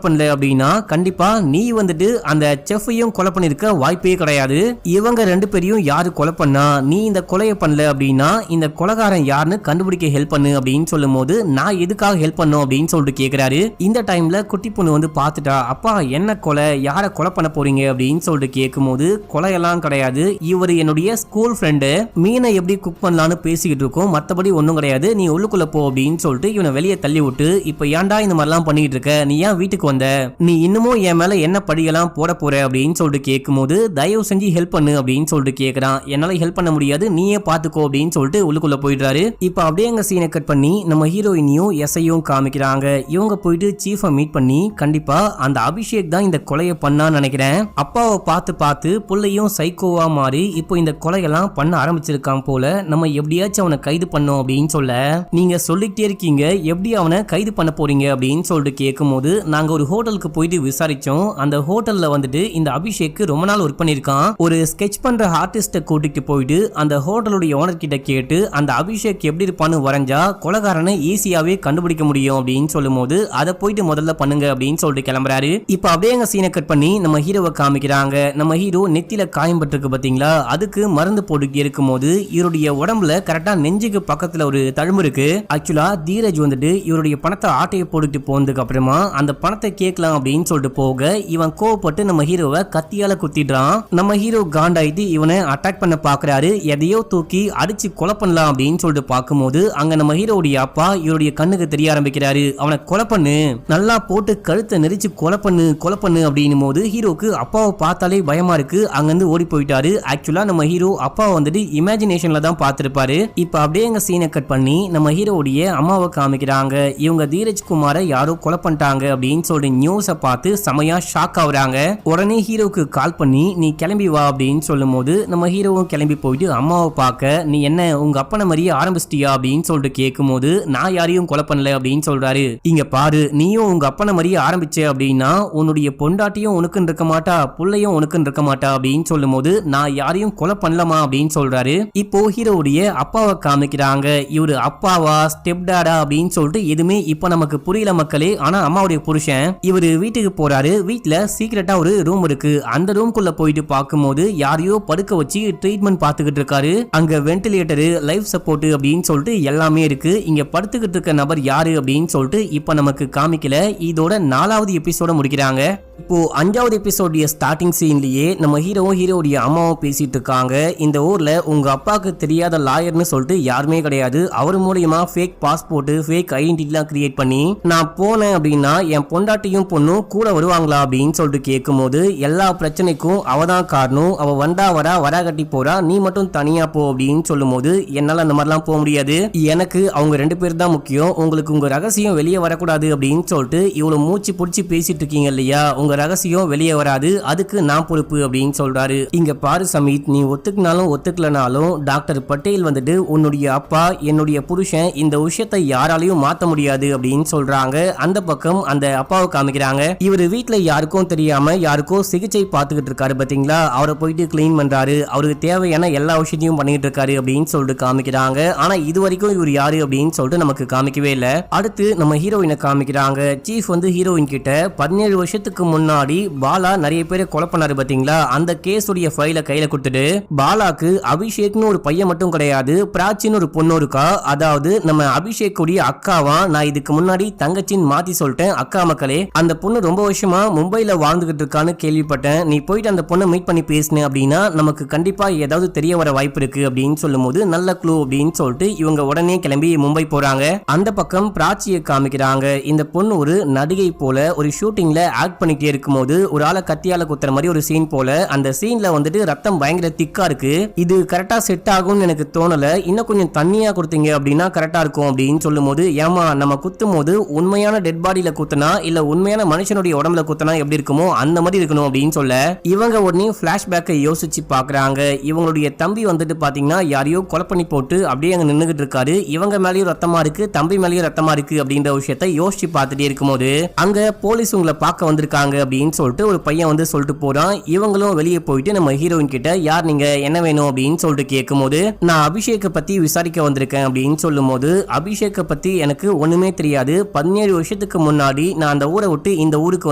பண்ணல அப்படின்னா கண்டிப்பா நீ வந்துட்டு அந்த செஃப்பையும் கொலை பண்ணிருக்க வாய்ப்பே கிடையாது. இவங்க 2 பேரையும் யாரு கொலை பண்ணா, நீ இந்த கொலையை பண்ணல அப்படின்னா இந்த கொலைகாரன் யாருன்னு கண்டுபிடிக்க ஹெல்ப் பண்ணு அப்படின்னு சொல்லும் போது, நான் எதுக்காக ஹெல்ப் பண்ணும் அப்படின்னு சொல்லிட்டு கேக்குறாரு. இந்த டைம்ல குட்டி பொண்ணு வந்து பாத்துட்டா, அப்பா என்ன கொலை, யார கொலை பண்ண போறீங்க அப்படின்னு சொல்லிட்டு கேட்கும்போது, கொலையெல்லாம் கிடையாது, இவர் என்னுடைய ஸ்கூல் ஃப்ரெண்டு, மீனை எப்படி குக் பண்ணலான்னு பேசிக்கிட்டு இருக்கோம், மத்தபடி ஒன்னும் கிடையாது, நீ உள்ளுக்குள்ள போ அப்படின்னு சொல்லிட்டு இவனை வெளியே தள்ளி விட்டு, இப்ப ஏன்டா இந்த மாதிரிலாம் பண்ணிட்டு இருக்க, நீ ஏன் வீட்டுக்கு வந்த, நீ இன்னமும் என் மேல என்ன படியெல்லாம் போட போற அப்படின்னு சொல்லிட்டு கேட்கும்போது, தயவு செஞ்சு ஹெல்ப் பண்ணு அப்படின்னு சொல்லிட்டு கேக்குறான். என்னால ஹெல்ப் பண்ண முடியாது, நீயே பாத்துக்கோ அப்படின்னு சொல்லிட்டு உள்ளுக்குள்ள போயிடுறாரு. இப்ப அப்படியே எங்க சீனை கட் பண்ணி நம்ம ஹீரோயினியும் எஸ்ஐயும் காமிக்கிறாங்க. இவங்க போயிட்டு சீஃபை மீட் பண்ணி, கண்டிப்பா அந்த அபிஷேக் தான் இந்த கொலையை பண்ணான்னு நினைக்கிறேன், அப்பாவை பார்த்து பார்த்து புள்ளையும் சைக்கோவா மாறி இப்போ இந்த கொலையெல்லாம் பண்ண ஆரம்பிச்சிருக்கான் போல, நம்ம எப்படியாச்சும் அவனை கைது பண்ணோம் அப்படின்னு சொல்ல, நீங்க சொல்லிட்டே இருக்கீங்க எப்படி அவனை கைது பண்ண போறீங்க அப்படின்னு சொல்லிட்டு கேட்கும்போது, நாங்க ஒரு ஹோட்டலுக்கு போயிட்டு விசாரிச்சோம், அந்த ஹோட்டல்ல வந்துட்டு இந்த அபிஷேக் ரொம்ப நாள் ஒர்க் பண்ணிருக்கான், ஒரு ஸ்கெட்ச் பண்ற ஆர்டிஸ்ட கூட்டிட்டு போயிட்டு அந்த ஹோட்டலுடைய ஓனர் கிட்ட கேட்டு அந்த அபிஷேக் எப்படி இருப்பான்னு வரைஞ்சா கொலைகாரனை ஈஸியாவே கண்டுபிடிக்க முடியும் அப்படின்னு சொல்லும் போது, அதை போயிட்டு முதல்ல பண்ணுங்க அப்படின்னு சொல்லிட்டு கிளம்புறாரு. இப்ப அப்படியே எங்க சீனை கட் பண்ணி நம்ம ஹீரோவை காமிக்கிறாங்க. நம்ம ஹீரோ நெத்தியில காயம் பட்டிருக்கு பாத்தீங்களா, அதுக்கு மருந்து போட்டுக்கிட்டு இருக்கும் போது இவருடைய உடம்புல கரெக்டா நெஞ்சுக்கு பக்கத்துல ஒரு தழும்பு இருக்கு. ஆக்சுவலா தீரஜ் வந்துட்டு இவருடைய பணத்தை ஆட்டையை போட்டுட்டு போனதுக்கு அப்புறமா அந்த பணத்தை கேட்கலாம் அப்படின்னு சொல்லிட்டு போக, இவன் கோவப்பட்டு நம்ம ஹீரோவை கத்தியால குத்திடுறான். நம்ம ஹீரோ காண்டாயிட்டு இவனை அட்டாக் பண்ண பாக்குறாரு, எதையோ தூக்கி அடிச்சு கொலை பண்ணலாம் அப்படின்னு சொல்லிட்டு பார்க்கும்போது அங்க நம்ம ஹீரோடைய அப்பா இவருடைய கண்ணுக்கு தெரிய ஆரம்பிக்கிறாரு. அவனை கொலை பண்ணு, நல்லா போட்டு கழுத்தை நெரிச்சு கொலை பண்ணு அப்படின்னும் போது ஹீரோக்கு அப்பாவை பார்த்தாலே பயமா இருக்கு. அங்கிருந்து ஓடி போயிட்டாரு. ஆக்சுவலா நம்ம ஹீரோ அப்பாவை வந்துட்டு இமேஜினேஷன்ல தான் பார்த்திருப்பாரு. இப்ப அப்படியே எங்க சீனை கட் பண்ணி நம்ம ஹீரோடைய அம்மாவை காமிக்கிறாங்க. இவங்க தீரஜ் குமாரை யாரோ கொலை பண்ணிட்டாங்க அப்படின்னு சொல்லிட்டு நியூஸை பார்த்து செமையா ஷாக் ஆகுறாங்க. உடனே ஹீரோக்கு கால் பண்ணி நீ கிளம்பி வா அப்படின்னு சொல்லும் போது நம்ம ஹீரோவும் கிளம்பி போயிட்டு அம்மாவை பார்க்க, நீ என்ன உங்க அப்பனை மாதிரியே ஆரம்பிச்சிட்டியா அப்படின்னு சொல்லிட்டு கேட்கும் போது, நான் யாரையும் கொலை பண்ணல அப்படின்னு சொல்றாரு. இங்க பாரு, நீயும் உங்க அப்பனை மாதிரியே ஆரம்பிச்ச அப்படின்னா உன்னுடைய பொண்டாட்டியும் உனக்குன்னு இருக்க மாட்டா, புள்ளையும் உனக்குன்னு இருக்க மாட்டா அப்படின்னு சொல்லும் போது, நான் யாரையும் கொலை பண்ணலாமா அப்படின்னு சொல்றாரு. இப்போ ஹீரோவுடைய அப்பாவை காமிக்கிறாங்க. இவரு அப்பாவா ஸ்டெப் டாடா அப்படின்னு சொல்லிட்டு எதுவுமே இப்ப நமக்கு புரியல மக்களே. ஆனா அம்மாவுடைய புருஷன் இவரு வீட்டுக்கு போறாரு. வீட்டுல சீக்கிரட்டா ஒரு ரூம் இருக்கு. அந்த ரூம்குள்ள போயிட்டு பார்க்கும்போது யாரையோ படுக்க வச்சு ட்ரீட்மெண்ட் பார்த்துக்கிட்டு இருக்காரு. அங்க வென்டிலேட்டரு, லைஃப் சப்போர்ட் அப்படின்னு சொல்லிட்டு எல்லாமே இருக்கு. இங்க படுத்துக்கிட்டு இருக்க நபர் யாரு அப்படின்னு சொல்லிட்டு இப்ப நமக்கு காமிக்கல. இதோட 4வது எபிசோட முடிக்கிறாங்க. இப்போ 5வது எபிசோடைய ஸ்டார்டிங் சீன்லயே நம்ம ஹீரோவுடைய அம்மாவும் பேசிட்டு இருக்காங்க. இந்த ஊர்ல உங்க அப்பாவுக்கு தெரியாத லாயர்னு சொல்லிட்டு யாருமே கிடையாது. அவர் மூலியமா ஃபேக் பாஸ்போர்ட், ஃபேக் ஐடென்டிட்டிலாம் கிரியேட் பண்ணி நான் போனேன் அப்படின்னா என் பொண்டாட்டியும் பொண்ணும் கூட வருவாங்களா அப்படின்னு சொல்லிட்டு கேட்கும்போது எல்லா பிரச்சனைக்கும் அவதான் காரணம். அவ வந்தா வரா கட்டி போறா, நீ மட்டும் தனியா போ அப்படின்னு சொல்லும் போது என்னால அந்த மாதிரிலாம் போக முடியாது. எனக்கு அவங்க 2 பேர் தான் முக்கியம். உங்களுக்கு உங்க ரகசியம் வெளியே வரக்கூடாது அப்படின்னு சொல்லிட்டு இவ்வளவு மூச்சு பிடிச்சி பேசிட்டு இருக்கீங்க இல்லையா, உங்க ரகசியம் வெளியே வராது, அதுக்கு நான் பொறுப்பு அப்படின்னு சொல்றாரு. இங்க பாரு சமீத், நீ ஒத்துக்கினாலும் ஒத்துக்கலனாலும் டாக்டர் பட்டேல் வந்துட்டு உன்னுடைய அப்பா, என்னுடைய புருஷன், இந்த விஷயத்தை யாராலையும் மாத்த முடியாது அப்படின்னு சொல்றாங்க. அந்த பக்கம் அந்த அப்பாவை காமிக்கிறாங்க. இவர் வீட்டுல யாருக்கும் தெரியாம யாருக்கோ சிகிச்சை பார்த்துக்கிட்டு இருக்காரு பாத்தீங்களா, அவரை போயிட்டு கிளீன் பண்றாரு, அவருக்கு தேவையான எல்லா விஷயத்தையும் பண்ணிட்டு இருக்காரு அப்படின்னு சொல்லிட்டு காமிக்கிறாங்க. ஆனா இது வரைக்கும் இவர் யாரு அப்படின்னு சொல்லிட்டு நமக்கு காமிக்கவே இல்ல. அடுத்து நம்ம ஹீரோயினை காமிக்கிறாங்க. சீஃப் வந்து ஹீரோயின் கிட்ட 17 வருஷத்துக்கு முன்னாடி பாலா நிறைய பேரை கொலை பண்ணாரு பாத்தீங்களா, அந்த கேஸுடைய ஃபைலை கையில கொடுத்துட்டு பாலாக்கு அபிஷேக்னு ஒரு பையன் மட்டும் கிடையாது, பிராச்சின்னு ஒரு பொண்ணு இருக்கா, அதாவது நம்ம அபிஷேக் உடைய அக்காவா, நான் இதுக்கு முன்னாடி தங்கச்சின்னு மாத்தி சொல்லிட்டேன். அக்கா மக்களே, அந்த பொண்ணு ரொம்ப வருஷமா மும்பைல வாழ்ந்துகிட்டு இருக்கான்னு கேள்விப்பட்டேன். நீ போயிட்டு அந்த பொண்ணை மீட் பண்ணி பேசினேன் அப்படின்னா நமக்கு கண்டிப்பா ஏதாவது தெரிய வர வாய்ப்பு இருக்கு அப்படின்னு சொல்லும் போது நல்ல க்ளூ அப்படின்னு சொல்லிட்டு இவங்க உடனே கிளம்பி மும்பை போறாங்க. அந்த பக்கம் பிராச்சியை காமிக்கிறாங்க. இந்த பொண்ணு ஒரு நடிகை போல ஒரு ஷூட்டிங்ல ஆக்ட் பண்ணிட்டே இருக்கும்போது ஒரு ஆளை கத்தியால குத்துற மாதிரி ஒரு சீன் போல, அந்த சீன்ல வந்துட்டு ரத்தம் பயங்கர திக்கா இருக்கு. இது கரெக்டா செட் ஆகும்னு எனக்கு தோணல, இன்னும் கொஞ்சம் தண்ணியா கொடுத்தீங்க அப்படின்னா கரெக்டா இருக்கும் அப்படின்னு சொல்லும் போது, ஏமா நம்ம குத்தும் போது உண்மையான டெட் பாடியில குத்துனா இல்ல உண்மையான மனுஷனுடைய உடம்புல குத்துனா எப்படி இருக்குமோ அந்த மாதிரி இருக்கணும் அப்படின்னு சொல்ல இவங்க உடனே பிளாஷ்பேக்கை யோசிச்சு பாக்குறாங்க. இவங்களுடைய தம்பி வந்துட்டு பாத்தீங்கன்னா யாரையோ கொலை பண்ணி போட்டு அப்படியே அங்க நின்னுகிட்டு இருக்காரு. இவங்க மேலயும் ரத்தமா இருக்கு, தம்பி மேலயும் ரத்தமா இருக்கு அப்படின்ற விஷயத்த யோசிச்சு பார்த்துட்டே இருக்கும்போது அங்க போலீஸ் உங்களை பார்க்க வந்திருக்காங்க அப்படின்னு சொல்லிட்டு ஒரு பையன் வந்து சொல்லிட்டு போறான். இவங்களும் வெளியே போயிட்டு நம்ம ஹீரோயின் கிட்ட யார் நீங்க, என்ன வேணும் அப்படின்னு சொல்லிட்டு கேட்கும்போது நான் அபிஷேக்கை பத்தி விசாரிக்க வந்திருக்கேன் அப்படின்னு சொல்லும் போது, அபிஷேக்கை பத்தி எனக்கு ஒண்ணுமே தெரியாது, 17 வருஷத்துக்கு முன்னாடி நான் அந்த ஊரை விட்டு இந்த ஊருக்கு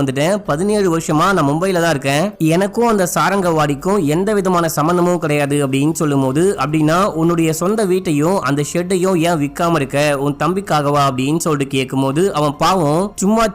வந்துட்டேன், 17 வருஷமா நான் மும்பைல தான் இருக்கேன், எனக்கும் அந்த சாரங்கவாடிக்கும் எந்த விதமான சம்பந்தமும் கிடையாது அப்படின்னு சொல்லும் போது, அப்படின்னா உன்னுடைய சொந்த வீட்டையும் அந்த ஷெட்டையும் ஏன் விற்காம இருக்க, உன் தம்பிக்காகவா அப்படின்னு சொல்லிட்டு கேட்கும்போது அவன் பாவம்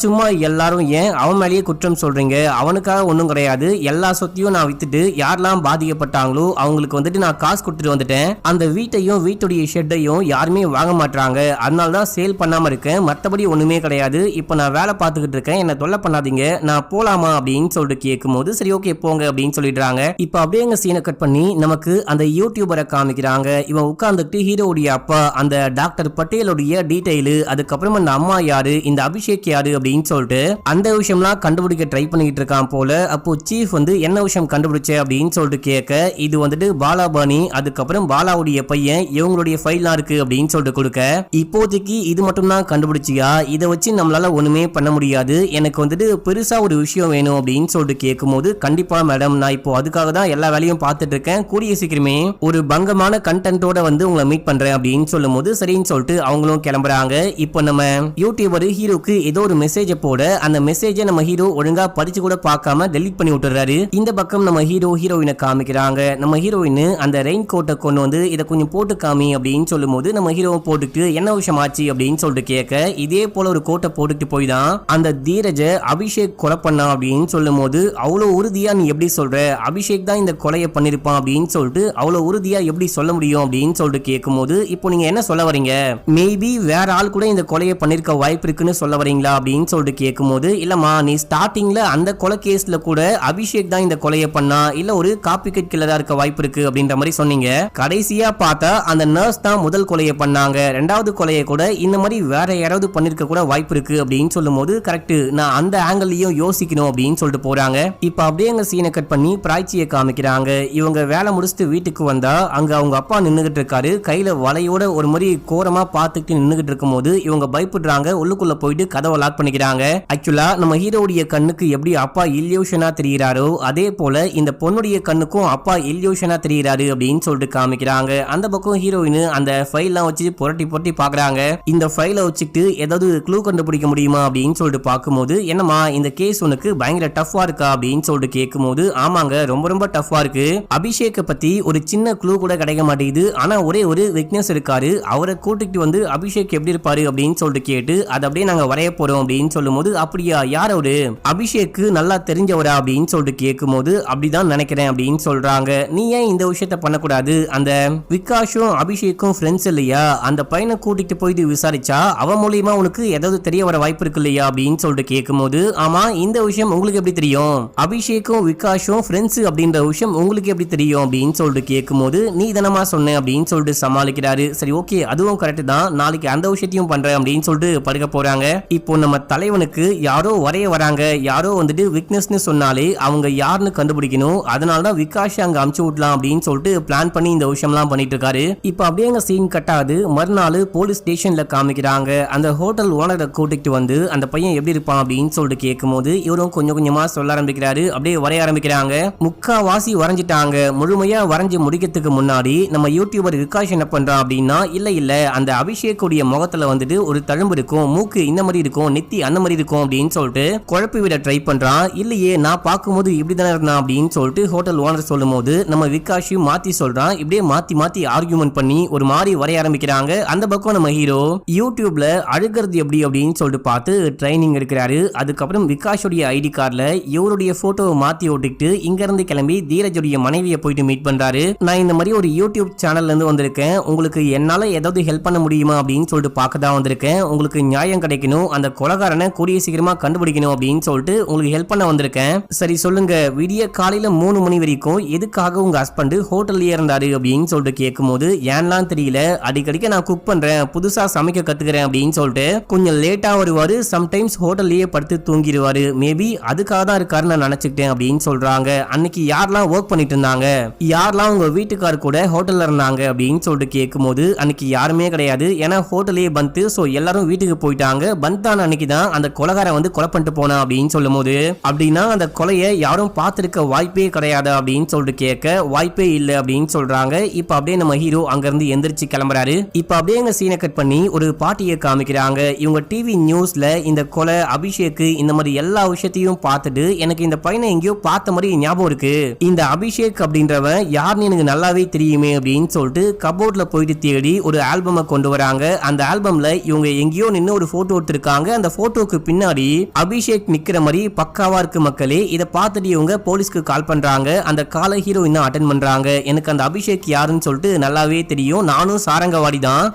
சும்மா எல்லாரும் ஏன் அவன் மேலேயே குற்றம் சொல்றீங்க, அவனுக்காக ஒன்றும் கிடையாது, எல்லா சொத்தையும் நான் வித்துட்டு யாரெல்லாம் பாதிக்கப்பட்டாங்களோ அவங்களுக்கு வந்துட்டு நான் காசு கொடுத்துட்டு வந்துட்டேன், அந்த வீட்டையும் வீட்டுடைய ஷெட்டையும் யாருமே வாங்க மாட்டாங்க, அதனால தான் சேல் பண்ணாம இருக்கேன், மற்றபடி ஒண்ணுமே கிடையாது, இப்போ நான் வேலை பார்த்துக்கிட்டு இருக்கேன், என்ன தொல்லை பண்ணாதீங்க, நான் போலாமா அப்படின்னு சொல்லிட்டு கேட்கும்போது சரி ஓகே போங்க அப்படின்னு சொல்லிடுறாங்க. இப்போ அப்படியே எங்க சீனை கட் பண்ணி நமக்கு அந்த யூடியூபரை காமிக்கிறாங்க. இவன் உட்கார்ந்துட்டு ஹீரோடைய அப்பா, அந்த டாக்டர் பட்டேலுடைய டீடைலு, அதுக்கப்புறம் அந்த அம்மா யாரு, இந்த அபிஷேக் யாரு அப்படின்னு சொல்லிட்டு அந்த விஷயம்லாம் கண்டுபிடிக்க ட்ரை பண்ணிட்டு இருக்கான் போல. அப்போ சீஃப் வந்து என்ன விஷயம் கண்டுபிடிச்ச அப்படின்னு சொல்லிட்டு கேட்க, இது வந்துட்டு பாலாபாணி, அதுக்கப்புறம் பாலாவுடைய பையன், இவங்களுடைய ஃபைல்லாம் இருக்கு அப்படின்னு சொல்லிட்டு கொடுக்க, இப்போதைக்கு இது மட்டும் தான் கண்டுபிடிச்சியா, இதை வச்சு நம்மளால ஒண்ணுமே பண்ண முடியாது, எனக்கு வந்துட்டு பெருசா ஒரு விஷயம் வேணும் அப்படின்னு சொல்லிட்டு கேட்கும்போது, கண்டிப்பா மேடம், நான் இப்போ அதுக்காக தான் எல்லா வேலையும் பார்த்துட்டு இருக்கேன், கூடிய சீக்கிரமே ஒரு பங்கமான கண்டென்ட்டோட வந்து உங்களை மீட் பண்றேன் அப்படின்னு சொல்லும் போது சரின்னு சொல்லிட்டு அவங்களும் கிளம்புறாங்க. இப்போ நம்ம யூடியூபர் ஹீரோக்கு ஏதோ ஒரு மெசேஜ் போட, அந்த மெசேஜை நம்ம ஹீரோ ஒழுங்கா படிச்சு கூட பார்க்காம டெலீட் பண்ணி விட்டுறாரு. இந்த பக்கம் நம்ம ஹீரோயினை காமிக்கிறாங்க. நம்ம ஹீரோயின் அந்த ரெயின் கோட்டை கொண்டு வந்து இதை கொஞ்சம் போட்டு காமி அப்படின்னு சொல்லும் போது நம்ம ஹீரோ போட்டுட்டு என்ன விஷயம் ஆச்சு அப்படின்னு சொல்லிட்டு கேட்க, இதே போல ஒரு கோட்டை போட்டுட்டு போய் தான் அந்த தீரஜ அபிஷேக் கொலை பண்ணா அப்படின்னு சொல்லும் போது, அவ்வளவு உறுதியா நீ எப்படி சொல்ற, அபிஷேக் தான் இந்த கொலையை பண்ணிருப்பான் அப்படின்னு சொல்லிட்டு அவ்வளவு உறுதியா எப்படி சொல்ல முடியும் அப்படின்னு சொல்லிட்டு கேட்கும்போது, இப்போ நீங்க என்ன சொல்ல வரீங்க, மேபி வேற ஆள் கூட இந்த கொலையை பண்ணிருக்க வாய்ப்பு இருக்குன்னு சொல்ல வரீங்களா அப்படின்னு சொல்லிட்டு கேட்கும்போது, இல்லம்மா நீ ஸ்டார்டிங்ல அந்த கொலை கேஸ்ல கூட அபிஷேக் தான் இந்த கொலையை பண்ணா, இல்ல ஒரு காப்பி கட் கில்லரா இருக்க வாய்ப்பு இருக்கு அப்படின்ற மாதிரி சொன்னீங்க, கடைசியா பார்த்தா அந்த நர்ஸ் தான் முதல் கொலையை பண்ணாங்க, 2வது கொலையை கூட இந்த மாதிரி வேற யாராவது பண்ணிருக்க கூட வாய்ப்பு இருக்கு அப்படின்னு சொல்லும் போது, கரெக்ட், நான் அந்த ஆங்கிள்லயும் யோசிக்கணும் அப்படின்னு சொல்லிட்டு போறாங்க. இப்ப அப்படியே எங்க சீனை கட் பண்ணி பிராய்ச்சியை காமிக்கிறாங்க. இவங்க வேலை முடிச்சுட்டு வீட்டுக்கு வந்தா அங்க அவங்க அப்பா நின்னுகிட்டு இருக்காரு, கையில வலையோட ஒரு மாதிரி கோரமா பார்த்துட்டு நின்னுகிட்டு இருக்கும் போது இவங்க பயப்படுறாங்க, உள்ளுக்குள்ள போயிட்டு கதவை லாக் பண்ணிக்கிறாங்க. ஆக்சுவலா நம்ம ஹீரோடைய கண்ணுக்கு எப்படி அப்பா இல்யூஷனா தெரிகிறாரோ அதே போல இந்த பொண்ணுடைய கண்ணுக்கும் அப்பா இல்யூஷனா தெரிகிறாரு அப்படின்னு சொல்லிட்டு காமிக்கிறாங்க. அந்த பக்கம் ஹீரோயின் அந்த ஃபைல்லாம் வச்சு புரட்டி பாக்குறாங்க. இந்த ஃபைலை வச்சுட்டு ஏதாவது க்ளூ கண்டுபிடிச்சு கண்டுபிடிக்க முடியுமா அப்படின்னு சொல்லிட்டு பார்க்கும்போது, என்னமா இந்த கேஸ் உனக்கு பயங்கர டஃபா இருக்கா அப்படின்னு சொல்லிட்டு கேட்கும்போது, ஆமாங்க ரொம்ப ரொம்ப டஃபா இருக்கு. அபிஷேக்கை பத்தி ஒரு சின்ன க்ளூ கூட கிடைக்க மாட்டேங்குது. ஆனா ஒரே ஒரு வீக்னஸ் இருக்காரு. அவரை கூட்டிட்டு வந்து அபிஷேக் எப்படி இருப்பாரு அப்படின்னு சொல்லிட்டு கேட்டு அதை அப்படியே நாங்க வரைய போறோம் அப்படின்னு சொல்லும்போது, அப்படியா யார் அவரு? அபிஷேக்கு நல்லா தெரிஞ்சவரா அப்படின்னு சொல்லிட்டு கேட்கும்போது, அப்படிதான் நினைக்கிறேன் அப்படின்னு சொல்றாங்க. நீ ஏன் இந்த விஷயத்த பண்ணக்கூடாது? அந்த விகாஷும் அபிஷேக்கும் ஃப்ரெண்ட்ஸ் இல்லையா, அந்த பையனை கூட்டிட்டு போயிட்டு விசாரிச்சா அவன் மூலியமா உனக்கு ஏதாவது தெரிய வர வாய்ப்பு இருக்கு இல்லையா அப்படின்னு சொல்லிட்டு கேட்கும்போது, ஆமா இந்த விஷயம் உங்களுக்கு எப்படி தெரியும்? அபிஷேக்கும் விகாஷும் ஃப்ரெண்ட்ஸ் அப்படின்ற விஷயம் உங்களுக்கு எப்படி தெரியும் அப்படின்னு சொல்லிட்டு கேட்கும்போது, நீ இதனமா சொன்ன அப்படின்னு சொல்லிட்டு சமாளிக்கிறாரு. சரி ஓகே அதுவும் கரெக்ட் தான், நாளைக்கு அந்த விஷயத்தையும் பண்றேன் அப்படின்னு சொல்லிட்டு படுக்க போறாங்க. இப்போ நம்ம தலைவனுக்கு யாரோ வரைய வராங்க, யாரோ வந்துட்டு வீக்னஸ்னு சொன்னாலே அவங்க யாருன்னு கண்டுபிடிக்கணும். அதனாலதான் விகாஷ் அங்க அமுச்சு விடலாம் அப்படின்னு சொல்லிட்டு பிளான் பண்ணி இந்த விஷயம்லாம் பண்ணிட்டு இருக்காரு. இப்போ அப்படியே அங்க சீன் கட்டாது. மறுநாள் போலீஸ் ஸ்டேஷன்ல காமிக்கிறாங்க. அந்த ஹோட்டல் ஓனரை கூட்டிட்டு வந்து அந்த பையன் எப்படி இருப்பான் அப்படின்னு சொல்லிட்டு கேட்கும்போது, இவரும் கொஞ்சம் கொஞ்சமா சொல்ல ஆரம்பிக்கிறாரு. அப்படியே வரைய ஆரம்பிக்கிறாங்க. முக்காவாசி வரைஞ்சிட்டாங்க. முழுமையா வரைஞ்சு முடிக்கிறதுக்கு முன்னாடி நம்ம யூடியூபர் விகாஷ் என்ன பண்றான் அப்படின்னா, இல்ல அந்த அபிஷேக்குடைய முகத்துல வந்துட்டு ஒரு தழும்பு இருக்கும், மூக்கு இந்த மாதிரி இருக்கும், நெத்தி அந்த மாதிரி இருக்கும் அப்படின்னு சொல்லிட்டு குழப்பி விட ட்ரை பண்றான். இல்லையே நான் பார்க்கும்போது இப்படிதானே இருந்தான் அப்படின்னு சொல்லிட்டு ஹோட்டல் ஓனர் சொல்லும் போது, நம்ம விகாஷ் மாத்தி சொல்றான். இப்படியே மாத்தி மாத்தி ஆர்கியூமெண்ட் பண்ணி ஒரு மாதிரி வரைய ஆரம்பிக்கிறாங்க. அந்த பக்கம் நம்ம ஹீரோ யூடியூப்ல அழுகிறது எப்படி அப்படின்னு சொல்லிட்டு பார்த்து ட்ரைனிங் எடுக்கிறாரு. அதுக்கப்புறம் விகாஷுடைய ஐடி கார்டுல இவருடைய போட்டோவை மாத்தி ஓட்டிட்டு இங்க இருந்து கிளம்பி தீரஜுடைய மனைவியை போயிட்டு மீட் பண்றாரு. நான் இந்த மாதிரி ஒரு யூடியூப் சேனல்ல இருந்து வந்திருக்கேன், உங்களுக்கு என்னால ஏதாவது ஹெல்ப் பண்ண முடியுமா அப்படின்னு சொல்லிட்டு பார்க்க தான் வந்திருக்கேன். உங்களுக்கு நியாயம் கிடைக்கணும், அந்த கொலைகாரனை கூடிய சீக்கிரமா கண்டுபிடிக்கணும் அப்படின்னு சொல்லிட்டு உங்களுக்கு ஹெல்ப் பண்ண வந்திருக்கேன். சரி சொல்லுங்க, விடிய காலையில 3 மணி வரைக்கும் எதுக்காக உங்க ஹஸ்பண்ட் ஹோட்டல்லயே இருந்தாரு அப்படின்னு சொல்லிட்டு கேட்கும்போது, ஏன்லாம் தெரியல, அடிக்கடிக்க நான் குக் பண்றேன், புதுசா சமைக்க கத்துக்கிறேன் அப்படின்னு சொல்லிட்டு கொஞ்சம் லேட்டா வருவாரு, சம்டைம்ஸ் ஹோட்டல்லயே படுத்து தூங்கிடுவாரு, மேபி அதுக்காக தான் இருக்காரு நான் நினைச்சுக்கிட்டேன் அப்படின்னு சொல்றாங்க. அன்னைக்கு யாரெல்லாம் ஒர்க் பண்ணிட்டு இருந்தாங்க, யாரெல்லாம் உங்க வீட்டுக்கார் கூட ஹோட்டல்ல இருந்தாங்க அப்படின்னு சொல்லிட்டு கேட்கும்போது, அன்னைக்கு யாருமே கிடையாது, ஏன்னா ஹோட்டலே பந்து, சோ எல்லாரும் வீட்டுக்கு போயிட்டாங்க. பந்தான அன்னைக்கு தான் அந்த கொலைகாரன் வந்து கொலை பண்ணிட்டு போனா அப்படின்னு சொல்லும் போது, அப்படின்னா அந்த கொலையை யாரும் பார்த்திருக்க வாய்ப்பே கிடையாது அப்படின்னு சொல்லிட்டு கேட்க, வாய்ப்பே இல்லை அப்படின்னு சொல்றாங்க. இப்ப அப்படியே நம்ம ஹீரோ அங்க இருந்து எந்திரிச்சு கிளம்புறாரு. இப்ப அப்படியே எங்க சீனை கட் பண்ணி ஒரு பாட்டியை காமிக்கிறாங்க. இவங்க டிவி நியூஸ்ல இந்த கொலை அபிஷேக் இந்த மாதிரி எல்லா விஷயத்தையும் பார்த்துட்டு, எனக்கு இந்த பையனை எங்கேயோ பார்த்த மாதிரி ஞாபகம் இருக்கு, இந்த அபிஷேக் அப்படின்றவன் யாருன்னு எனக்கு நல்லாவே தெரியுமே அப்படின்னு சொல்லிட்டு கபோர்ட்ல போயிட்டு தேடி ஒரு ஆல்பமை கொண்டு வராங்க. அந்த ஆல்பம்ல இவங்க எங்கேயோ நின்று ஒரு போட்டோ எடுத்திருக்காங்க. அந்த போட்டோக்கு பின்னாடி அபிஷேக் நிக்கிற மாதிரி பக்காவா இருக்கு மக்களே. இதை பார்த்துட்டு இவங்க போலீஸ்க்கு கால் பண்றாங்க. அந்த காலை ஹீரோ இன்னும் அட்டென்ட் பண்றாங்க. எனக்கு அந்த அபிஷேக் யாருன்னு சொல்லிட்டு நல்லாவே தெரியும், நானும் சாரங்கவாடி தான்,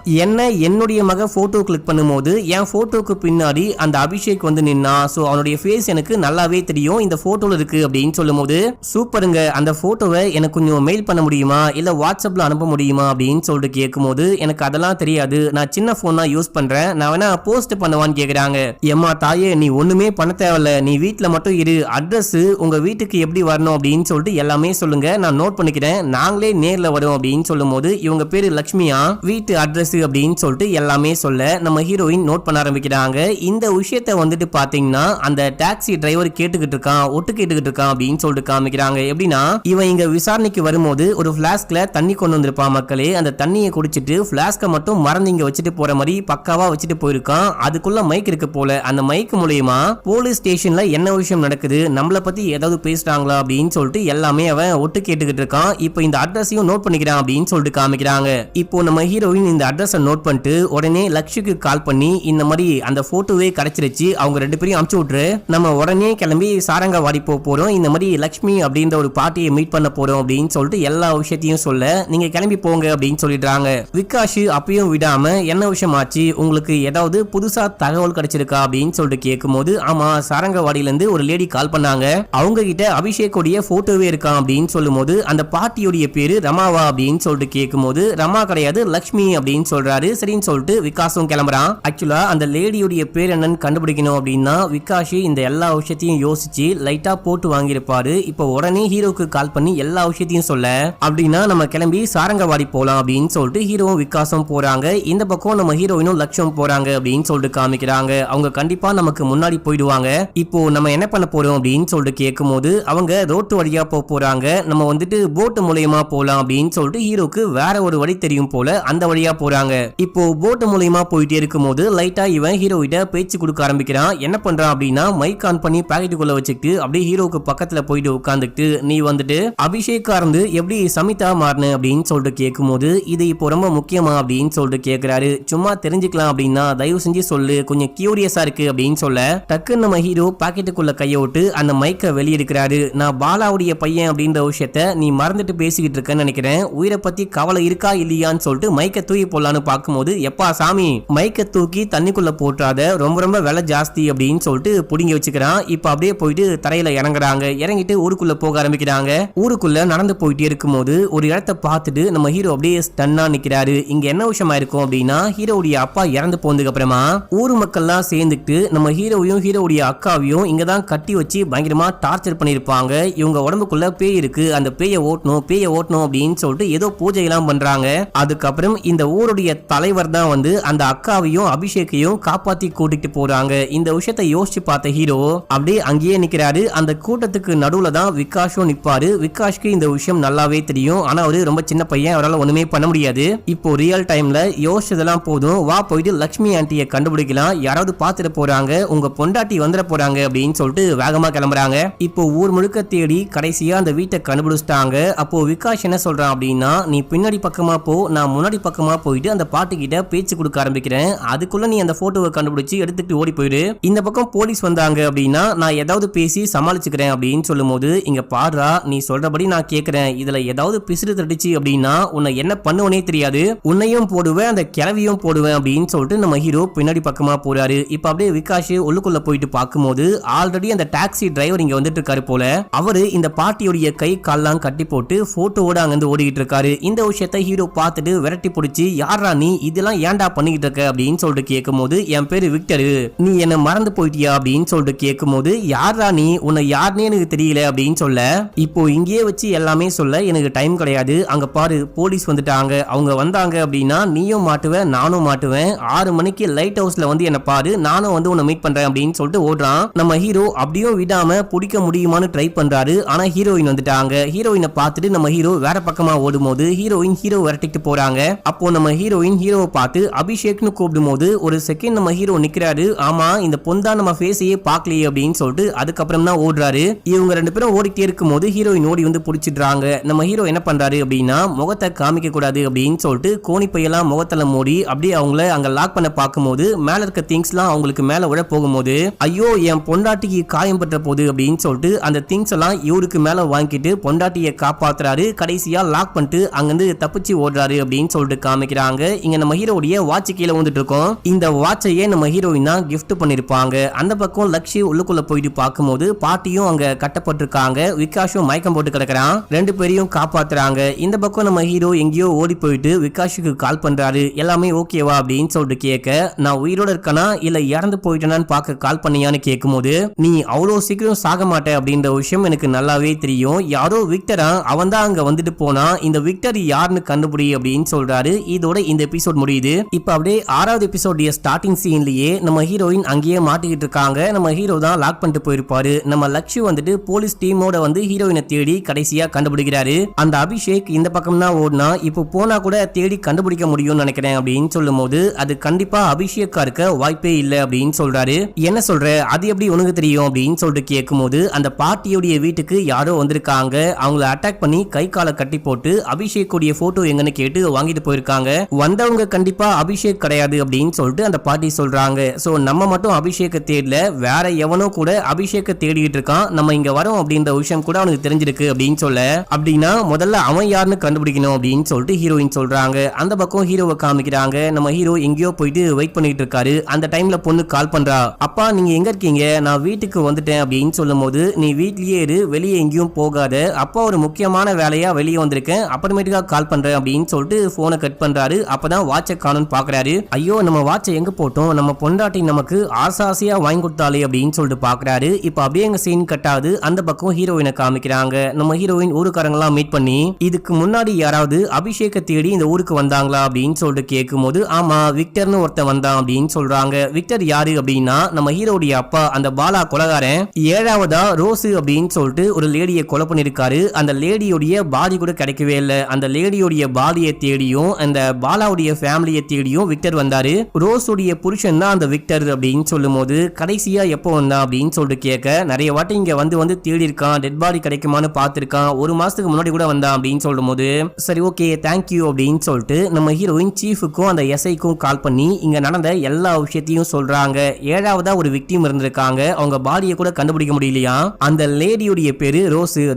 என்னுடைய மக போட்டோ கிளிக் பண்ணும்போது என் போட்டோக்கு பின்னாடி அந்த அபிஷேக் வந்து நின்னா, சோ அவனுடைய ஃபேஸ் எனக்கு நல்லாவே தெரியும், இந்த போட்டோல இருக்கு அப்படின்னு சொல்லும் போது, சூப்பருங்க, அந்த போட்டோவை எனக்கு கொஞ்சம் மெயில் பண்ண முடியுமா இல்ல வாட்ஸ்அப்ல அனுப்ப முடியுமா அப்படின்னு சொல்லிட்டு கேட்கும்போது, எனக்கு அதெல்லாம் தெரியாது, நான் சின்ன போன் தான் யூஸ் பண்றேன், நான் வேணா போஸ்ட் பண்ணுவான்னு கேக்குறாங்க. எம்மா தாயே, நீ ஒண்ணுமே பண்ண தேவையில்ல, நீ வீட்டுல மட்டும் இரு, அட்ரஸ் உங்க வீட்டுக்கு எப்படி வரணும் அப்படின்னு சொல்லிட்டு எல்லாமே சொல்லுங்க, நான் நோட் பண்ணிக்கிறேன், நாங்களே நேர்ல வரோம் அப்படின்னு சொல்லும் போது, இவங்க பேரு லட்சுமியா, வீட்டு அட்ரஸ் அப்படின்னு சொல்லிட்டு எல்லாமே சொல்ல நம்ம ஹீரோயின் நோட் பண்ண ஆரம்பிக்கிறாங்க. இந்த விஷயத்தை வந்துட்டு பாத்தீங்கன்னா அந்த டாக்ஸி டிரைவர் கேட்டுக்கிட்டு இருக்கான், ஒட்டு கேட்டுக்கிட்டு இருக்கான் அப்படின்னு சொல்லிட்டு காமிக்கிறாங்க. எப்படின்னா, இவன் இங்க விசாரணைக்கு வரும்போது ஒரு பிளாஸ்க்ல தண்ணி கொண்டு வந்திருப்பான் மக்களே, அந்த தண்ணியை குடிச்சிட்டு பிளாஸ்க மட்டும் மறந்து இங்க வச்சுட்டு போற மாதிரி பக்காவா வச்சுட்டு போயிருக்கான். அதுக்குள்ள மைக் இருக்கு போல, அந்த மைக் மூலமா போலீஸ் ஸ்டேஷன்ல என்ன விஷயம் நடக்குது, நம்மள பத்தி ஏதாவது பேசுறாங்களா அப்படின்னு சொல்லிட்டு எல்லாமே அவன் ஒட்டு கேட்டுக்கிட்டு இருக்கான். இப்போ இந்த அட்ரஸையும் நோட் பண்ணிக்கிறான் அப்படின்னு சொல்லிட்டு காமிக்கிறாங்க. இப்போ நம்ம ஹீரோயின் இந்த அட்ரஸை நோட் பண்ணிட்டு உடனே லக்ஷுக்கு கால் பண்ணி, இந்த மாதிரி அந்த போட்டோவே கிடைச்சிருச்சு, அவங்க 2 பேரையும் அனுப்பிச்சு விட்டுரு, நம்ம உடனே கிளம்பி சாரங்கவாடி போறோம், இந்த மாதிரி லக்ஷ்மி அப்படின்ற ஒரு பாட்டியை மீட் பண்ண போறோம் அப்படின்னு சொல்லிட்டு எல்லா விஷயத்தையும் சொல்ல, நீங்க கிளம்பி போங்க அப்படின்னு சொல்லிடுறாங்க. விகாஷ் அப்பயும் விடாம, என்ன விஷயம் ஆச்சு, உங்களுக்கு ஏதாவது புதுசா தகவல் கிடைச்சிருக்கா அப்படின்னு சொல்லிட்டு கேட்கும்போது, ஆமா சாரங்கவாடியில இருந்து ஒரு லேடி கால் பண்ணாங்க, அவங்க கிட்ட அபிஷேக்குடைய போட்டோவே இருக்கான் அப்படின்னு சொல்லும் போது, அந்த பாட்டியுடைய பேரு ரமாவா அப்படின்னு சொல்லிட்டு கேட்கும்போது, ரமா கிடையாது லக்ஷ்மி அப்படின்னு சொல்றாரு. சரின்னு சொல்லிட்டு விகாசும் கிளம்புறான். ஆக்சுவலா அந்த லேடியுடைய பேர் என்னன்னு கண்டுபிடிக்கணும் அப்படின்னா விகாஷ் இந்த எல்லா விஷயத்தையும் யோசிச்சு லைட்டா போட்டு வாங்கியிருப்பாரு. இப்போ உடனே ஹீரோக்கு கால் பண்ணி எல்லா விஷயத்தையும் சொல்ல, அப்படின்னா நம்ம கிளம்பி சாரங்கவாடி போலாம் அப்படின்னு சொல்லிட்டு ஹீரோவும் விகாசும் போறாங்க. இந்த பக்கம் நம்ம ஹீரோயினும் லட்சம் போறாங்க அப்படின்னு சொல்லிட்டு காமிக்கிறாங்க. அவங்க கண்டிப்பா நமக்கு முன்னாடி போயிடுவாங்க. இப்போ நம்ம என்ன பண்ண போறோம் அப்படின்னு சொல்லிட்டு கேட்கும்போது, அவங்க ரோட்டு வழியா போறாங்க, நம்ம வந்துட்டு போட்டு மூலமா போலாம் அப்படின்னு சொல்லிட்டு ஹீரோக்கு வேற ஒரு வழி தெரியும் போல, அந்த வழியா போறாங்க. இப்போ போட்டு மூலமா போயிட்டே இருக்கும்போது லைட்டா இவன் ஹீரோ கிட்ட பேச்சு கொடுக்க ஆரம்பிக்கிறான். என்ன பண்றான் அப்படின்னா மைக் ஆன் பண்ணி பாக்கெட்டுக்குள்ள வச்சுக்கிட்டு அப்படியே ஹீரோக்கு பக்கத்துல போயிட்டு உட்காந்துக்கிட்டு நீ வந்துட்டு அபிஷேக்கா இருந்து எப்படி சமிதா மாறின அப்படின்னு சொல்லிட்டு கேட்கும்போது இது இப்போ ரொம்ப முக்கியமா அப்படின்னு சொல்லிட்டு கேட்கிறாரு. சும்மா தெரிஞ்சுக்கலாம் அப்படின்னா தயவு செஞ்சு சொல்லு, கொஞ்சம் கியூரியஸா இருக்கு அப்படின்னு சொல்ல டக்குன்னு நம்ம ஹீரோ பாக்கெட்டுக்குள்ள கைய விட்டு அந்த மைக்க வெளியெடுக்கிறாரு. நான் பாலாவுடைய பையன் அப்படின்ற விஷயத்த நீ மறந்துட்டு பேசிக்கிட்டு இருக்கேன்னு நினைக்கிறேன். உயிரை பத்தி கவலை இருக்கா இல்லையான்னு சொல்லிட்டு மைக்க தூக்கி போடலான்னு பார்க்கும்போது எப்பா சாமி மைக்க தூக்கி தண்ணிக்குள்ள போட்டாத, ரொம்ப ரொம்ப விலை ஜாஸ்தி அப்படின்னு சொல்லிட்டு புடிங்கி வச்சுக்கிறான். இப்ப அப்படியே போயிட்டு தரையில இறங்குறாங்க. இறங்கிட்டு ஊருக்குள்ள போக ஆரம்பிக்கிறாங்க. ஊருக்குள்ள நடந்து போயிட்டே இருக்கும்போது ஒரு இடத்த பார்த்துட்டு நம்ம ஹீரோ அப்படியே ஸ்டன்னா நிக்கிறாரு. இங்க என்ன விஷயமா இருக்கும் அப்படின்னா ஹீரோடைய அப்பா இறந்து போனதுக்கு அப்புறமா ஊர் மக்கள்லாம் சேர்ந்துட்டு நம்ம ஹீரோவையும் ஹீரோடைய அக்காவையும் இங்கதான் கட்டி வச்சு பயங்கரமா டார்ச்சர் பண்ணிருப்பாங்க. இவங்க உடம்புக்குள்ள பேய் இருக்கு, அந்த பேயை ஓட்டணும் அப்படின்னு சொல்லிட்டு ஏதோ பூஜை எல்லாம் பண்றாங்க. அதுக்கப்புறம் இந்த ஊருடைய தலைவர் தான் வந்து அந்த அக்காவையும் அபிஷேக்கையும் காப்பாத்தி கூட்டிட்டு போறாங்க. இந்த விஷயத்தை யோசிச்சு பார்த்த ஹீரோ அப்படியே அங்கேயே நிக்கிறாரு. அந்த கூட்டத்துக்கு நடுவுல தான் விகாஷும் நிப்பாரு. விகாஷ்க்கு இந்த விஷயம் நல்லாவே தெரியும். ஆனா அவரு ரொம்ப சின்ன பையன், அவரால் ஒண்ணுமே பண்ண முடியாது. இப்போ ரியல் டைம்ல யோசிச்சதெல்லாம் போதும், வா போயிட்டு லட்சுமி ஆண்டியை கண்டுபிடிக்கலாம், யாராவது பாத்துட்டு போறாங்க, உங்க பொண்டாட்டி வந்துட போறாங்க அப்படின்னு சொல்லிட்டு வேகமா கிளம்புறாங்க. இப்போ ஊர் முழுக்க தேடி கடைசியா அந்த வீட்டை கண்டுபிடிச்சிட்டாங்க. அப்போ விகாஷ் என்ன சொல்றான் அப்படின்னா நீ பின்னாடி பக்கமா போ, நான் முன்னாடி பக்கமா போயிட்டு அந்த பாட்டு கிட்ட பேச்சு கொடுக்க ஆரம்பிக்கிறேன், அதுக்குள்ள நீ அந்த போட்டோவை கண்டுபிடிச்சு எடுத்துட்டு ஓடி போயிடு. இந்த பக்கம் போலீஸ் வந்தாங்க அப்படின்னா நான் ஏதாவது பேசி சமாளிச்சுக்கிறேன் அப்படின்னு சொல்லும் போது இங்க பாடுறா, நீ சொல்றபடி நான் கேட்கிறேன், இதுல ஏதாவது பிசுறு தடிச்சு அப்படின்னா உன்னை என்ன பண்ணுவனே தெரியாது, உன்னையும் போடுவேன் அந்த கிளவியும் போடுவேன் அப்படின்னு சொல்லிட்டு நம்ம ஹீரோ பின்னாடி பக்கமா போறாரு. இப்ப அப்படியே விகாஷ் உள்ளுக்குள்ள போயிட்டு பார்க்கும்போது ஆல்ரெடி அந்த டாக்ஸி டிரைவர் இங்க வந்துட்டு இருக்காரு போல. அவரு இந்த பாட்டியோடைய கை கால்லாம் கட்டி போட்டு போட்டோவோட அங்கிருந்து ஓடிக்கிட்டு இருக்காரு. இந்த விஷயத்தை ஹீரோ பார்த்துட்டு விரட்டி பிடிச்சி யாரா நீ இதெல்லாம் ஏன்டா பண்ணிக்கிட்டு இருக்க அப்படின்னு சொல்லிட்டு கேட்கும் போது என் பேரு விக்டரு, நீ என்ன மறந்து போயிட்டியா அப்படின்னு சொல்லிட்டு கேட்கும் போது யாரா நீ, உன்னை யாருன்னே எனக்கு தெரியல அப்படின்னு சொல்ல இப்போ இங்கேயே வச்சு எல்லாமே சொல்ல எனக்கு டைம் கிடையாது, அங்க பாரு போலீஸ் வந்துட்டாங்க, அவங்க வந்தாங்க அப்படின்னா நீயும் மாட்டுவேன் நானும் மாட்டுவேன், 6 மணிக்கு லைட் ஹவுஸ்ல வந்து என்ன பாரு, நானும் வந்து உன்னை மீட் பண்றேன் அப்படின்னு சொல்லிட்டு ஓடுறான். நம்ம ஹீரோ அப்படியும் விடாம பிடிக்க முடியுமான்னு ட்ரை பண்றாரு. ஆனா ஹீரோயின் வந்துட்டாங்க. ஹீரோயினை பார்த்துட்டு நம்ம ஹீரோ வேற பக்கமா ஓடும் போது ஹீரோயின் ஹீரோ விரட்டிட்டு போறாங்க. அப்போ நம்ம ஹீரோயின் ஹீரோவை பார்த்து அபிஷேக்னு கூப்பிடும் போது ஒரு செகண்ட் நம்ம ஹீரோ நிக்கிறாரு. ஆமா இந்த பொந்தா நம்ம ஃபேஸையே பார்க்கலையே அப்படின்னு சொல்லிட்டு அதுக்கப்புறம் தான் ஓடுறாரு. இவங்க 2 பேரும் ஓடிட்டே இருக்கும் போது ஹீரோயின் ஓடி வந்து பிடிச்சிடுறாங்க. நம்ம ஹீரோ என்ன பண்றாரு அப்படின்னா முகத்தை காமிக்க கூடாது அப்படின்னு சொல்லிட்டு கோணி பையெல்லாம் முகத்துல மூடி அப்படியே அவங்கள அங்க லாக் பண்ண பார்க்கும்போது மேல இருக்க திங்ஸ் எல்லாம் அவங்களுக்கு மேல விழ போகும்போது ஐயோ என் பொண்டாட்டிக்கு காயம் பற்ற போகுது அப்படின்னு சொல்லிட்டு அந்த திங்ஸ் எல்லாம் இவருக்கு மேல வாங்கிட்டு பொண்டாட்டியை காப்பாத்துறாரு. கடைசியா லாக் பண்ணிட்டு அங்கிருந்து தப்பிச்சு ஓடுறாரு அப்படின்னு சொல்லிட்டு காமிக்கிறாங்க. இங்க நம்ம ஹீரோடைய வாட்ச் கீழே வந்துட்டு இருக்கோம். இந்த வாட்சையே நம்ம ஹீரோயின் தான் கிஃப்ட் பண்ணிருப்பாங்க. அந்த பக்கம் லக்ஷி உள்ளுக்குள்ள போயிட்டு பார்க்கும்போது பாட்டியும் அங்க கட்டப்பட்டிருக்காங்க. விகாஷும் மயக்கம் போட்டு கிடக்குறான். 2 பேரையும் காப்பாத்துறாங்க. இந்த பக்கம் நம்ம ஹீரோ எங்கேயோ ஓடி போயிட்டு விகாஷுக்கு கால் பண்றாரு. எல்லாமே ஓகேவா அப்படின்னு சொல்லிட்டு கேட்க நான் உயிரோட இருக்கனா இல்ல இறந்து போயிட்டேனான்னு பார்க்க கால் பண்ணியான்னு கேட்கும்போது நீ அவ்வளவு சீக்கிரம் சாக மாட்டே அப்படின்ற விஷயம் எனக்கு நல்லாவே தெரியும், யாரோ விக்டரா அவன் தான் அங்க வந்துட்டு போனா, இந்த விக்டர் யாருன்னு கண்டுபிடி அப்படின்னு சொல்றாரு. இதோட இந்த எபிசோட் முடியுது. இப்ப அப்படியே 6வது எபிசோடைய ஸ்டார்டிங் சீன்லயே நம்ம ஹீரோயின் அங்கேயே மாட்டிக்கிட்டு இருக்காங்க. நம்ம ஹீரோ தான் லாக் பண்ணிட்டு போயிருப்பாரு. நம்ம லக்ஷ்மி வந்துட்டு போலீஸ் டீமோட வந்து ஹீரோயினை தேடி கடைசியா கண்டுபிடிக்கிறாரு. அந்த அபிஷேக் இந்த பக்கம் தான் ஓடுனா, இப்போ போனா கூட தேடி கண்டுபிடிக்க முடியும்னு நினைக்கிறேன் அப்படின்னு சொல்லும் போது அது கண்டிப்பா அபிஷேக்கா இருக்க வாய்ப்பே இல்ல அப்படின்னு சொல்றாரு. என்ன சொல்ற, அது எப்படி உனக்கு தெரியும் அப்படின்னு சொல்லிட்டு கேட்கும் போது அந்த பாட்டியோடைய வீட்டுக்கு யாரோ வந்திருக்காங்க. அவங்கள அட்டாக் பண்ணி கை காலை கட்டி போட்டு அபிஷேக்குடைய போட்டோ எங்கன்னு கேட்டு வாங்கிட்டு போயிருக்காங்க. வந்தவங்க கண்டிப்பா அபிஷேக் கிடையாது அப்படின்னு சொல்லிட்டு அந்த பாட்டி சொல்றாங்க. சோ நம்ம மட்டும் அபிஷேக்க தேடல, வேற எவனோ கூட அபிஷேக்க தேடிட்டு இருக்கான், நம்ம இங்க வரோம் அப்படின்ற விஷயம் கூட அவனுக்கு தெரிஞ்சிருக்கு அப்படின்னு சொல்ல அப்படின்னா முதல்ல அவன் யாருன்னு கண்டுபிடிக்கணும் அப்படின்னு சொல்லிட்டு ஹீரோயின் சொல்றாங்க. அந்த பக்கம் ஹீரோவை காமிக்கிறாங்க. நம்ம ஹீரோ எங்கேயோ போயிட்டு வெயிட் பண்ணிட்டு இருக்காரு. அந்த டைம்ல பொண்ணு கால் பண்றா, அப்பா நீங்க எங்க இருக்கீங்க, நான் வீட்டுக்கு வந்துட்டேன் அப்படின்னு சொல்லும் போது நீ வீட்லயே இரு, வெளியே எங்கேயும் போகாத, அப்பா ஒரு முக்கியமான வேலையா வெளியே வந்திருக்கேன், அப்புறமேட்டுக்கா கால் பண்றேன் அப்படின்னு சொல்லிட்டு போனை கட் பண்றாரு. அப்பதான் வாட்சை காணும்னு பாக்குறாரு. ஐயோ நம்ம வாட்சை எங்க போட்டோம், நம்ம பொண்டாட்டி நமக்கு ஆசாசியா வாங்கி கொடுத்தாலே அப்படின்னு சொல்லிட்டு பாக்குறாரு. இப்ப அப்படியே எங்க சீன் கட்டாது. அந்த பக்கம் ஹீரோயினை காமிக்கிறாங்க. நம்ம ஹீரோயின் ஊருக்காரங்க எல்லாம் மீட் பண்ணி இதுக்கு முன்னாடி யாராவது அபிஷேக தேடி இந்த ஊருக்கு வந்தாங்களா அப்படின்னு சொல்லிட்டு கேட்கும் போது ஆமா விக்டர்னு ஒருத்தன் வந்தான் அப்படின்னு சொல்றாங்க. விக்டர் யாரு அப்படின்னா நம்ம ஹீரோடைய அப்பா, அந்த பாலா கொலகாரன். 7வதா ரோஸ் அப்படின்னு சொல்லிட்டு ஒரு லேடியை கொலை பண்ணிருக்காரு. அந்த லேடியோடைய பாடி கூட கிடைக்கவே இல்லை. அந்த லேடியோடைய பாடியை தேடியும் அந்த பாலாவுடைய ஃபேமிலியை தேடியும் விக்டர் வந்தாரு. ரோஸுடைய புருஷ புருஷன் தான் அந்த விக்டர் அப்படின்னு சொல்லும் போது கடைசியா எப்போ வந்தான் அப்படின்னு சொல்லிட்டு கேட்க, நிறைய வாட்டி இங்க வந்து தேடி இருக்கான், டெட் பாடி கிடைக்குமான்னு பார்த்திருக்கான், 1 மாசத்துக்கு முன்னாடி கூட வந்தான் அப்படின்னு சொல்லும் போது சரி ஓகே தேங்க்யூ அப்படின்னு சொல்லிட்டு நம்ம ஹீரோயின் சீஃபுக்கும் அந்த எஸ்ஐக்கும் கால் பண்ணி இங்க நடந்த எல்லா விஷயத்தையும் சொல்றாங்க. 7வதா ஒரு விக்டிம் இருந்திருக்காங்க, அவங்க பாடியை கூட கண்டுபிடிக்க முடியலையா. அந்த லேடியோடைய பேரு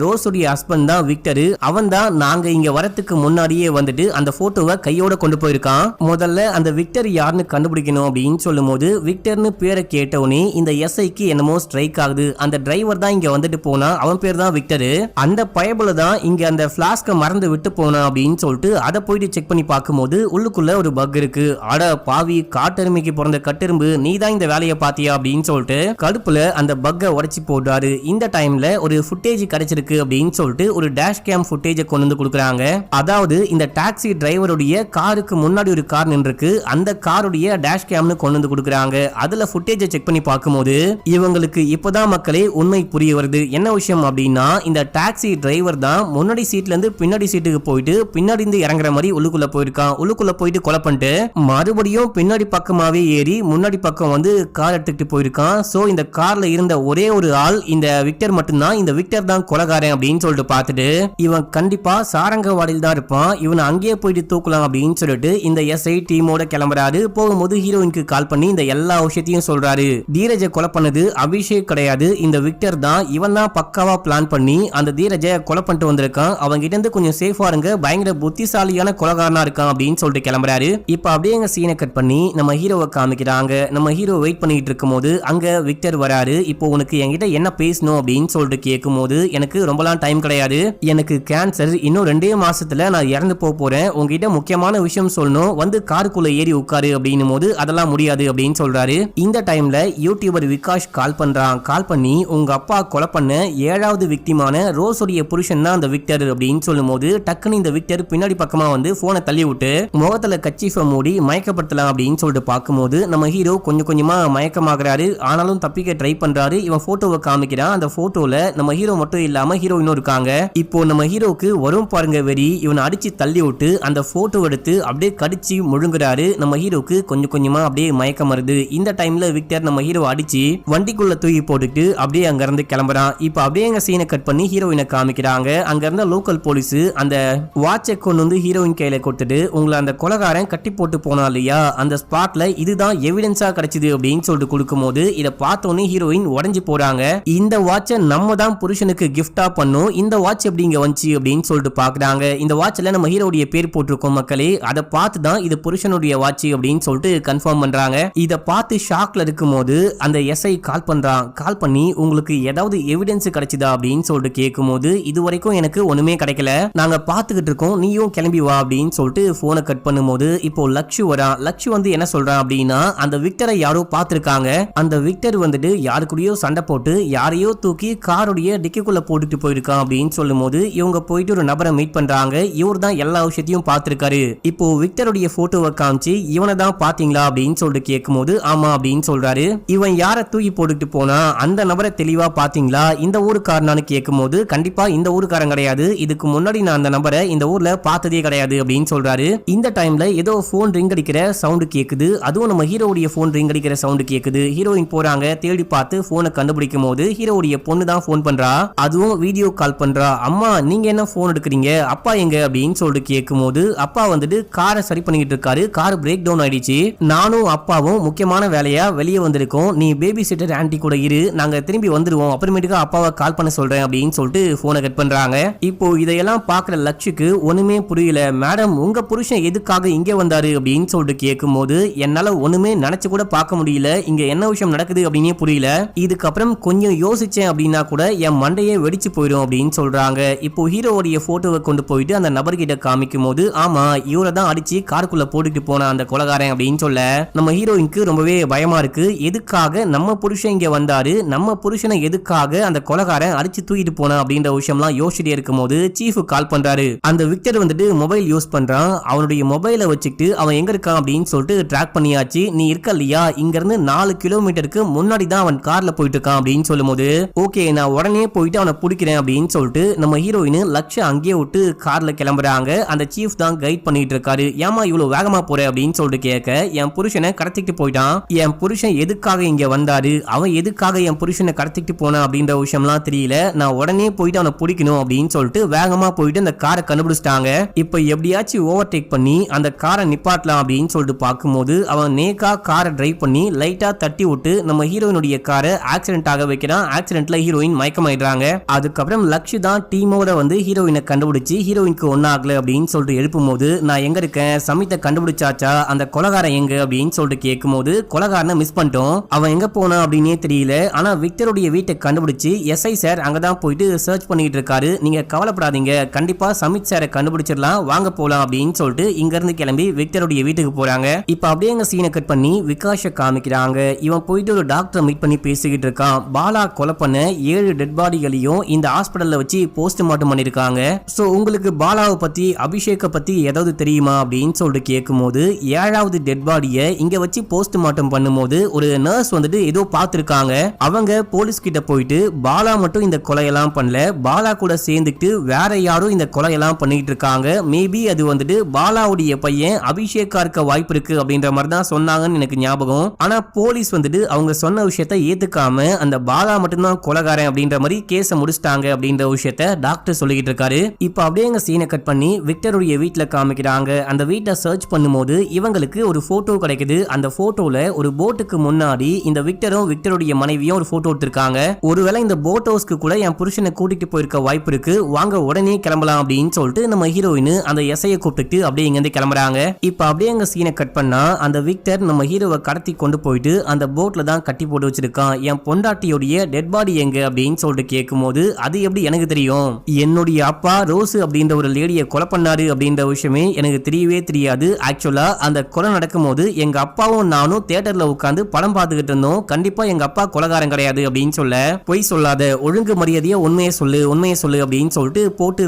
ரோஸுடைய ஹஸ்பண்ட் தான் விக்டர். அவன் தான் நாங்க இங்க வரத்துக்கு முன்னாடியே வந்துட்டு அந்த போட்டோவை கையோட கொண்டு போயிருக்கான். முதல்ல அந்த விக்டர் யாருன்னு கண்டுபிடிக்கணும் அப்படின்னு சொல்லும் போது விக்டர்னு பேரை கேட்டவனே இந்த எஸ்ஐக்கு என்னமோ ஸ்ட்ரைக் ஆகுது. அந்த டிரைவர் தான் இங்க வந்துட்டு போனா, அவன் பேர் தான் விக்டர். அந்த பயபுல தான் இங்க அந்த பிளாஸ்க மறந்து விட்டு போனா அப்படின்னு சொல்லிட்டு அதை போயிட்டு செக் பண்ணி பார்க்கும்போது உள்ளுக்குள்ள ஒரு பக் இருக்கு. அட பாவி, காட்டெருமைக்கு பிறந்த கட்டெரும்பு, நீ தான் இந்த வேலையை பாத்தியா அப்படின்னு சொல்லிட்டு கடுப்புல அந்த பக்கை உடைச்சு போட்டாரு. இந்த டைம்ல ஒரு ஃபுட்டேஜ் கிடைச்சிருக்கு அப்படின்னு சொல்லிட்டு ஒரு டேஷ் கேம் ஃபுட்டேஜை கொண்டு வந்து கொடுக்குறாங்க. அதாவது இந்த டாக்ஸி டிரைவருடைய காருக்கு முன்னாடி ஒரு கார் நின்றுருக்கு, அந்த காருடைய டேஷ் கேம்னு கொண்டு வந்து கொடுக்குறாங்க. அதுல ஃபுட்டேஜை செக் பண்ணி பார்க்கும்போது இவங்களுக்கு இப்பதான் மக்களே உண்மை புரிய வருது. என்ன விஷயம் அப்படின்னா, இந்த டாக்ஸி டிரைவர் தான் முன்னாடி சீட்ல இருந்து பின்னாடி சீட்டுக்கு போயிட்டு பின்னாடி இருந்து இறங்குற மாதிரி உள்ளுக்குள்ள போயிருக்கான். உள்ளுக்குள்ள போயிட்டு கொலை பண்ணிட்டு மறுபடியும் பின்னாடி பக்கமாவே ஏறி முன்னாடி பக்கம் வந்து கார் எடுத்துக்கிட்டு போயிருக்கான். சோ இந்த கார்ல இருந்த ஒரே ஒரு ஆள் இந்த விக்டர் மட்டும்தான். இந்த விக்டர் தான் கொலைகாரன் அப்படின்னு சொல்லிட்டு பார்த்துட்டு இவன் கண்டிப்பா சாரங்கவாடியில் தான் இருப்பான், இவனை அங்கேயே போயிட்டு தூக்கலாம் அப்படின்னு சொல்லிட்டு இந்த எஸ்ஐ டீமோட கிளம்புறாரு. போகும்போது ஹீரோயினுக்கு கால் பண்ணி இந்த எல்லா விஷயத்தையும் சொல்றாரு. தீரஜை கொலை பண்ணது அபிஷேக் கிடையாது, இந்த விக்டர் தான். இவன் தான் பக்காவா பிளான் பண்ணி அந்த தீரஜை கொலை பண்ணிட்டு வந்திருக்கான். அவங்க கிட்ட இருந்து கொஞ்சம் சேஃபா இருங்க, பயங்கர புத்திசாலியான கொலைகாரனா இருக்கான் அப்படின்னு சொல்லிட்டு கிளம்புறாரு. இப்ப அப்படியே எங்க சீனை கட் பண்ணி நம்ம ஹீரோவை காமிக்கிறாங்க. நம்ம ஹீரோ வெயிட் பண்ணிட்டு இருக்கும் போது அங்க விக்டர் வராரு. இப்போ உனக்கு என்கிட்ட என்ன பேசணும் அப்படின்னு சொல்லிட்டு கேட்கும் போது, எனக்கு ரொம்பலாம் டைம் கிடையாது, எனக்கு கேன்சர், இன்னும் 2 மாசத்துல நான் இறந்து போறேன், உங்ககிட்ட முக்கியமான விஷயம் சொல்லணும், வந்து காருக்குள்ள ஏறி உட்காரு அப்படின்னும் போது அதெல்லாம் முடியாது அப்படின்னு சொல்றாரு. இந்த டைம்ல யூடியூபர் விகாஷ் கால் பண்றான். கால் பண்ணி உங்க அப்பா கொலை பண்ண 7வது விக்டிமான ரோஸுடைய புருஷன் தான் அந்த விக்டர் அப்படின்னு சொல்லும் போது டக்குன்னு இந்த விக்டர் பின்னாடி பக்கமா வந்து போனை தள்ளி விட்டு முகத்துல கச்சீஃபை மூடி மயக்கப்படுத்தலாம் அப்படின்னு சொல்லிட்டு பார்க்கும்போது நம்ம ஹீரோ கொஞ்சம் கொஞ்சமா மயக்கமாகறாரு. ஆனாலும் தப்பிக்க ட்ரை பண்றாரு. இவன் போட்டோவை காமிக்கிறான். அந்த போட்டோல நம்ம ஹீரோ மட்டும் இல்லாம ஹீரோயினும் இருக்காங்க. இப்போ நம்ம ஹீரோக்கு வரும் பாருங்க வெறி, இவனை அடிச்சு தள்ளி விட்டு அந்த போட்டோ எடுத்து அப்படியே கடிச்சு முழுங்குறாரு. நம்ம ஹீரோக்கு கொஞ்சம் கொஞ்சமா அப்படியே மயக்கம் வருது. இந்த டைம்ல விக்டர் நம்ம ஹீரோ அடிச்சு வண்டிக்குள்ள தூக்கி போட்டுட்டு அப்படியே அங்க இருந்து கிளம்புறான். இப்ப அப்படியே எங்க சீனை கட் பண்ணி ஹீரோயினை காமிக்கிறாங்க. அங்க இருந்த லோக்கல் போலீஸ் அந்த வாட்சை கொண்டு வந்து ஹீரோயின் கையில கொடுத்துட்டு, உங்களை அந்த கொலைகாரன் கட்டி போட்டு போனா இல்லையா, அந்த ஸ்பாட்ல இதுதான் எவிடன்ஸா கிடைச்சது அப்படின்னு சொல்லிட்டு கொடுக்கும் போது இதை பார்த்தோன்னே ஹீரோயின் உடஞ்சு போறாங்க. இந்த வாட்சை நம்ம தான் புருஷனுக்கு கிஃப்டா பண்ணோம், இந்த வாட்ச் எப்படி இங்க வந்துச்சு அப்படின்னு சொல்லிட்டு பாக்குறாங்க. இந்த வாட்ச்ல நம்ம ஹீரோடைய பேர் போட்டிருக்கோம் மக்களே, அதை பார்த்து தான் இது புருஷனுடைய வாட்ச் அப்படின்னு சொல்லிட்டு கன்ஃபார்ம் பண்றாங்க. இதை பார்த்து ஷாக்ல இருக்கும் போது அந்த எஸ்ஐ கால் பண்றான். கால் பண்ணி உங்களுக்கு ஏதாவது எவிடன்ஸ் கிடைச்சதா அப்படின்னு சொல்லிட்டு கேட்கும் போது, இது வரைக்கும் எனக்கு ஒண்ணுமே கிடைக்கல, நாங்க பாத்துக்கிட்டு இருக்கோம், நீயும் கிளம்பி வா அப்படின்னு சொல்லிட்டு போனை கட் பண்ணும்போது இப்போ லக்ஷு வரான். லக்ஷு வந்து என்ன சொல்றான் அப்படின்னா, அந்த விக்டரை யாரோ பார்த்திருக்காங்க, அந்த விக்டர் வந்துட்டு யாரு கூடயோ சண்டை போட்டு யாரையோ தூக்கி காருடைய டிக்கிக்குள்ள போட்டுட்டு போயிருக்கான் அப்படின்னு சொல்லும் போது இவங்க போயிட்டு ஒரு நபரை மீட் பண்றாங்க. இவர் தான் எல்லா விஷயத்தையும் பார்த்திருக்காரு. இப்போ விக்டருடைய போட்டோவை காமிச்சு இவனை தான் பாத்தீங்களா அப்படின்னு சொல்லிட்டு கேட்கும் போது ஆமா அப்படின்னு சொல்றாரு. இவன் யாரை தூக்கி போட்டுட்டு போனா அந்த நபரை தெளிவா பாத்தீங்களா, இந்த ஊருக்காரனான்னு கேட்கும் போது கண்டிப்பா இந்த ஊருக்காரன் கிடையாது, இதுக்கு முன்னாடி நான் அந்த நபரை இந்த ஊர்ல பார்த்ததே கிடையாது அப்படின்னு சொல்றாரு. இந்த டைம்ல ஏதோ போன் ரிங் அடிக்கிற சவுண்ட் கேக்குது. அதுவும் நம்ம ஹீரோடைய போன் ரிங் அடிக்கிற சவுண்ட் கேக்குது. ஹீரோயின் போறாங்க, தேடி பார்த்து போனை கண்டுபிடிக்கும் போது ஹீரோடைய பொண்ணு தான் போன் பண்றா. அதுவும் வீடியோ கால் பண்றா. அம்மா நீங்க என்ன போன் எடுக்கிறீங்க, அப்பா எங்க அப்படின்னு சொல்லிட்டு கேட்கும் போது அப்பா வந்துட்டு காரை சரி பண்ணிட்டு இருக்காரு, கார் பிரேக் டவுன் ஆயிடுச்சு, நானும் அப்பாவும் முக்கியமான வேலையா வெளியே வந்திருக்கோம், நீ பேபி சிட்டர் ஆன்டி கூட இரு, நாங்க திரும்பி வந்துருவோம், அப்புறமேட்டுக்கு அப்பாவை கால் பண்ண சொல்றேன் அப்படின்னு சொல்லிட்டு போனை கட் பண்றாங்க. இப்போ இதையெல்லாம் பாக்குற லட்சுக்கு ஒண்ணுமே புரியல. மேடம் உங்க புருஷன் எதுக்காக இங்க வந்தாரு அப்படின்னு சொல்லிட்டு கேட்கும் போது என்னால ஒண்ணுமே நினைச்சு கூட பார்க்க முடியல, இங்க என்ன விஷயம் நடக்குது அப்படின்னே புரியல, இதுக்கப்புறம் கொஞ்சம் யோசிச்சேன் அப்படின்னா கூட என் மண்டையே வெடிச்சு போயிடும் அப்படின்னு சொல்றாங்க. இப்போ ஹீரோவுடைய போட்டோவை கொண்டு போயிட்டு அந்த நபர்கிட்ட காமிக்கும் போது ஆமா இவரை தான் அடிச்சு காருக்குள்ள போட்டுட்டு போன அந்த கொலைகாரன் அப்படின்னு சொல்ல நம்ம ஹீரோயினுக்கு ரொம்பவே பயமா இருக்கு. எதுக்காக நம்ம புருஷன் இங்க வந்தாரு, நம்ம புருஷனை எதுக்காக அந்த கொலைகாரன் அடிச்சு தூக்கிட்டு போன அப்படின்ற விஷயம்லாம் யோசிச்சுட்டே இருக்கும் போது சீஃப் கால் பண்றாரு. அந்த விக்டர் வந்துட்டு மொபைல் யூஸ் பண்றான். அவனுடைய மொபைலை வச்சுக்கிட்டு அவன் எங்க இருக்கான் அப்படின்னு சொல்லிட்டு ட்ராக் பண்ணியாச்சு. நீ இருக்க இல்லையா, இங்க இருந்து 4 கிலோமீட்டருக்கு முன்னாடி தான் அவன் கார்ல போயிட்டு இருக்கான் அப்படின்னு சொல்லும் போது ஓகே நான் உடனே போயிட்டு அவனை பிடிக்கிறேன் அப்படின்னு சொல்லிட்டு நம்ம ஹீரோயின் லட்சம் அங்கேயே விட்டு கார்ல கிளம்புறாங்க. அந்த சீஃப் தான் கைட் பண்ணிட்டு இருக்காரு. ஏமா இவ்வளவு வேகமா போற அப்படின்னு சொல்லிட்டு கேட்க, என் புருஷனை புருஷனை கடத்திட்டு போயிட்டான், என் புருஷன் எதுக்காக இங்க வந்தாரு, அவன் எதுக்காக என் புருஷனை கடத்திட்டு போனான் அப்படின்ற விஷயம்லாம் தெரியல, நான் உடனே போயிட்டு அவனை பிடிக்கணும் அப்படின்னு சொல்லிட்டு வேகமா போயிட்டு அந்த காரை கண்டுபிடிச்சிட்டாங்க. இப்ப எப்படியாச்சும் ஓவர்டேக் பண்ணி அந்த காரை நிப்பாட்டலாம் அப்படின்னு சொல்லிட்டு பார்க்கும்போது அவன் நேக்கா காரை டிரைவ் பண்ணி லைட்டா தட்டி விட்டு நம்ம ஹீரோயினுடைய காரை ஆக்சிடென்ட் ஆக வைக்கிறான். ஆக்சிடென்ட்ல ஹீரோயின் மயக்கமாயிடுறாங்க. அதுக்கப்புறம் லக்ஷ் தான் டீமோட வந்து ஹீரோயினை கண்டுபிடிச்சு ஹீரோயினுக்கு ஒன்னாகல அப்படின்னு சொல்லிட்டு எழுப்பும் போது நான் எங்க இருக்கேன், சமித்தை கண்டுபிடிச்சாச்சா, அந்த கொலகாரன் எங்க அப்படின்னு சொல்லிட்டு கேட்கும் போது கொலகாரனை மிஸ் பண்ணிட்டோம், அவன் எங்க போனா அப்படின்னே தெரியல, ஆனா விக்டருடைய வீட்டை கண்டுபிடிச்சு எஸ்ஐ சார் அங்கதான் போயிட்டு சர்ச் பண்ணிட்டு இருக்காரு, நீங்க கவலைப்படாதீங்க, கண்டிப்பா சமித் சாரை கண்டுபிடிச்சிடலாம், வாங்க போலாம் அப்படின்னு சொல்லிட்டு இங்க இருந்து கிளம்பி விக்டருடைய வீட்டுக்கு போறாங்க. இப்ப அப்படியே எங்க சீனை கட் பண்ணி விகாஷ காமிக்கிறாங்க. இவன் போயிட்டு ஒரு டாக்டரை மீட் பண்ணி பேசிக்கிட்டு இருக்கான். பாலா கொலை பண்ண 7 டெட் பாடிகளையும் இந்த ஹாஸ்பிடல்ல வச்சு போஸ்ட்மார்ட்டம் பண்ணிருக்காங்க. சோ உங்களுக்கு பாலாவை பத்தி அபிஷேக பத்தி ஏதாவது தெரியுமா அப்படின்னு சொல்லிட்டு கேட்கும் போது 7வது டெட் பாடியை இங்க வச்சு போஸ்ட்மார்ட்டம் பண்ணும்போது ஒரு நர்ஸ் வந்துட்டு ஏதோ பார்த்திருக்காங்க. அவங்க போலீஸ் கிட்ட போயிட்டு பாலா மட்டும் இந்த கொலையெல்லாம் பண்ணல, பாலா கூட சேர்ந்துட்டு வேற யாரும் இந்த கொலையெல்லாம் பண்ணிட்டு இருக்காங்க, மேபி அது வந்துட்டு பாலாவுடைய பையன் அபிஷேக்கா இருக்க வாய்ப்பு இருக்கு அப்படின்ற மாதிரி தான் சொன்னாங்கன்னு எனக்கு ஞாபகம். ஆனா போலீஸ் வந்துட்டு அவங்க சொன்ன விஷயத்த ஏத்துக்காம அந்த பாலா மட்டும்தான் கொலைகாரன் அப்படின்ற மாதிரி கேஸை முடிச்சிட்டாங்க அப்படின்ற விஷயத்த டாக்டர் சொல்லிக்கிட்டு இருக்காரு. இப்ப அப்படியே எங்க சீனை கட் பண்ணி விக்டருடைய வீட்டுல காமிக்கிறாங்க. அந்த வீட்டை சர்ச் பண்ணும்போது இவங்களுக்கு ஒரு போட்டோ கிடைக்குது. அந்த போட்டோல ஒரு போட்டுக்கு முன்னாடி இந்த விக்டரும் விக்டருடைய மனைவியும் ஒரு போட்டோ எடுத்திருக்காங்க. ஒருவேளை இந்த போட் ஹவுஸ்க்கு கூட என் புருஷனை கூட்டிட்டு போயிருக்க வாய்ப்பு இருக்கு, வாங்க உடனே கிளம்பலாம் அப்படின்னு சொல்லிட்டு நம்ம ஹீரோயின் அந்த எஸ்ஐயை கூப்பிட்டு அப்படியே இங்க இருந்து கிளம்புறாங்க. இப்ப அப்படியே எங்க சீனை கட் பண்ணா அந்த விக்டர் நம்ம ஹீரோவை கடத்தி கொண்டு போயிட்டு அந்த போட்ல தான் கட்டி போட்டு வச்சிருக்கான். என் பொண்டாட்டியோடைய டெட் பாடி எங்க அப்படின்னு சொல்லிட்டு கேட்கும் போது அது எப்படி எனக்கு தெரியும், என்னுடைய அப்பா ரோஸ் அப்படின்ற ஒரு லேடியை கொலை பண்ணாரு அப்படின்ற விஷயமே எனக்கு தெரியவே தெரியாது. ஆக்சுவலா அந்த கொலை நடக்கும் போது எங்க அப்பாவும் நானும் தியேட்டர்ல உட்கார்ந்து படம் பார்த்துக்கிட்டு இருந்தோம், கண்டிப்பா எங்க அப்பா கொலைகாரன் கிடையாது அப்படின்னு சொல்ல, பொய் சொல்லாத, ஒழுங்கு மரியாதையா உண்மையை சொல்லு அப்படின்னு சொல்லிட்டு போட்டு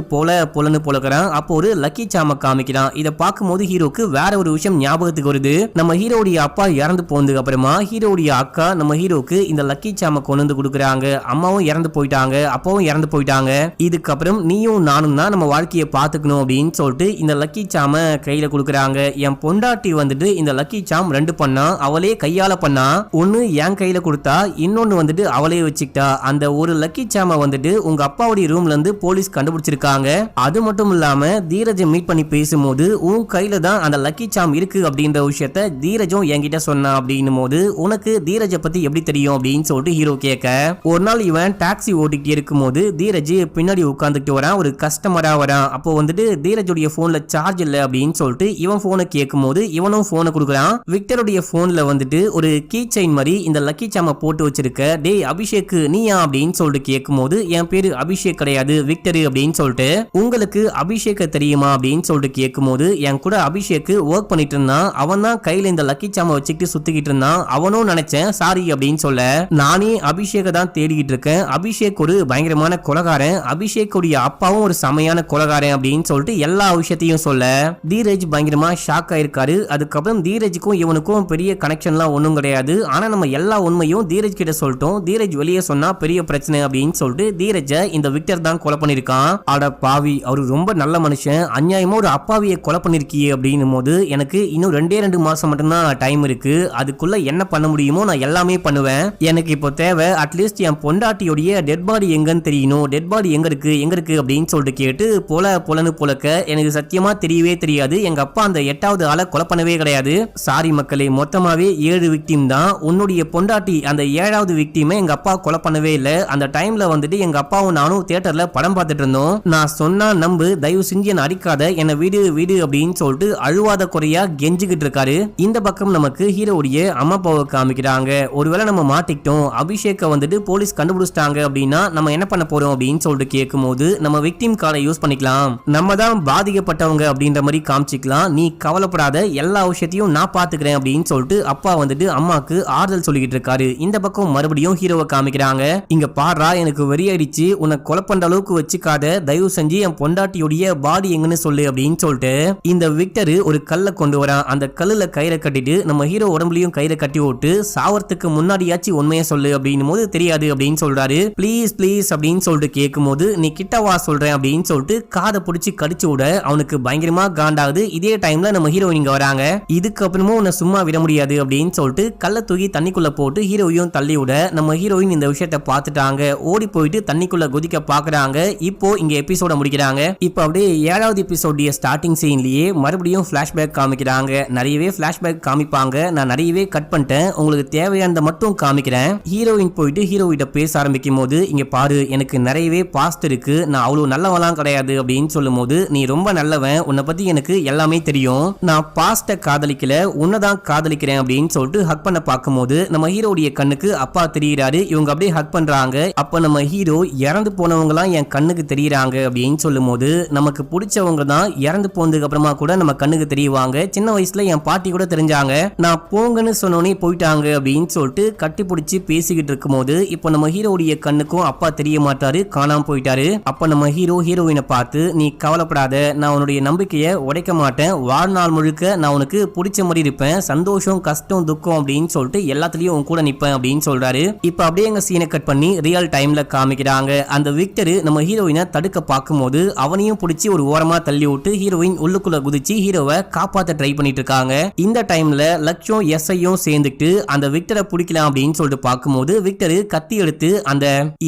போலன்னு போலக்கிறான். அப்போ ஒரு லக்கி சாம காமிக்கிறான். இதை பார்க்கும்போது ஹீரோக்கு வேற ஒரு விஷயம் ஞாபகத்துக்கு வருது. நம்ம ஹீரோடைய அப்பா இறந்து போனதுக்கு அப்புறமா ஹீரோடைய அக்கா நம்ம ஹீரோக்கு இந்த லக்கி சாம கொண்டு வந்து கொடுக்குறாங்க. அம்மாவும் இறந்து போயிட்டாங்க, அப்பாவும் இறந்து போயிட்டாங்க, இதுக்கப்புறம் நீயும் நானும் தான் நம்ம வாழ்க்கையை பார்த்துக்கணும் அப்படின்னு சொல்லிட்டு இந்த லக்கி சாம கையில கொடுக்குறாங்க. என் பொண்டாட்டி வந்துட்டு இந்த லக்கி சாம் 2 பண்ணா, அவளே கையால பண்ணா, ஒன்னு என் கையில கொடுத்தா, இன்னொன்னு வந்துட்டு அவளே வச்சுக்கிட்டா. அந்த ஒரு லக்கி சாம வந்துட்டு உங்க அப்பாவுடைய ரூம்ல இருந்து போலீஸ் கண்டுபிடிச்சிருக்காங்க. அது மட்டும் இல்லாம தீரஜை மீட் பண்ணி பேசும்போது உன் கையில தான் அந்த லக்கி சாம் இருக்கு அப்படின்ற விஷயத்த தீரஜும் என்கிட்ட சொன்னா அப்படின்னும் போது உனக்கு தீரஜை பத்தி எப்படி தெரியும் அப்படின்னு சொல்லிட்டு ஹீரோ கேட்க, ஒரு நாள் இவன் டாக்ஸி ஓட்டிக்கிட்டே இருக்கும் போது தீரஜ் பின்னாடி உட்காந்துட்டு வரான், ஒரு கஸ்டமரா வரான். அப்போ வந்துட்டு தீரஜுடைய போன்ல சார்ஜ் இல்ல அப்படின்னு சொல்லிட்டு இவன் போனை கேட்கும் போது இவனும் போனை கொடுக்குறான். விக்டருடைய போன்ல வந்துட்டு ஒரு கீ செயின் மாதிரி இந்த லக்கி சாம போட்டு வச்சிருக்க, டே அபிஷேக் நீயா அப்படின்னு சொல்லிட்டு கேட்கும் போது என் பேரு அபிஷேக் கிடையாது விக்டர் அப்படின்னு சொல்லிட்டு, உங்களுக்கு அபிஷேக்க தெரியுமா அப்படின்னு சொல்லிட்டு கேட்கும் போது என் கூட அபிஷேக் ஒர்க் பண்ணிட்டு இருந்தான், அவன் தான் கையில இந்த லக்கி சாம வச்சுக்கிட்டு சுத்திக்கிட்டு இருந்தான், அவனும் நினைச்சேன் சாரி அப்படின்னு சொல்ல, நானே அபிஷேக தான் தேடிக்கிட்டு இருக்கேன், அபிஷேக் ஒரு பயங்கரமான கொலைகாரன், அபிஷேக் உடைய அப்பாவும் ஒரு செமையான கொலைகாரன் அப்படின்னு சொல்லிட்டு எல்லா விஷயத்தையும் சொல்ல தீரஜ் பயங்கரமா ஷாக் ஆயிருக்காரு. அதுக்கப்புறம் தீரஜுக்கும் இவனுக்கும் பெரிய கனெக்ஷன்லாம் ஒன்றும் கிடையாது, ஆனா நம்ம எல்லா உண்மையும் தீரஜ் கிட்ட சொல்லிட்டோம், தீரஜ் வெளியே சொன்னா பெரிய பிரச்சனை அப்படின்னு சொல்லிட்டு தீரஜை இந்த விக்டர் தான் கொலை பண்ணிருக்கான். அட பாவி, அவரு ரொம்ப நல்ல மனுஷன், அநியாயமா ஒரு அப்பாவியை கொலை பண்ணிருக்கியே அப்படின்னும் போது எனக்கு இன்னும் 2 மாசம் மட்டும்தான் டைம் இருக்கு, அதுக்குள்ள என்ன பண்ண முடியுமோ நான் எல்லாமே பண்ணுவேன், எனக்கு இப்போ தேவை அட்லீஸ்ட் என் பொண்டாட்டியோடைய டெட் பாடி எங்கன்னு தெரியணும், டெட் பாடி எங்க இருக்கு அப்படின்னு சொல்லிட்டு கேட்டு போலன்னு போலக்க, எனக்கு சத்தியமா தெரியவே தெரியாது, எங்க அப்பா அந்த 8வது ஆளை கொலை பண்ணவே கிடையாது, சாரி மக்களே, மொத்தமாவே 7 விக்டிம் தான், உன்னுடைய பொண்டாட்டி அந்த 7வது விக்டிமை எங்க அப்பா கொலை பண்ணவே இல்லை, அந்த டைம்ல வந்துட்டு எங்க அப்பாவும் நானும் தியேட்டர்ல படம் பார்த்துட்டு இருந்தோம், நான் சொன்னா நம்பு, தயவு செஞ்சு என்ன அடிக்காத, என்ன வீடு அப்படின்னு சொல்லிட்டு அழுவாத குறையா கெஞ்சிக்கிட்டு இருக்காரு. இந்த பக்கம் நமக்கு ஹீரோடைய அம்மா அப்பாவை காமிக்கிறாங்க. ஒருவேளை நம்ம மாட்டிக்கிட்டோம், அபிஷேக்க வந்துட்டு போலீஸ் கண்டுபிடிச்சிட்டாங்க அப்படின்னா நம்ம என்ன பண்ண போறோம் அப்படின்னு சொல்லிட்டு கேட்கும் போது நம்ம விக்டிம் கார்டை யூஸ் பண்ணிக்கலாம், நம்ம தான் பாதிக்கப்பட்டவங்க அப்படின்ற மாதிரி காமிச்சிக்கலாம், நீ கவலைப்படாத, எல்லா விஷயத்தையும் நான் பாத்துக்கிறேன் அப்படின்னு சொல்லிட்டு அப்பா வந்துட்டு அம்மாக்கு ஆறுதல் சொல்லிக்கிட்டு இருக்காரு. இந்த பக்கம் மறுபடியும் ஹீரோவை காமிக்கிறாங்க. இங்க பாடுறா, எனக்கு வெறியாயிடுச்சு, உன்னை கொலை பண்ற அளவுக்கு வச்சுக்காத, தயவு செஞ்சு என் பொண்டாட்டியோடைய பாடி எங்கன்னு சொல்லு அப்படின்னு சொல்லிட்டு இந்த விக்டர் ஒரு கல்லை கொண்டு வரான். அந்த கல்லுல கயிறை கட்டிட்டு நம்ம ஹீரோ உடம்புலயும் கயிறை கட்டி விட்டு சாவறதுக்கு முன்னாடியாச்சும் உண்மையை சொல்லு அப்படின்னும் போது தெரியாது அப்படின்னு சொல்றாரு. ப்ளீஸ் அப்படின்னு சொல்லிட்டு கேட்கும் போது நீ கிட்டவா சொல்றேன் அப்படின்னு சொல்லிட்டு காதை பிடிச்சி கடிச்சு விட அவனுக்கு பயங்கரமா காண்டாகுது. இதே டைம்ல நம்ம ஹீரோயின் இங்க வராங்க. இதுக்கப்புறமும் உன்னை சும்மா விட முடியாது அப்படின்னு சொல்லிட்டு கல்ல தூக்கி தண்ணிக்குள்ள போட்டு ஹீரோவையும் தள்ளி விட நம்ம ஹீரோயின் இந்த விஷயத்த பார்த்துட்டாங்க. ஓடி போயிட்டு தண்ணிக்குள்ள குதிக்க பாக்குறாங்க. இப்போ இங்க எபிசோட முடிக்கிறாங்க. இப்போ அப்படியே 7வது எபிசோடைய ஸ்டார்டிங் சீன்லயே மறுபடியும் பிளாஷ்பேக் காமிக்கிறாங்க. நிறையவே பிளாஷ்பேக் காமிப்பாங்க. நான் நிறையவே கட் பண்ணிட்டேன், உங்களுக்கு தேவையானதை மட்டும் காமிக்கிறேன். ஹீரோயின் போயிட்டு ஹீரோயிட்ட பேச ஆரம்பிக்கும் போது, இங்க பாரு எனக்கு நிறையவே பாஸ்ட் இருக்கு, நான் அவ்வளவு நல்லவெல்லாம் கிடையாது அப்படின்னு சொல்லும் போது, நீ ரொம்ப நல்லவன், உன்னை பத்தி எனக்கு எல்லாமே தெரியும், நான் பாஸ்ட காதலிக்கல உன்னதான் காதலிக்கிறேன் அப்படின்னு சொல்லிட்டு ஹக் பண்ண பார்க்கும்போது நம்ம ஹீரோடைய கண்ணுக்கு அப்பா தெரியுறாரு. இவங்க அப்படியே ஹக் பண்றாங்க. அப்ப நம்ம ஹீரோ இறந்து போனவங்கலாம் என் கண்ணுக்கு தெரியுறாங்க அப்படின்னு சொல்லும் போது, நமக்கு பிடிச்சவங்க தான் இறந்து போனதுக்கு அப்புறமா கூட நம்ம கண்ணுக்கு தெரியுவாங்க. சின்ன வயசுல என் பாட்டி கூட தெரிஞ்சாங்க, நான் போங்கன்னு சொன்னோன்னே போயிட்டாங்க அப்படின்னு சொல்லிட்டு கட்டி பிடிச்சி பேசிக்கிட்டு இருக்கும் போது, இப்போ நம்ம ஹீரோடைய கண்ணுக்கும் அப்பா தெரிய மாட்டாரு, காணாம போயிட்டாரு. அப்ப நம்ம ஹீரோ ஹீரோயினை பார்த்து, நீ கவலைப்படாத, நான் உன்னுடைய நம்பிக்கையை உடைக்க மாட்டேன், வாழ்நாள் முழுக்க நான் உனக்கு பிடிச்ச மாதிரி இருப்பேன், சந்தோஷம் கஷ்டம் துக்கம் அப்படின்னு சொல்லிட்டு எல்லாத்துலயும் உன் கூட நிப்பேன் அப்படின்னு சொல்றாரு. இப்ப அப்படியே எங்க சீனை கட் பண்ணி ரியல் டைம்ல காமிக்கிறாங்க. அந்த விக்டர் நம்ம ஹீரோயினை தடுக்க பார்க்கும்போது அவனையும் பிடிச்சி ஒரு ஓரமா தள்ளி விட்டு ஹீரோயின் உள்ளுக்குள்ள குதிச்சு ஹீரோவை காப்பாத்த ட்ரை பண்ணிட்டு இருக்காங்க. இந்த டைம்ல லட்சம் எஸ்ஐயும் சேர்ந்துட்டு அந்த விக்டரை பிடிக்கலாம் அப்படின்னு சொல்லிட்டு பார்க்கும்போது, விக்டர் கத்தி எடுத்து அந்த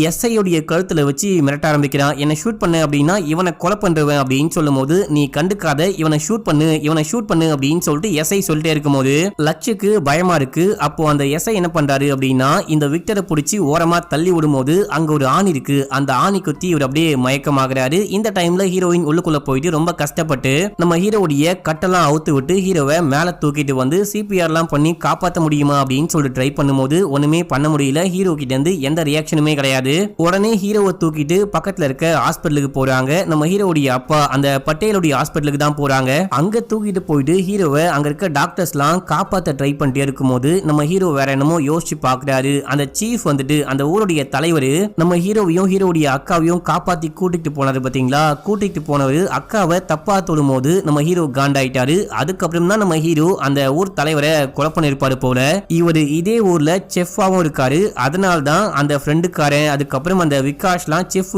எஸ்ஐயோடைய கழுத்துல வச்சு மிரட்ட ஆரம்பிக்கிறான். என்ன ஷூட் பண்ணு அப்படின்னா இவனை கொலை பண்றவன் அப்படின்னு சொல்லும் போது, நீ கண்டுக்காத, இவனை ஷூட் பண்ணு இவனை ஷூட் பண்ணு அப்படின்னு சொல்லிட்டு எஸ்ஐ சொல்லிட்டே இருக்கும் போது லட்சுக்கு பயமா இருக்கு. அப்போ அந்த எஸ்ஐ என்ன பண்றாரு அப்படின்னா, இந்த விக்டரை பிடிச்சி ஓரமா தள்ளி விடும்போது அங்க ஒரு ஆணி இருக்கு, அந்த ஆணி குத்தி இவர் அப்படியே மயக்கமாகறாரு. இந்த டைம்ல ஹீரோயின் உள்ளுக்குள்ள போயிட்டு ரொம்ப கஷ்டப்பட்டு நம்ம ஹீரோடைய கட்டெல்லாம் அவுத்து விட்டு ஹீரோவை மேல தூக்கிட்டு வந்து சிபிஆர் எல்லாம் பண்ணி காப்பாற்ற முடியுமா அப்படின்னு சொல்லிட்டு ட்ரை பண்ணும்போது ஒண்ணுமே பண்ண முடியல. ஹீரோ கிட்ட இருந்து எந்த ரியாக்ஷனுமே கிடையாது. உடனே ஹீரோவை தூக்கிட்டு பக்கத்துல இருக்க ஹாஸ்பிட்டலுக்கு போறாங்க. நம்ம ஹீரோடைய அப்பா அந்த பட்டேலுடைய ஹாஸ்பிட்டலுக்கு தான் போறாங்க. அங்க தூக்கிட்டு போயிட்டு ஹீரோவை அங்க இருக்க டாக்டர்ஸ் எல்லாம் காப்பாத்த ட்ரை பண்ணிட்டே இருக்கும் போது நம்ம ஹீரோ வேற என்னமோ யோசிச்சு பாக்குறாரு. அந்த சீஃப் வந்துட்டு அந்த ஊருடைய தலைவர் நம்ம ஹீரோவையும் ஹீரோடைய அக்காவையும் காப்பாத்தி கூட்டிட்டு போனாரு பாத்தீங்களா. கூட்டிட்டு போனவர் அக்காவை தப்பா தொடும் போது நம்ம ஹீரோ காண்டாயிட்டாரு. அதுக்கப்புறம் தான் நம்ம ஹீரோ அந்த ஊர் தலைவரை கொலை பண்ணிருப்பாரு போல. இவர் இதே ஊர்ல செஃப்பாவும் இருக்காரு. அதனால தான் அந்த ஃப்ரெண்டுக்காரன் அதுக்கப்புறம் அந்த விகாஷ்லாம் செஃப்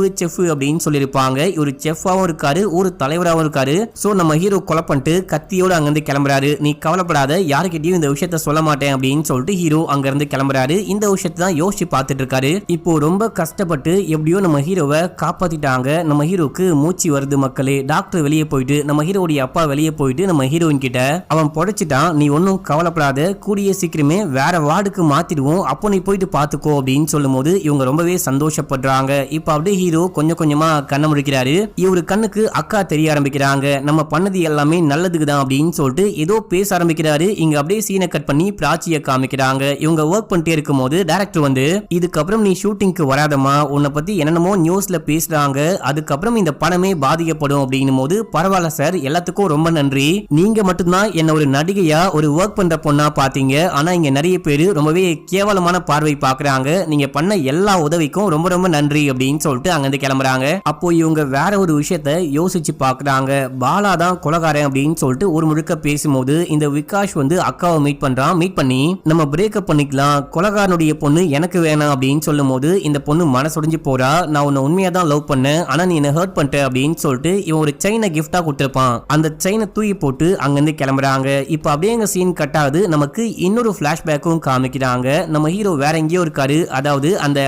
அப்படின்னு சொல்லியிருப்பாங்க. இவர் செஃப்பாவும் இருக்காரு, ஊர் தலைவராகவும் இருக்காரு. சோ நம்ம ஹீரோ கொலை பண்ணிட்டு கத்தியோட அங்கிருந்து கிளம்புறாரு. நீ கவலைப்படாத, யாருக்கிட்டையும் இந்த விஷயத்த சொல்ல மாட்டேன் அப்படின்னு சொல்லிட்டு ஹீரோ அங்க இருந்து கிளம்புறாரு. இந்த விஷயத்தை தான் யோசிச்சு பார்த்துட்டு இருக்காரு. இப்போ ரொம்ப கஷ்டப்பட்டு எப்படியோ நம்ம ஹீரோவை காப்பாத்திட்டாங்க. நம்ம ஹீரோக்கு மூச்சு வருது மக்களே. டாக்டர் வெளியே போயிட்டு நம்ம ஹீரோடைய அப்பா வெளியே போயிட்டு நம்ம ஹீரோயின் கிட்ட, அவன் பொழைச்சிட்டான், நீ ஒன்னும் கவலைப்படாத, கூடிய சீக்கிரமே வேற வார்டுக்கு மாத்திடுவோம், அப்போ நீ போயிட்டு பாத்துக்கோ அப்படின்னு சொல்லும் போது இவங்க ரொம்பவே சந்தோஷப்படுறாங்க. இப்ப அப்படியே ஹீரோ கொஞ்சம் கொஞ்சமா கண்ணை முடிக்கிறாரு. இவரு கண்ணுக்கு அக்கா தெரிய ஆரம்பிக்கிறாங்க. நம்ம பண்ணது எல்லாமே நல்லதுக்கு தான் அப்படின்னு சொல்லிட்டு ஏதோ பேச ஆரம்பிக்கிறாரு. இங்க அப்படியே சீனை கட் பண்ணி பிராச்சியை காமிக்கிறாங்க. இவங்க ஒர்க் பண்ணிட்டே இருக்கும் போது டைரக்டர் வந்து, இதுக்கப்புறம் நீ ஷூட்டிங்க்கு வராதமா, உன்னை பத்தி என்னென்னமோ நியூஸ்ல பேசுறாங்க, அதுக்கப்புறம் இந்த படமே பாதிக்கப்படும் அப்படின்னும் போது, பரவாயில்ல சார், எல்லாத்துக்கும் ரொம்ப நன்றி, நீங்க மட்டும்தான் என்ன ஒரு நடிகையா ஒரு ஒர்க் பண்ற பொண்ணா பாத்தீங்க, ஆனா இங்க நிறைய பேரு ரொம்பவே கேவலமான பார்வை பாக்குறாங்க, நீங்க பண்ண எல்லா உதவிக்கும் ரொம்ப ரொம்ப நன்றி அப்படின்னு சொல்லிட்டு அங்கிருந்து கிளம்புறாங்க. அப்போ இவங்க வேற ஒரு விஷயத்த யோசிச்சு பாக்குறாங்க. பாலா தான் கொலைகாரன் அப்படின்னு சொல்லிட்டு ஒரு முழுக்க பேசும்போது இந்த விகாஷ் வந்து அக்காவை மீட் பண்றான். மீட் பண்ணி நம்ம பிரேக்கப் பண்ணிக்கலாம், கொலைகாரனுடைய பொண்ணு எனக்கு வேணாம் அப்படின்னு சொல்லும் போது இந்த பொண்ணு மனசுடைஞ்சு போறா. நான் உன்னை உண்மையா தான் லவ் பண்ணேன், ஆனா நீ என்ன ஹர்ட் பண்ணிட்ட அப்படின்னு சொல்லிட்டு இவன் ஒரு செயினை கிஃப்டா கொடுத்திருப்பான். அந்த செயினை தூக்கி போட்டு அங்கிருந்து கிளம்புறாங்க. இப்ப அப்படியே எங்க சீன் கட் ஆகுது. நமக்கு இன்னொரு பிளாஷ்பேக்கும் காமிக்கிறாங்க. நம்ம ஹீரோ வேற எங்கேயோ இருக்காரு. அதாவது அந்த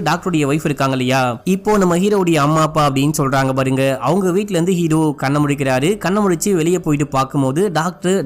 டாக்டருடைய வைஃப் இருக்காங்க இல்லையா, இப்போ நம்ம ஹீரோடைய அம்மா அப்பா அப்படின்னு சொல்றாங்க பாருங்க, அவங்க வீட்டுல இருந்து ஹீரோ கண்ணை முடிக்கிறாரு. கண்ணை முடிச்சு வெளியே போயிட்டு பார்க்கும்போது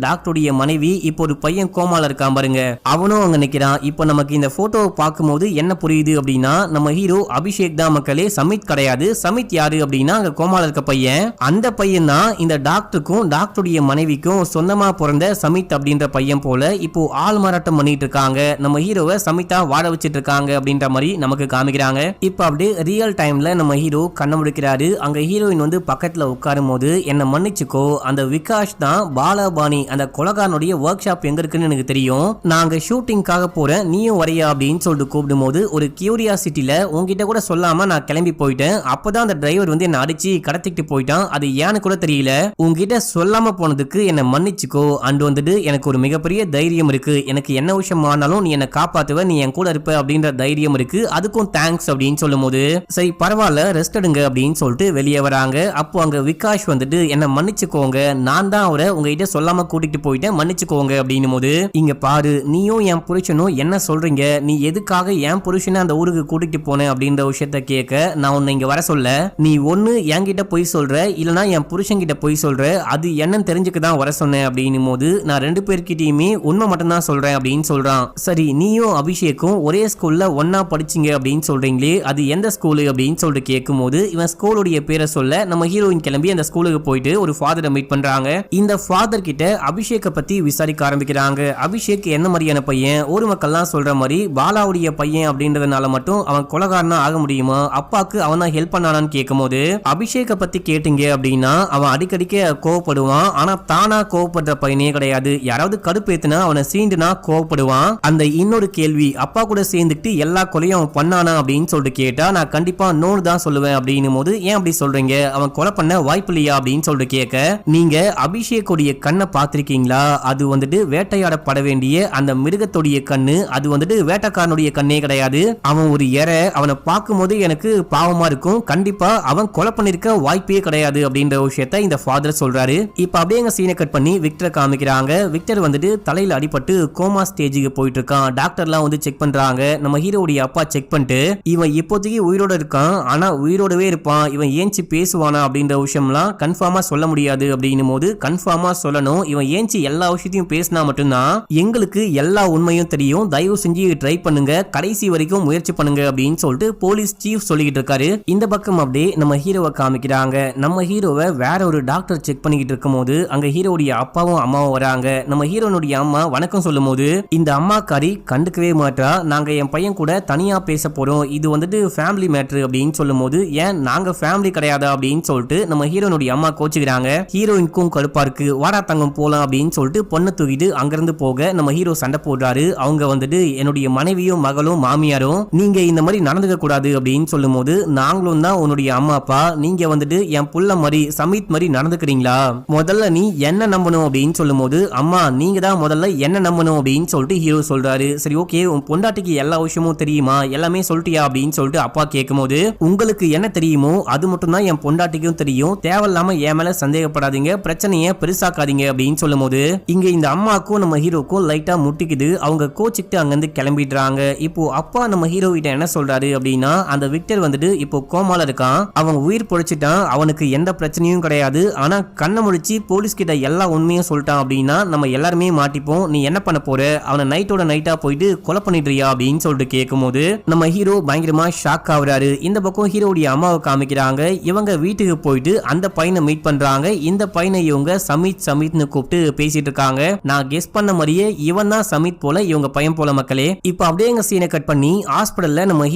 டாக்டருடைய மனைவி இப்போ ஒரு பையன் கோமால இருக்கான் பாருங்க, அவனும் அங்க நிக்கிறான். இப்போ நமக்கு இந்த போட்டோவை பார்க்கும்போது என்ன புரியுது அப்படின்னா, நம்ம ஹீரோ அபிஷேக் தான் மக்களே, சமித் கிடையாது. சமித் யாரு அப்படின்னா அங்க கோமால இருக்க பையன், அந்த பையன் தான் இந்த டாக்டருக்கும் டாக்டருடைய மனைவிக்கும் சொந்தமா பிறந்த சமித் அப்படின்ற பையன் போல. இப்போ ஆள் மாறாட்டம் பண்ணிட்டு இருக்காங்க. நம்ம ஹீரோவை சமித்தா வாட வச்சிட்டு இருக்காங்க அப்படின்ற மாதிரி நமக்கு காமிக்கிறாங்க. இப்போ அப்படியே ரியல் டைம்ல நம்ம ஹீரோ கண்ண முடிக்கிறாரு. அங்க ஹீரோயின் வந்து பக்கத்துல உட்காரும் போது, என்ன மன்னிச்சுக்கோ, அந்த விகாஷ் தான் பாலாபாணி அந்த கொலகாரனுடைய ஒர்க் ஷாப் எங்க இருக்குன்னு எனக்கு தெரியும், நாங்க ஷூட்டிங்காக போறேன், நீயும் வரையா அப்படின்னு சொல்லிட்டு கூப்பிடும் போது ஒரு கியூரியாசிட்டில உங்ககிட்ட கூட சொல்லாம நான் கிளம்பி போயிட்டேன். அப்பதான் அந்த டிரைவர் வந்து என்ன அடிச்சு கடத்திட்டு போயிட்டான், அது ஏன்னு கூட தெரியல, உங்ககிட்ட சொல்லாம போனதுக்கு என்ன மன்னிச்சுக்கோ. அண்ட் வந்துட்டு எனக்கு ஒரு மிகப்பெரிய தைரியம் இருக்கு, எனக்கு என்ன விஷயம் ஆனாலும் நீ என்ன காப்பாத்துவ, நீ என் கூட இருப்ப அப்படின்ற தைரியம் இருக்கு, அதுக்கும் தேங்க்ஸ் அப்படின்னு சொல்லும் போது, சரி பரவாயில்ல ரெஸ்ட் எடுங்க அப்படின்னு சொல்லிட்டு வெளியே வராங்க. அப்போ அங்க விகாஷ் வந்துட்டு என்ன மன்னிச்சுக்கோங்க, நான் தான் அவரை உங்ககிட்ட சொல்லாம கூட்டிட்டு போயிட்டேன், மன்னிச்சுக்கோங்க அப்படின்னும் போது, இங்க பாரு நீயும் என் புருஷனும் என்ன சொல்றீங்க, நீ எதுக்காக என் புருஷனை அந்த ஊருக்கு கூட்டிட்டு போன அப்படின்ற விஷயத்த கேட்க, நான் உன்னை இங்க வர சொல்ல, நீ ஒண்ணு என்கிட்ட போய் சொல்ற, இல்லனா என் புருஷன் கிட்ட போய் சொல்ற, அது என்னன்னு தெரிஞ்சுக்க தான் வர சொன்னேன் அப்படின்னும் போது, நான் 2 பேர்கிட்டயுமே உண்மை மட்டும் தான் சொல்றேன் அப்படின்னு சொல்றான். சரி நீயும் அபிஷேக்கும் ஒரே ஸ்கூல்ல ஒன்னா படிச்சீங்க அப்படின்னு சொல்றீங்களே, அது எந்த ஸ்கூலு அப்படின்னு சொல்லிட்டு கேட்கும் போது, இவன் ஸ்கூலுடைய பேரை சொல்ல நம்ம ஹீரோயின் கிளம்பி அந்த ஸ்கூலுக்கு போயிட்டு ஒரு ஃபாதரை மீட் பண்றாங்க. இந்த ஃபாதர் கிட்ட அபிஷேக்கை பத்தி விசாரிக்க ஆரம்பிக்கிறாங்க. அபிஷேக் என்ன மாதிரியான பையன், ஒரு மக்கள்லாம் சொல்ற மாதிரி பாலாவுடைய பையன் அப்படின்றதுனால மட்டும் அவன் கொலைகாரனா ஆக முடியுமா, அப்பாக்கு அவன் தான் ஹெல்ப் பண்ணானான்னு கேட்கும் போது, அபிஷேக்கை பத்தி கேட்டீங்க அப்படின்னா அவன் அடிக்கடிக்க கோவப்படுவான். ஆனா தானா கோவப்படுற பையனே கிடையாது. யாராவது கடுப்பேத்துனா அவனை சீண்டுனா கோவப்படுவான். அந்த இன்னொரு கேள்வி, அப்பா கூட சேர்ந்துட்டு எல்லா கொலையும் அவன் பண்ணானா அப்படின்னு சொல்லிட்டு கேட்டா, நான் கண்டிப்பா நோன்னு தான் சொல்லுவேன் அப்படின்னும் போது, ஏன் அப்படி சொல்றீங்க, அவன் கொலை பண்ண வாய்ப்பு இல்லையா அப்படின்னு சொல்லிட்டு கேட்க, நீங்க அபிஷேக்குடைய கண்ணை பார்த்திருக்கீங்களா, அது வந்துட்டு வேட்டையாடப்பட வேண்டிய அந்த மிருகத்துடைய கண்ணு, அது வந்துட்டு வேட்டைக்காரனுடைய கண்ணே கிடையாது. அவன் ஒரு எரை, அவனை பார்க்கும்போது எனக்கு பாவமா இருக்கும். கண்டிப்பா அவன் கொலை பண்ணிருக்க வாய்ப்பே கிடையாது அப்படின்ற விஷயத்த இந்த ஃபாதர் சொல்றாரு. இப்ப அப்படியே எங்க சீனை கட் பண்ணி விக்டரை காமிக்கிறாங்க. விக்டர் வந்துட்டு தலையில அடிபட்டு கோமா ஸ்டேஜுக்கு போயிட்டு இருக்கான். டாக்டர்லாம் வந்து செக் பண்றாங்க. நம்ம ஹீரோடைய அப்பா செக் பண்ணிட்டு, இவன் இப்போதைக்கு உயிரோட இருக்கான், ஆனா உயிரோடவே இருப்பான், இவன் ஏஞ்சி பேசுவானா அப்படின்ற விஷயம்லாம் கன்ஃபார்மா சொல்ல முடியாது அப்படின்னும் போது, கன்ஃபார்மா சொல்லணும், இவன் ஏஞ்சி எல்லா விஷயத்தையும் பேசினா மட்டும்தான் எங்களுக்கு எல்லா உண்மையும் தெரியும், தயவு செஞ்சு ட்ரை பண்ணுங்க, கடைசி வரைக்கும் முயற்சி பண்ணுங்க அப்படின்னு சொல்லிட்டு போலீஸ் சீஃப் சொல்லிக்கிட்டு இருக்காரு. இந்த பக்கம் அப்படியே நம்ம ஹீரோவை காமிக்கிறாங்க. நம்ம ஹீரோவை வேற ஒரு டாக்டர் செக் பண்ணிக்கிட்டு இருக்கும் போது அங்க ஹீரோடைய அப்பாவும் அம்மாவும் வராங்க. நம்ம ஹீரோனுடைய அம்மா வணக்கம் சொல்லும் போது, இந்த அம்மாக்காரி கண்டுக்கவே மாட்டா, நாங்க என் பையன் கூட தனியா பேச போறோம், இது வந்துட்டு ஃபேமிலி மேட்ரு அப்படின்னு சொல்லும் போது, ஏன் நாங்க ஃபேமிலி கிடையாதா அப்படின்னு சொல்லிட்டு நம்ம ஹீரோனுடைய அம்மா கோச்சுக்கிறாங்க. ஹீரோயினுக்கும் கடுப்பா இருக்கு, வாடா தங்கம் போலாம் அப்படின்னு சொல்லிட்டு பொண்ணை தூக்கிட்டு அங்கிருந்து போக நம்ம ஹீரோ சண்டை போடுறாரு. அவங்க வந்துட்டு என்னுடைய மனைவியும் மகளும் மாமியாரும் நீங்க இந்த மாதிரி நடந்துக்க கூடாது அப்படின்னு சொல்லும் போது, நாங்களும் தான் உன்னுடைய அம்மா அப்பா, நீங்க வந்துட்டு என் புள்ள மாதிரி சமீத் மாதிரி நடந்துக்கிறீங்களா, முதல்ல நீ என்ன நம்பணும் அப்படின்னு சொல்லும் போது, அம்மா நீங்க தான் முதல்ல என்ன நம்பணும் அப்படின்னு சொல்லிட்டு ஹீரோ சொல்றாரு. சரி ஓகே, உன் பொண்டாட்டிக்கு எல்லா விஷயமும் தெரியுமா, எல்லாமே சொல்லிட்டியா அப்படின்னு சொல்லிட்டு அப்பா கேட்கும் போது, உங்களுக்கு என்ன தெரியுமோ அது மட்டும் தான் என் பொண்டாட்டிக்கும் தெரியும், தேவையில்லாம என் மேல சந்தேகப்படாதீங்க, பிரச்சனையை பெருசாக்காதீங்க அப்படின்னு சொல்லும் போது, இங்க இந்த அம்மாக்கும் நம்ம ஹீரோக்கும் லைட்டா முட்டிக்குது. அவங்க கோச்சிக்கிட்டு அங்கிருந்து கிளம்பிடுறாங்க. இப்போ அப்பா நம்ம ஹீரோ கிட்ட என்ன சொல்றாரு அப்படின்னா, அந்த விக்டர் வந்துட்டு இப்போ கோமால இருக்கான், அவன் உயிர் பொழைச்சிட்டான், அவனுக்கு எந்த பிரச்சனையும் கிடையாது, ஆனா கண்ணை முடிச்சு போலீஸ் கிட்ட எல்லா உண்மையும் சொல்லிட்டான் அப்படின்னா நம்ம எல்லாருமே மாட்டிப்போம், நீ என்ன பண்ண போற, அவனை நைட்டோட நைட்டா போயிட்டு கொலை பண்ணிடுறியா அப்படின்னு சொல்லிட்டு கேட்கும் போது நம்ம ஹீரோ பயங்கரமா ஷாக் ஆகுறாரு. இந்த பக்கம் ஹீரோடைய அம்மாவை காமிக்கிறாங்க. இவங்க வீட்டுக்கு போயிட்டு அந்த பையனை மீட் பண்றாங்க. இந்த பையனை இவங்க சமீத் சமீத்னு கூப்பிட்டு பேசிட்டு இருக்காங்க. நான் கெஸ் பண்ண மாதிரியே இவன் தான் சமீத் போல, இவங்க பையன் போல மக்களே. இப்ப அப்படியே எங்க சீனை கட் பண்ணி ஹாஸ்பிடல்ல நம்ம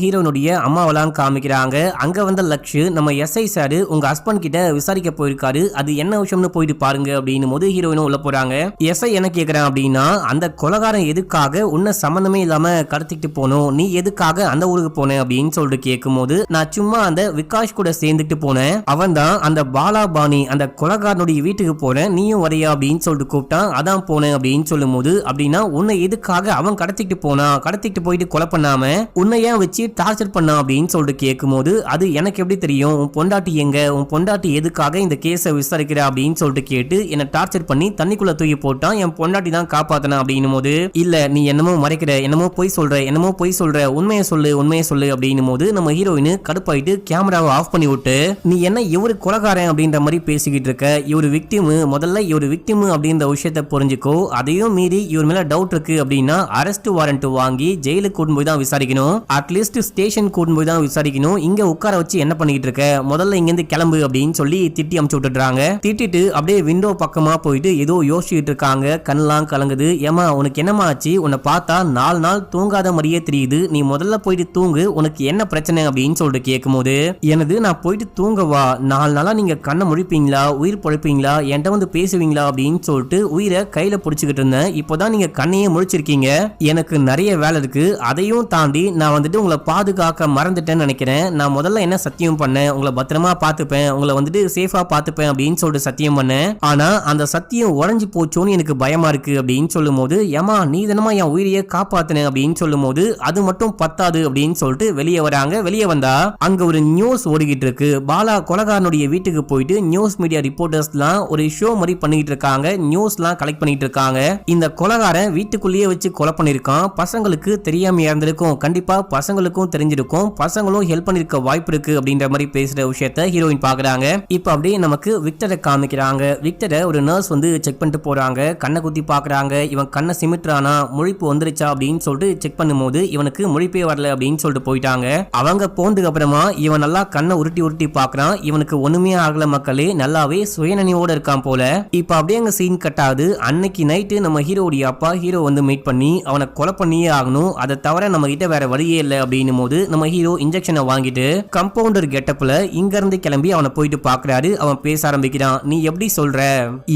ஹீரோனுடைய அம்மாவெல்லாம் காமிக்கிறாங்க. அங்க வந்த லக்ஷ், நம்ம எஸ்ஐ சார் உங்க ஹஸ்பண்ட் கிட்ட விசாரிக்க போயிருக்காரு, அது என்ன விஷயம்னு போயிட்டு பாருங்க அப்படின்னும் போது ஹீரோயினும் உள்ள போறாங்க. எஸ்ஐ என்ன கேக்குறான் அப்படின்னா, அந்த கொலைகாரன் எதுக்காக உன்னை சம்பந்தமே இல்லாம கடத்திட்டு போனோம், நீ எதுக்காக அந்த ஊருக்கு போன அப்படின்னு சொல்லிட்டு கேட்கும் போது, நான் சும்மா அந்த விகாஷ் கூட சேர்ந்துட்டு போனேன், அவன் தான் அந்த பாலாபாணி அந்த கொலைகாரனுடைய வீட்டுக்கு போனேன், நீயும் வரையா அப்படின்னு சொல்லிட்டு கூப்பிட்டான், அதான் போனேன் அப்படின்னு சொல்லும் போது, அப்படின்னா உன்னை எதுக்காக அவன் கடத்திட்டு போனா, கடத்திட்டு போயிட்டு கொலை பண்ணாம உன்னை ஏன் வச்சு டார்ச்சர் பண்ணா அப்படின்னு சொல்லிட்டு கேட்கும் போது, அது எனக்கு எப்படி தெரியும், உன் பொண்டாட்டி எங்க, உன் பொண்டாட்டி எதுக்காக இந்த கேஸை விசாரிக்கிற அப்படின்னு சொல்லிட்டு கேட்டு என்ன டார்ச்சர் பண்ணி தண்ணிக்குள்ள தூக்கி போட்டான், என் பொண்டாட்டி தான் காப்பாத்தன அப்படின்னும் போது, இல்ல நீ என்னமோ மறைக்கிற, என்னமோ பொய் சொல்ற, உண்மையை சொல்லு அப்படின்னும் போது நம்ம ஹீரோயின் கடுப்பாயிட்டு கேமராவை ஆஃப் பண்ணி விட்டு, நீ என்ன இவரு கொலைகாரன் அப்படின்ற மாதிரி பேசிக்கிட்டு இருக்க, இவரு விக்டிம், முதல்ல இவரு விக்டிம் அப்படின்ற விஷயத்தை புரிஞ்சுக்கோ, அதையும் மீறி இவர் மேல டவுட் இருக்கு அப்படின்னா அரெஸ்ட் வாரண்ட் வாங்கி ஜெயிலுக்கு கூட்டு போய் தான் விசாரிக்கணும், அட்லீஸ்ட் ஸ்டேஷன் கூட்டு போய் தான் விசாரிக்கணும், இங்க உட்கார வச்சு என்ன பண்ணிட்டு இருக்க, முதல்ல இங்க இருந்து கிளம்பு அப்படின்னு சொல்லி திட்டி அமுச்சு விட்டுறாங்க. திட்டிட்டு அப்படியே விண்டோ பக்கமா போயிட்டு ஏதோ யோசிச்சுட்டு இருக்காங்க. கண்ணெல்லாம் கலங்குது. ஏமா உனக்கு என்னமா ஆச்சு, உன்னை பார்த்தா 4 நாள் தூங்காத மாதிரியே தெரியுது, நீ முதல்ல போயிட்டு தூங்கு, உனக்கு என்ன பிரச்சனை அப்படின்னு சொல்லிட்டு கேட்கும் போது, எனது நான் போயிட்டு தூங்கவா, 4 நாளா நீங்க கண்ணை முழிப்பீங்களா, உயிர் பொழைப்பீங்களா, என்கிட்ட வந்து பேசுவீங்களா அப்படின்னு சொல்லிட்டு உயிரை கையில பிடிச்சுக்கிட்டு இருந்தேன், இப்போதான் நீங்க கண்ணையே முழிச்சிருக்கீங்க, எனக்கு நிறைய வேலை இருக்கு, அதையும் தாண்டி நான் வந்துட்டு உங்களை பாதுகாக்க மறந்துட்டேன்னு நினைக்கிறேன், நான் முதல்ல என்ன சத்தியம் பண்ணேன், உங்களை பத்திரமா பார்த்துப்பேன், உங்களை வந்துட்டு சேஃபா பார்த்துப்பேன் அப்படின்னு சொல்லிட்டு சத்தியம் பண்ணேன், ஆனா அந்த சத்தியம் உடஞ்சி போச்சோன்னு எனக்கு பயமா இருக்கு அப்படின்னு சொல்லும் போது, ஏமா நீ தினமா என் உயிரையே காப்பாத்தின அப்படின்னு சொல்லும் போது, அது மட்டும் பத்தாது அப்படின்னு சொல்லிட்டு வெளியே வராங்க. வெளியே வந்தா அங்க ஒரு நியூஸ் ஓடிக்கிட்டு இருக்கு. பாலா கொலைகாரனுடைய வீட்டுக்கு போயிட்டு நியூஸ் மீடியா ரிப்போர்ட்டர்ஸ்லாம் ஒரு ஷோ மாதிரி பண்ணிட்டு இருக்காங்க. நியூஸ்லாம் கலெக்ட் பண்ணிட்டு இருக்காங்க. இந்த கொலைகாரன் வீட்டுக்குள்ளேயே வச்சு கொலை பண்ணிருக்கான். பசங்களுக்கு தெரியாம இருந்திருக்கும், கண்டிப்பா பசங்களுக்கும் தெரிஞ்சிருக்கும், பசங்களும் ஹெல்ப் பண்ணிருக்க வாய்ப்பு இருக்கு அப்படின்ற மாதிரி பேசுற விஷயத்த ஹீரோயின் பாக்குறாங்க. இப்ப அப்படியே நமக்கு விக்டரை காமிக்கிறாங்க. விக்டரை ஒரு நர்ஸ் வந்து செக் பண்ணிட்டு போறாங்க. கண்ணை குத்தி பாக்குறாங்க. இவன் கண்ணை சிமிட்றானா, முழிப்பு வந்துருச்சா அப்படின்னு சொல்லிட்டு செக் பண்ணும்போது இவனுக்கு முழிப்பே வரல அப்படின்னு சொல்லிட்டு போயிட்டாங்க. அவங்க போனதுக்கு அப்புறமா இவன் நல்லா கண்ணை உருட்டி உருட்டி பாக்குறான். இவனுக்கு ஒண்ணுமே ஆகல மக்களே, நல்லாவே சுயநினைவோட இருக்கான் போல. இப்ப அப்படியே அங்க சீன் கட் ஆகுது. அன்னைக்கு நைட்டு நம்ம ஹீரோடைய அப்பா ஹீரோ வந்து மீட் பண்ணி அவனை கொலை பண்ணியே ஆகணும், அதை தவிர நம்ம கிட்ட வேற வழியே இல்லை அப்படின்னும் போது நம்ம ஹீரோ இன்ஜெக்ஷனை வாங்கிட்டு கம்பவுண்டர் கெட்டப்ல இங்க இருந்து கிளம்பி அவனை போயிட்டு பாக்குறாரு. அவன் பேச ஆரம்பிக்கிறான். நீ எப்படி சொல்ற,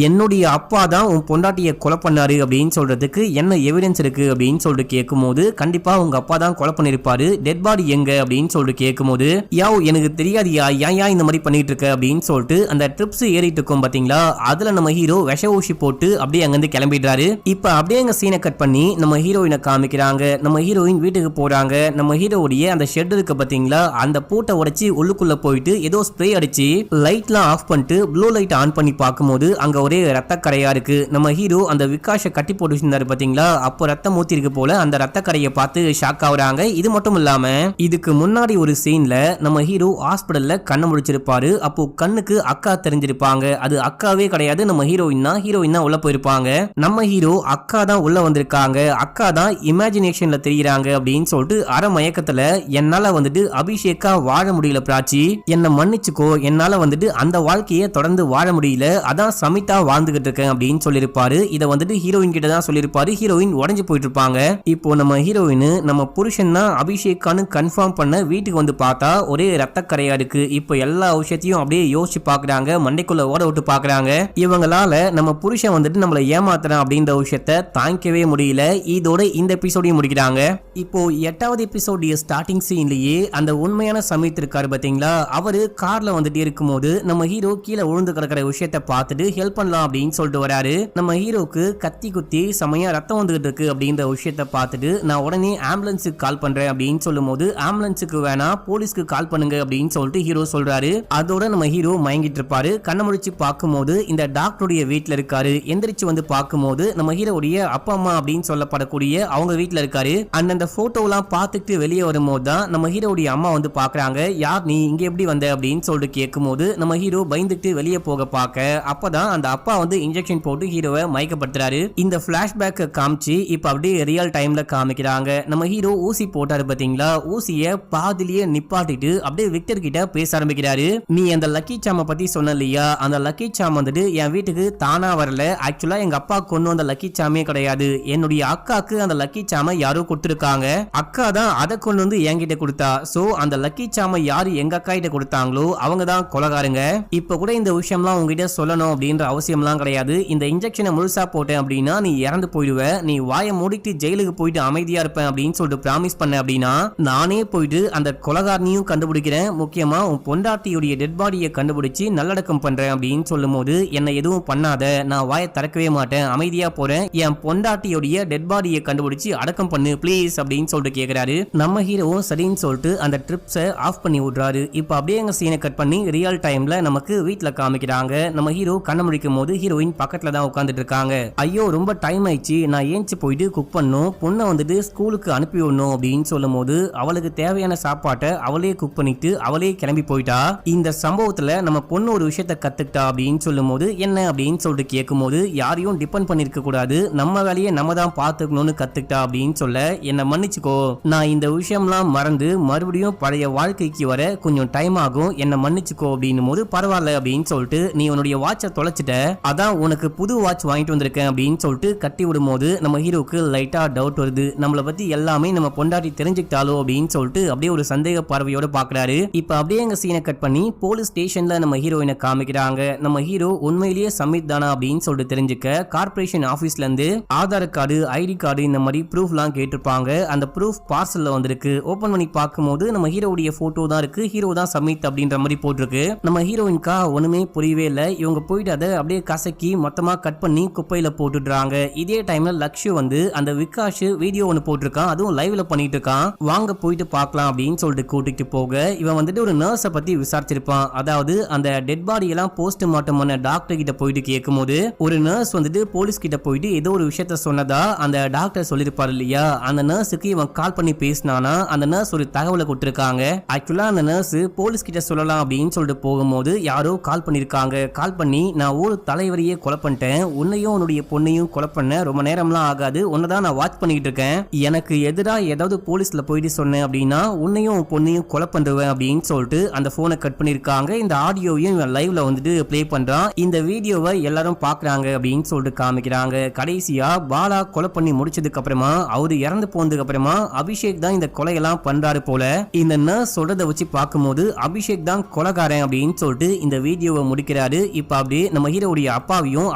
என்னுடைய அப்பா தான் உன் பொண்டாட்டிய கொலை பண்ணாரு அப்படின்னு சொல்றதுக்கு என்ன எவிடன்ஸ் இருக்கு அப்படின்னு சொல்லிட்டு கேட்கும் போது, கண்டிப்பா உங்க அப்பா தான் கொலை பண்ணிருப்பாரு, டெட் பாடி எங்க அப்படின்னு சொல்லிட்டு கேட்கும் போது, யாவ் எனக்கு தெரியாதியா, ஏன் இந்த மாதிரி பண்ணிட்டு இருக்க அப்படின்னு சொல்லிட்டு அந்த ட்ரிப்ஸ் ஏறிட்டு இருக்கும் பாத்தீங்களா, அதுல நம்ம ஹீரோ விஷ ஊசி போட்டு அப்படியே அங்கிருந்து கிளம்பிடுறாரு. இப்ப அப்படியே அங்க சீனை கட் பண்ணி நம்ம ஹீரோயினை காமிக்கிறாங்க. நம்ம ஹீரோயின் வீட்டுக்கு போறாங்க. நம்ம ஹீரோடைய அந்த ஷெட் இருக்கு பாத்தீங்களா, அந்த பூட்டை உடைச்சு உள்ளுக்குள்ள போயிட்டு ஏதோ ஸ்ப்ரே அடிச்சு லைட்லாம் ஆஃப் பண்ணிட்டு ப்ளூ லைட் ஆன் பண்ணி பார்க்கும்போது அங்க ஒரே ரத்த கரையா இருக்கு. நம்ம ஹீரோ அந்த விகாஷை கட்டி போட்டு வச்சிருந்தாரு பாத்தீங்களா, அப்போ ரத்தம் ஊத்தி இருக்கு போல, அந்த ரத்த கரையை பார்த்து ஷாக் ஆகுறாங்க. இது மட்டும் இல்லாம இதுக்கு முன்னாடி ஒரு சீன்ல நம்ம ஹீரோ ஹாஸ்பிடல்ல கண்ணு முடிச்சிருப்பாரு. அப்போ கண்ணுக்கு அக்கா தெரிஞ்சிருப்பாங்க. அது அக்காவே கிடையாது, நம்ம ஹீரோயின் தான் உள்ள போயிருப்பாங்க. நம்ம ஹீரோ அக்கா தான் உள்ள வந்திருக்காங்க, அக்கா தான் இமேஜினேஷன்ல தெரியுறாங்க அப்படின்னு சொல்லிட்டு அரை மயக்கத்துல, என்னால வந்துட்டு அபிஷேக்கா வாழ முடியல பிராச்சி, என்ன மன்னிச்சுக்கோ, என்னால வந்துட்டு அந்த வாழ்க்கையை தொடர்ந்து வாழ முடியல, அதான் சமிதா வாழ்ந்துகிட்டு இருக்கேன் அப்படின்னு சொல்லிருப்பாரு. இதை வந்துட்டு ஹீரோயின் கிட்ட தான் சொல்லிருப்பாரு. ஹீரோயின் உடஞ்சு போயிட்டு இருப்பாங்க. இப்போ நம்ம ஹீரோயின் நம்ம புருஷன் தான் அபிஷேக்கான்னு கன்ஃபார்ம் பண்ண வீட்டுக்கு வந்து பார்த்தா ஒரே ரத்தக்கரையா இருக்கு. இப்போ எல்லா விஷயத்தையும் அப்படியே யோசிச்சு பாக்குறாங்க, மண்டைக்குள்ள ஓட விட்டு பாக்குறாங்க. இவங்களால நம்ம புருஷன் வந்துட்டு நம்மள ஏமாத்துறான் அப்படின்ற விஷயத்த தாங்கிக்கவே முடியல. இதோட இந்த எபிசோடையும் முடிக்கிறாங்க. இப்போ 8வது எபிசோடைய ஸ்டார்டிங் சீன்லயே அந்த உண்மையான சமீத் இருக்காரு பாத்தீங்களா, அவரு கார்ல வந்துட்டு இருக்கும்போது நம்ம ஹீரோ கீழே விழுந்து கிடக்கிற விஷயத்த பார்த்துட்டு ஹெல்ப் பண்ணலாம் அப்படின்னு சொல்லிட்டு வராரு. நம்ம ஹீரோக்கு கத்தி குத்தி செமையா ரத்தம் வந்துகிட்டு இருக்கு அப்படின்ற விஷயத்த பார்த்துட்டு நான் உடனே ஆம்புலன்ஸுக்கு கால் பண்றேன் அப்படின்னு சொல்லும் போது, ஆம்புலன்ஸுக்கு வேணா போலீஸ்க்கு கால் பண்ணுங்க அப்படின்னு சொல்லிட்டு ஹீரோ சொல்றாரு. அதோட நம்ம ஹீரோ மயங்கிட்டு இருப்பாரு. கண்ண முடிச்சு பார்க்கும்போது இந்த டாக்டருடைய வீட்டுல இருக்காரு. எந்திரிச்சு வந்து பார்க்கும்போது நம்ம ஹீரோடைய அப்பா அம்மா அப்படின்னு சொல்லப்படக்கூடிய அவங்க வீட்டுல இருக்காரு. அந்த போட்டோலாம் பார்த்துட்டு வெளியே வரும்போது தான் நம்ம ஹீரோடைய அம்மா வந்து பாக்குறாங்க. யார் நீ, இங்க எப்படி வந்த அப்படின்னு சொல்லிட்டு கேட்கும்போது நம்ம ஹீரோ பயந்துட்டு வெளியே போக பார்க்க, அப்பதான் அந்த அப்பா வந்து இன்ஜெக்ஷன் போட்டு ஹீரோவை மயக்கப்படுத்துறாரு. இந்த பிளாஷ்பேக் காமிச்சு இப்ப அப்படியே ரியல் டைம்ல காமிக்கிறாங்க. நம்ம ஹீரோ ஊசி போட்டாரு பாத்தீங்களா, ஊசிய பாதிலேயே நிப்பாட்டிட்டு அப்படியே விக்டர் கிட்ட பேச ஆரம்பிக்கிறாரு. நீ அந்த லக்கி சாம பத்தி சொன்ன இல்லையா, அந்த லக்கி சாம் வந்துட்டு என் வீட்டுக்கு தானா வரல, ஆக்சுவலா எங்க அப்பா கொண்டு வந்த லக்கி சாமே கிடையாது, என்னுடைய அக்காக்கு அந்த லக்கி சாம யாரோ கொடுத்திருக்காங்க, அக்கா தான் அதை கொண்டு வந்து என்கிட்ட கொடுத்தா. சோ அந்த லக்கி சாம யாரு எங்க அக்கா கிட்ட கொடுத்தாங்களோ அவங்க தான் கொலைகாரங்க. இப்ப கூட இந்த விஷயம்லாம் உங்ககிட்ட சொல்லணும் அப்படின்ற அவசியம்லாம் கிடையாது. இந்த இன்ஜெக்ஷனை முழுசா போட்டேன் அப்படின்னா நீ இறந்து போயிடுவ, நீ வாயை மூடிட்டு ஜெயிலுக்கு போயிட்டு அமைதியா இருப்பேன் அப்படின்னு சொல்லிட்டு பிராமிஸ் பண்ண அப்படின்னா நானே போயிட்டு அந்த கொலைகாரனையும் கண்டுபிடிக்கிறேன், முக்கியமா உன் பொண்டாட்டியுடைய டெட் பாடியை கண்டுபிடிச்சு நல்லடக்கம் பண்றேன் அப்படின்னு சொல்லும் போது, என்ன எதுவும் பண்ணாத, நான் வாயை திறக்கவே மாட்டேன், அமைதியா போறேன், என் பொண்டாட்டியுடைய டெட் பாடியை கண்டுபிடிச்சு அடக்கம் பண்ணு பிளீஸ் அப்படின்னு சொல்லிட்டு கேக்குறாரு. நம்ம ஹீரோவும் சரின்னு சொல்லிட்டு அந்த ட்ரிப்ஸை ஆஃப் பண்ணி விடுறாரு. இப்ப அப்படியே எங்க சீனை கட் பண்ணி ரியல் டைம்ல நமக்கு வீட்டுல காமிக்கிறாங்க. நம்ம ஹீரோ கண்ண முடிக்கும் போது ஹீரோயின் பக்கத்துல தான் உட்காந்துட்டு இருக்காங்க. ஐயோ ரொம்ப டைம் ஆயிடுச்சு, நான் ஏஞ்சி போயிட்டு குக் பண்ணும், பொண்ணை வந்துட்டு ஸ்கூலுக்கு அனுப்பி விடணும் அப்படின்னு சொல்லும் போது அவளுக்கு தேவையான சாப்பாட்டை அவளே குக் பண்ணிட்டு அவளே கிளம்பி போயிட்டா. இந்த சம்பவத்துல நம்ம பொண்ணு ஒரு விஷயத்த கத்துக்கிட்டா அப்படின்னு சொல்லும் போது, என்ன அப்படின்னு சொல்லிட்டு கேட்கும் போது, யாரையும் டிபெண்ட் பண்ணிருக்க கூடாது, நம்ம வேலையை நம்ம தான் பாத்துக்கணும்னு கத்துக்கிட்டா அப்படின்னு சொல்ல, என்ன மன்னிச்சுக்கோ, நான் இந்த விஷயம்லாம் மறந்து மறுபடியும் பழைய வாழ்க்கைக்கு வர கொஞ்சம் டைம் ஆகும், என்ன மன்னிச்சுக்கோ அப்படின்னும் போது, பரவாயில்ல அப்படின்னு சொல்லிட்டு நீ உன்னுடைய வாட்சை தொலைச்சிட்ட, அதான் உனக்கு புது வாட்ச் வாங்கிட்டு வந்திருக்கேன் அப்படின்னு சொல்லிட்டு கட்டி விடும் போது நம்ம ஹீரோக்கு லைட்டா டவுட் வருது. நம்மளை பத்தி எல்லாமே நம்ம பொண்டாட்டி தெரிஞ்சுக்கிட்டாலோ அப்படின்னு சொல்லிட்டு அப்படியே ஒரு சந்தேக பார்வையோட பாக்குறாரு. இப்ப அப்படியே எங்க சீனை கட் பண்ணி போலீஸ் ஸ்டேஷன்ல நம்ம ஹீரோயினை காமிக்கிறாங்க. நம்ம ஹீரோ உண்மையிலேயே சமீத் தானா அப்படின்னு சொல்லிட்டு தெரிஞ்சுக்க கார்பரேஷன் ஆபீஸ்ல இருந்து ஆதார் கார்டு, ஐடி கார்டு இந்த மாதிரி ப்ரூஃப் எல்லாம் கேட்டிருப்பாங்க. அந்த ப்ரூஃப் பார்சல்ல வந்திருக்கு. ஓபன் பண்ணி பார்க்கும்போது நம்ம ஹீரோடைய போட்டோ தான் இருக்கு. ஹீரோ தான் சமீத் அப்படின்ற மாதிரி போட்டிருக்கு. நம்ம ஹீரோயின்கா ஒண்ணுமே புரியவே இல்லை. இவங்க போயிட்டு அதை அப்படியே கசக்கி மொத்தமா கட் பண்ணி குப்பையில போட்டுடுறாங்க. இதே டைம்ல லக்ஷ்ய வந்து அந்த விகாஷ் வீடியோ ஒன்னு போட்டிருக்கான், அதுவும் லைவ்ல பண்ணிட்டு இருக்கான். வாங்க போயிட்டு பார்க்கலாம் அப்படின்னு சொல்லிட்டு கூட்டிட்டு போக, இவன் வந்துட்டு ஒரு நர்ஸை பத்தி விசாரிச்சிருப்பான். அதாவது அந்த டெட் பாடி எல்லாம் போஸ்ட்மார்ட்டம் பண்ண டாக்டர் கிட்ட போயிட்டு கேட்கும்போது, ஒரு நர்ஸ் வந்துட்டு போலீஸ் கிட்ட போயிட்டு ஏதோ ஒரு விஷயத்த சொன்னதா அந்த டாக்டர் சொல்லிருப்பாரு இல்லையா, அந்த நர்ஸுக்கு இவன் கால் பண்ணி பேசினானா அந்த நர்ஸ் ஒரு தகவலை கொடுத்திருக்காங்க. ஆக்சுவலா அந்த நர்ஸ் போலீஸ் கிட்ட சொல்லலாம் அப்படின்னு சொல்லிட்டு போகும்போது யாரோ கால் பண்ணிருக்காங்க. கால் பண்ணி நான் ஊர் தலைவரையே கொலை பண்ணிட்டேன், உன்னையும் உன்னுடைய பொண்ணையும் கொலை பண்ண ரொம்ப நேரம்லாம் ஆகாது, உன்னதான் நான் வாட்ச் பண்ணிட்டு இருக்கேன், எனக்கு எதிரா ஏதாவது போலீஸ்ல போயிட்டு சொன்னேன் அப்படின்னா உன்னையும் உன் பொண்ணையும் கொலை பண்ணுவேன் அப்படின்னு சொல்லிட்டு அந்த போனை கட் பண்ணிருக்காங்க. இந்த ஆடியோவையும் இவன் லைவ்ல வந்துட்டு பிளே பண்றான். இந்த வீடியோவை எல்லாரும் பாக்குறாங்க அப்படின்னு சொல்லிட்டு காமிக்கிறாங்க. கடைசியா பாலா கொலை பண்ணி முடிச்சதுக்கு அப்புறமா அவரு இறந்து போனதுக்கு அப்புறமா அபிஷேக் தான் இந்த கொலையெல்லாம் பண்றாரு போல. இந்த நர்ஸ் சொல்றதை வச்சு பார்க்கும்போது அபிஷேக் தான் கொலைகாரன் அப்படின்னு சொல்லிட்டு இந்த வீடியோவை முடிக்கிறாரு. இப்ப அப்படியே நம்ம ஹீரோவுடைய அப்பாவையும்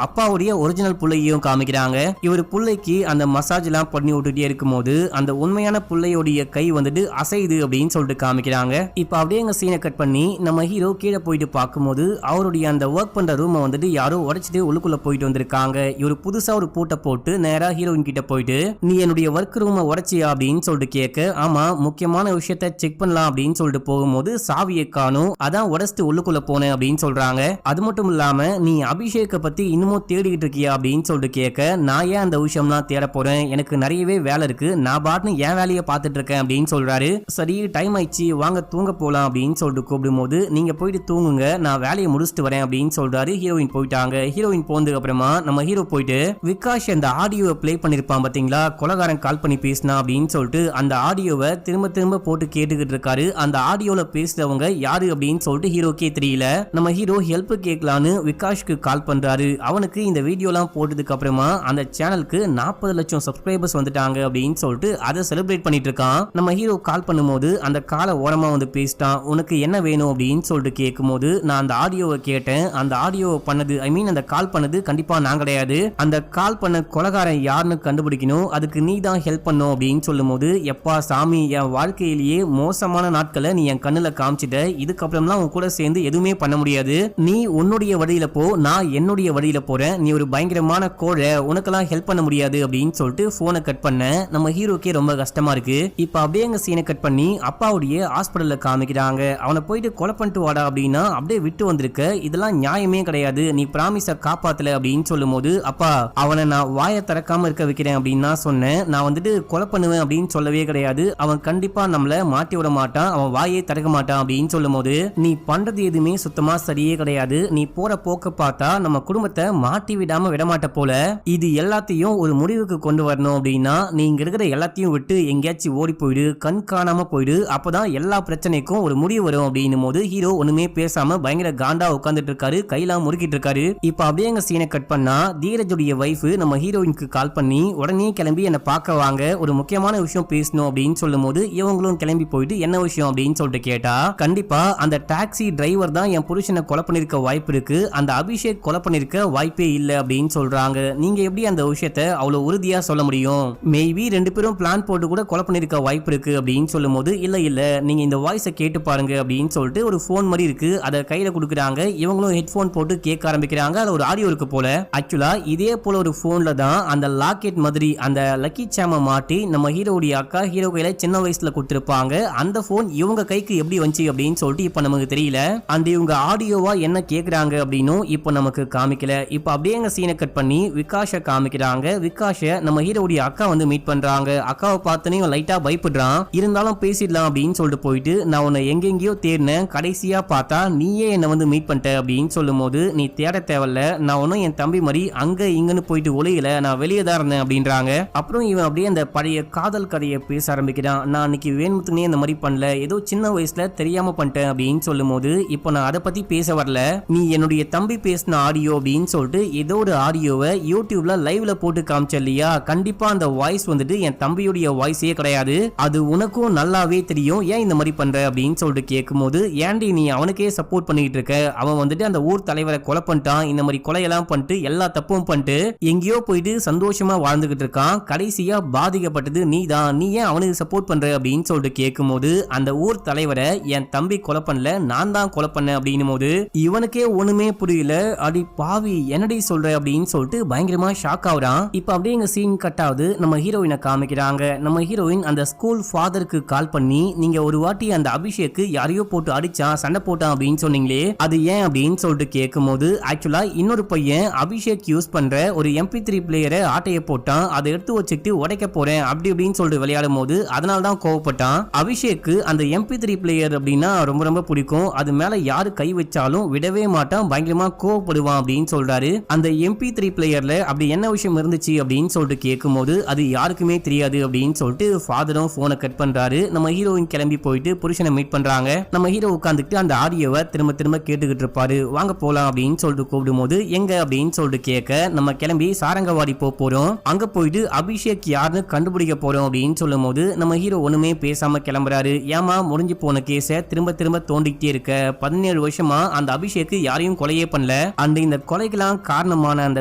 அப்பாவுடைய ஒரிஜினல் புள்ளையையும் காமிக்கிறாங்க. இவர் புள்ளைக்கு அந்த மசாஜ் எல்லாம் பண்ணி விட்டுட்டே இருக்கும்போது அந்த உண்மையான புள்ளையோடைய கை வந்துட்டு அசைது அப்படின்னு சொல்லிட்டு காமிக்கிறாங்க. இப்ப அப்படியே எங்க சீனை கட் பண்ணி நம்ம ஹீரோ கீழே போயிட்டு பார்க்கும்போது அவருடைய அந்த ஒர்க் பண்ற ரூமை வந்துட்டு யாரோ உடைச்சிட்டு உள்ளுக்குள்ள போயிட்டு வந்திருக்காங்க. இவர் புதுசா ஒரு பூட்டை போட்டு நேரா ஹீரோயின் கிட்ட போயிட்டு நீ என்னுடைய ஒர்க் ரூமை உடைச்சியா அப்படின்னு சொல்லிட்டு கேட்க, ஆமா முக்கியமான விஷயத்த செக் பண்ணலாம் அப்படின்னு சொல்லிட்டு போகும்போது சாவியை காணும், அதான் உடைச்சிட்டு உள்ளுக்குள்ள போனேன் அப்படின்னு சொல்றாங்க. அது மட்டும் இல்லாம நீ அபிஷேக்க பத்தி இன்னமும் தேடிக்கிட்டு இருக்கியா அப்படின்னு சொல்லிட்டு கேட்க, நான் ஏன் அந்த விஷயம்லாம் தேட போறேன், எனக்கு நிறையவே வேலை இருக்கு, நான் பாட்டுன்னு என் வேலையை பார்த்துட்டு இருக்கேன் அப்படின்னு சொல்றாரு. சரி டைம் ஆயிடுச்சு வாங்க தூங்க போலாம் அப்படின்னு சொல்லிட்டு கூப்பிடும்போது நீங்க போயிட்டு தூங்குங்க நான் வேலையை முடிச்சுட்டு வரேன் அப்படின்னு சொல்றாரு. ஹீரோயின் போயிட்டாங்க. ஹீரோயின் போனதுக்கு அப்புறமா நம்ம ஹீரோ போயிட்டு விகாஷ் அந்த ஆடியோவை பிளே பண்ணிருப்பான் பாத்தீங்களா, கொலைகாரன் கால் பண்ணி பேசினா அப்படின்னு சொல்லிட்டு அந்த ஆடியோவை திரும்ப திரும்ப போட்டு கேட்டுக்கிட்டு இருக்காரு. அந்த ஆடியோல பேசுறவங்க யாரு அப்படின்னு சொல்லிட்டு ஹீரோக்கே தெரியல. நம்ம ஹீரோ ஹெல்ப் கேட்கலான்னு விகாஷ்க்கு கால் பண்றாரு. அவனுக்கு இந்த வீடியோலாம் போட்டதுக்கு அப்புறமா அந்த சேனலுக்கு 40 லட்சம் சப்ஸ்கிரைபர்ஸ் வந்துட்டாங்க அப்படின்னு சொல்லிட்டு அதை செலிப்ரேட் பண்ணிட்டு இருக்கான். நம்ம ஹீரோ கால் பண்ணும்போது அந்த காலை ஓரமா வந்து பேசிட்டான். உனக்கு என்ன வேணும் அப்படின்னு சொல்லிட்டு கேட்கும்போது நான் அந்த ஆடியோவை கேட்டேன், அந்த ஆடியோவை பண்ணது அந்த கால் பண்ணது கண்டிப்பா நான் கிடையாது, அந்த கால் பண்ண கொலைகாரன் யாருன்னு கண்டுபிடிக்கணும், அதுக்கு நீ தான் ஹெல்ப் பண்ணும் அப்படின்னு சொல்லும்போது எப்பா சாமி என் வாழ்க்கையிலேயே மோசமான நாட்களை நீ என் கண்ணுல காமிச்சிட்ட, இதுக்கப்புறம்லாம் உன் கூட சேர்ந்து எதுவுமே பண்ண முடியாது, நீ உன்னுடைய வழியில போ நான் என்னுடைய வழியில போறேன், நீ ஒரு பயங்கரமான கோழை, உனக்கெல்லாம் ஹெல்ப் பண்ண முடியாது அப்படின்னு சொல்லிட்டு போனை கட் பண்ண நம்ம ஹீரோக்கே ரொம்ப கஷ்டமா இருக்கு. இப்ப அப்படியே எங்க சீனை கட் பண்ணி அப்பாவுடைய ஹாஸ்பிடல்ல காமிக்கிறாங்க. அவனை போயிட்டு கொலை பண்ணிட்டு வாடா அப்படின்னா அப்படியே விட்டு வந்திருக்க, இதெல்லாம் நியாயமே கிடையாது, நீ பிராமிஸ காப்பாத்தல அப்படின்னு சொல்லும்போது அப்பா அவனை நான் வாயை திறக்காம இருக்க வைக்கிறேன் அப்படின்னு நான் சொன்னேன், நான் வந்துட்டு கொலை பண்ணுவேன் அப்படின்னு சொல்லவே கிடையாது, அவன் கண்டிப்பா நம்மள மாட்டி விட மாட்டான், அவன் வாயை திறக்க மாட்டான் அப்படின்னு சொல்லும்போது நீ பண்றது எதுவுமே சுத்தமா சரியே கிடையாது, நீ போற போக்க பார்த்தா நம்ம குடும்பத்தை மாட்டி விடாம விடமாட்ட போல, இது எல்லாத்தையும் ஒரு முடிவுக்கு கொண்டு வரணும் அப்படின்னா நீங்க இருக்கிற எல்லாத்தையும் விட்டு எங்கேயாச்சும் ஓடி போயிடு, கண் காணாம போயிடு, அப்பதான் எல்லா பிரச்சனைக்கும் ஒரு முடிவு வரும் அப்படின்னும் போது ஹீரோ ஒண்ணுமே பேசாம பயங்கர காண்டா உட்கார்ந்துட்டு இருக்காரு, கையெல்லாம் முறுக்கிட்டு இருக்காரு. இப்ப அப்படியே எங்க சீனை கட் பண்ணா தீரஜுடைய வைஃப் நம்ம ஹீரோயினுக்கு கால் பண்ணி உடனே கிளம்பி என்ன பார்க்க வாங்க, ஒரு முக்கியமான விஷயம் பேசணும் அப்படின்னு சொல்லும் போது இவங்களும் கிளம்பி போயிட்டு என்ன விஷயம் அப்படின்னு சொல்லிட்டு கேட்டா, கண்டிப்பா அந்த டாக்ஸி டிரைவர் தான் என் புருஷனை கொலை பண்ணிருக்க வாய்ப்பு இருக்கு, அந்த அபிஷேக் கொலை பண்ணிருக்க வாய்ப்பே இல்லை அப்படின்னு சொல்றாங்க. நீங்க எப்படி அந்த விஷயத்தை அவ்வளவு உறுதியா சொல்ல முடியும், மேபி 2 பேரும் பிளான் போட்டு கூட கொலை பண்ணிருக்க வாய்ப்பு இருக்கு அப்படின்னு சொல்லும் போது இல்ல இல்ல நீங்க இந்த வாய்ஸை கேட்டு பாருங்க அப்படின்னு சொல்லிட்டு ஒரு போன் மாதிரி இருக்கு அதை கையில கொடுக்குறாங்க. இவங்களும் ஹெட்போன் போட்டு கேட்க ஆரம்பிக்கிறாங்க. அது ஒரு ஆடியோ இருக்கு போல. ஆக்சுவலா இதே போல ஒரு போன்ல தான் அந்த லாக்கெட் மாதிரி அந்த லக்கி சாம மாட்டி நம்ம ஹீரோடைய அக்கா ஹீரோ கையில சின்ன வயசுல கொடுத்திருப்பாங்க. அந்த போன் இவங்க கைக்கு எப்படி வந்துச்சு அப்படின்னு சொல்லிட்டு இப்ப நமக்கு தெரியல. அந்த இவங்க ஆடியோவா என்ன கேக்குறாங்க அப்படின்னு இப்ப நமக்கு காமிக்கல. இப்ப அப்படியே எங்க சீனை கட் பண்ணி விகாஷ காமிக்கிறாங்க. விகாஷ நம்ம ஹீரோடைய அக்கா வந்து மீட் பண்றாங்க. அக்காவை பார்த்தனே லைட்டா பயப்படுறான், இருந்தாலும் பேசிடலாம் அப்படின்னு சொல்லிட்டு போயிட்டு நான் உன்னை எங்கெங்கயோ தேடினேன், கடைசியா பார்த்தா நீயே என்ன வந்து மீட் பண்ணிட்ட அப்படின்னு சொல்லும் போது நீ தேட தேவையில்ல, நான் ஒன்னும் என் தம்பி மாதிரி அங்க இங்கன்னு போயிட்டு ஒளியில, நான் வெளியே தான் இருந்தேன் அப்படின்றாங்க. அப்புறம் இவன் அப்படியே அந்த பழைய காதல் கதையை பேச ஆரம்பிக்கிறான். நான் அன்னைக்கு வேணுத்துனே இந்த மாதிரி பண்ணல, ஏதோ சின்ன வயசுல தெரியாம பண்ணிட்டேன் அப்படின்னு சொல்லும் போது இப்போ நான் அதை பத்தி பேச வரல, நீ என்னுடைய தம்பி பேசின ஆடியோ அப்படின்னு சொல்லிட்டு ஏதோ ஒரு ஆடியோவை யூடியூப்ல லைவ்ல போட்டு காமிச்ச இல்லையா, கண்டிப்பா அந்த வாய்ஸ் வந்துட்டு என் தம்பியுடைய வாய்ஸே கிடையாது, அது உனக்கும் நல்லாவே தெரியும், ஏன் இந்த மாதிரி பண்ற அப்படின்னு சொல்லிட்டு கேட்கும்போது ஏன்டி நீ அவனுக்கே சப்போர்ட் பண்ணிட்டு இருக்க, அவன் வந்துட்டு அந்த ஊர் தலைவரை கொலை பண்ணிட்டான், இந்த மாதிரி கொலையெல்லாம் பண்ணிட்டு எல்லா தப்பும் பண்ணிட்டு எங்கேயோ போயிட்டு சந்தோஷமா வாழ்ந்துகிட்டு இருக்கான், கடைசியா பாதிக்கப்பட்டது நீ தான், நீ ஏன் அவனுக்கு சப்போர்ட் பண்ற அப்படின்னு சொல்லிட்டு கேட்கும்போது அந்த ஊர் தலைவரை என் தம்பி கொலை பண்ணல, நான் தான் கொலை பண்ணேன் அப்படின்னும் போது இவனுக்கே ஒண்ணுமே புரியல, அடி பாவி என்னடி சொல்ற அப்படின்னு சொல்லிட்டு பயங்கரமா ஷாக் ஆகுறான். இப்ப அப்படியே எங்க சீன் கட் ஆகுது. நம்ம ஹீரோயினை காமிக்கிறாங்க. நம்ம ஹீரோயின் அந்த ஸ்கூல் ஃபாதருக்கு கால் பண்ணி நீங்க ஒரு வாட்டி அந்த அபிஷேக்கு யாரையோ போட்டு அடிச்சான், சண்டை போட்டான் அப்படின்னு சொன்னீங்களே, அது ஏன் அப்படின்னு சொல்லிட்டு கேட்கும்போது ஆக்சுவலா இன்னொரு பையன் அபிஷேக் யூஸ் பண்ற ஒரு MP3 பிளேயரை ஆட்டைய போட்டான், அதை எடுத்து வச்சுட்டு உடைக்க போறேன் அப்படி இப்படின்னு சொல்லிட்டு விளையாடும் போது அதனால தான் கோவப்பட்டான். அபிஷேக்கு அந்த MP3 பிளேயர் அப்படின்னா ரொம்ப ரொம்ப பிடிக்கும், அது மேல யாரு கை வச்சாலும் விடவே மாட்டான், பயங்கரமா கோவப்படுவான் அப்படின்னு சொல்றாரு. அந்த MP3 பிளேயர்ல அப்படி என்ன விஷயம் இருந்துச்சு அப்படின்னு சொல்லிட்டு கேட்கும் போது அது யாருக்குமே தெரியாது அப்படின்னு சொல்லிட்டு ஃபாதரும் போனை கட் பண்றாரு. நம்ம ஹீரோயின் கிளம்பி போயிட்டு புருஷனை மீட் பண்றாங்க. நம்ம ஹீரோ உட்காந்துட்டு அந்த ஆடியோவை திரும்ப திரும்ப கேட்டுக்கிட்டு இருப்பாரு. வாங்க போலாம் அப்படின்னு சொல்லிட்டு கூப்பிடும் போது எங்க அப்படின்னு சொல்லிட்டு கேட்க நம்ம கிளம்பி சாரங்கவாடி போறோம், அங்க போயிட்டு அபிஷேக் யாருன்னு கண்டுபிடிக்க போறோம் அப்படின்னு சொல்லும் போது நம்ம ஹீரோ ஒண்ணுமே பேசாம கிளம்புறாரு. ஏமா முடிஞ்சு போன கேஸ திரும்ப திரும்ப தோண்டிக்கிட்டே இருக்க, 17 வருஷமா அந்த அபிஷேக் யாரையும் கொலையே பண்ணல, அந்த இந்த கொலைக்கெல்லாம் காரணமான அந்த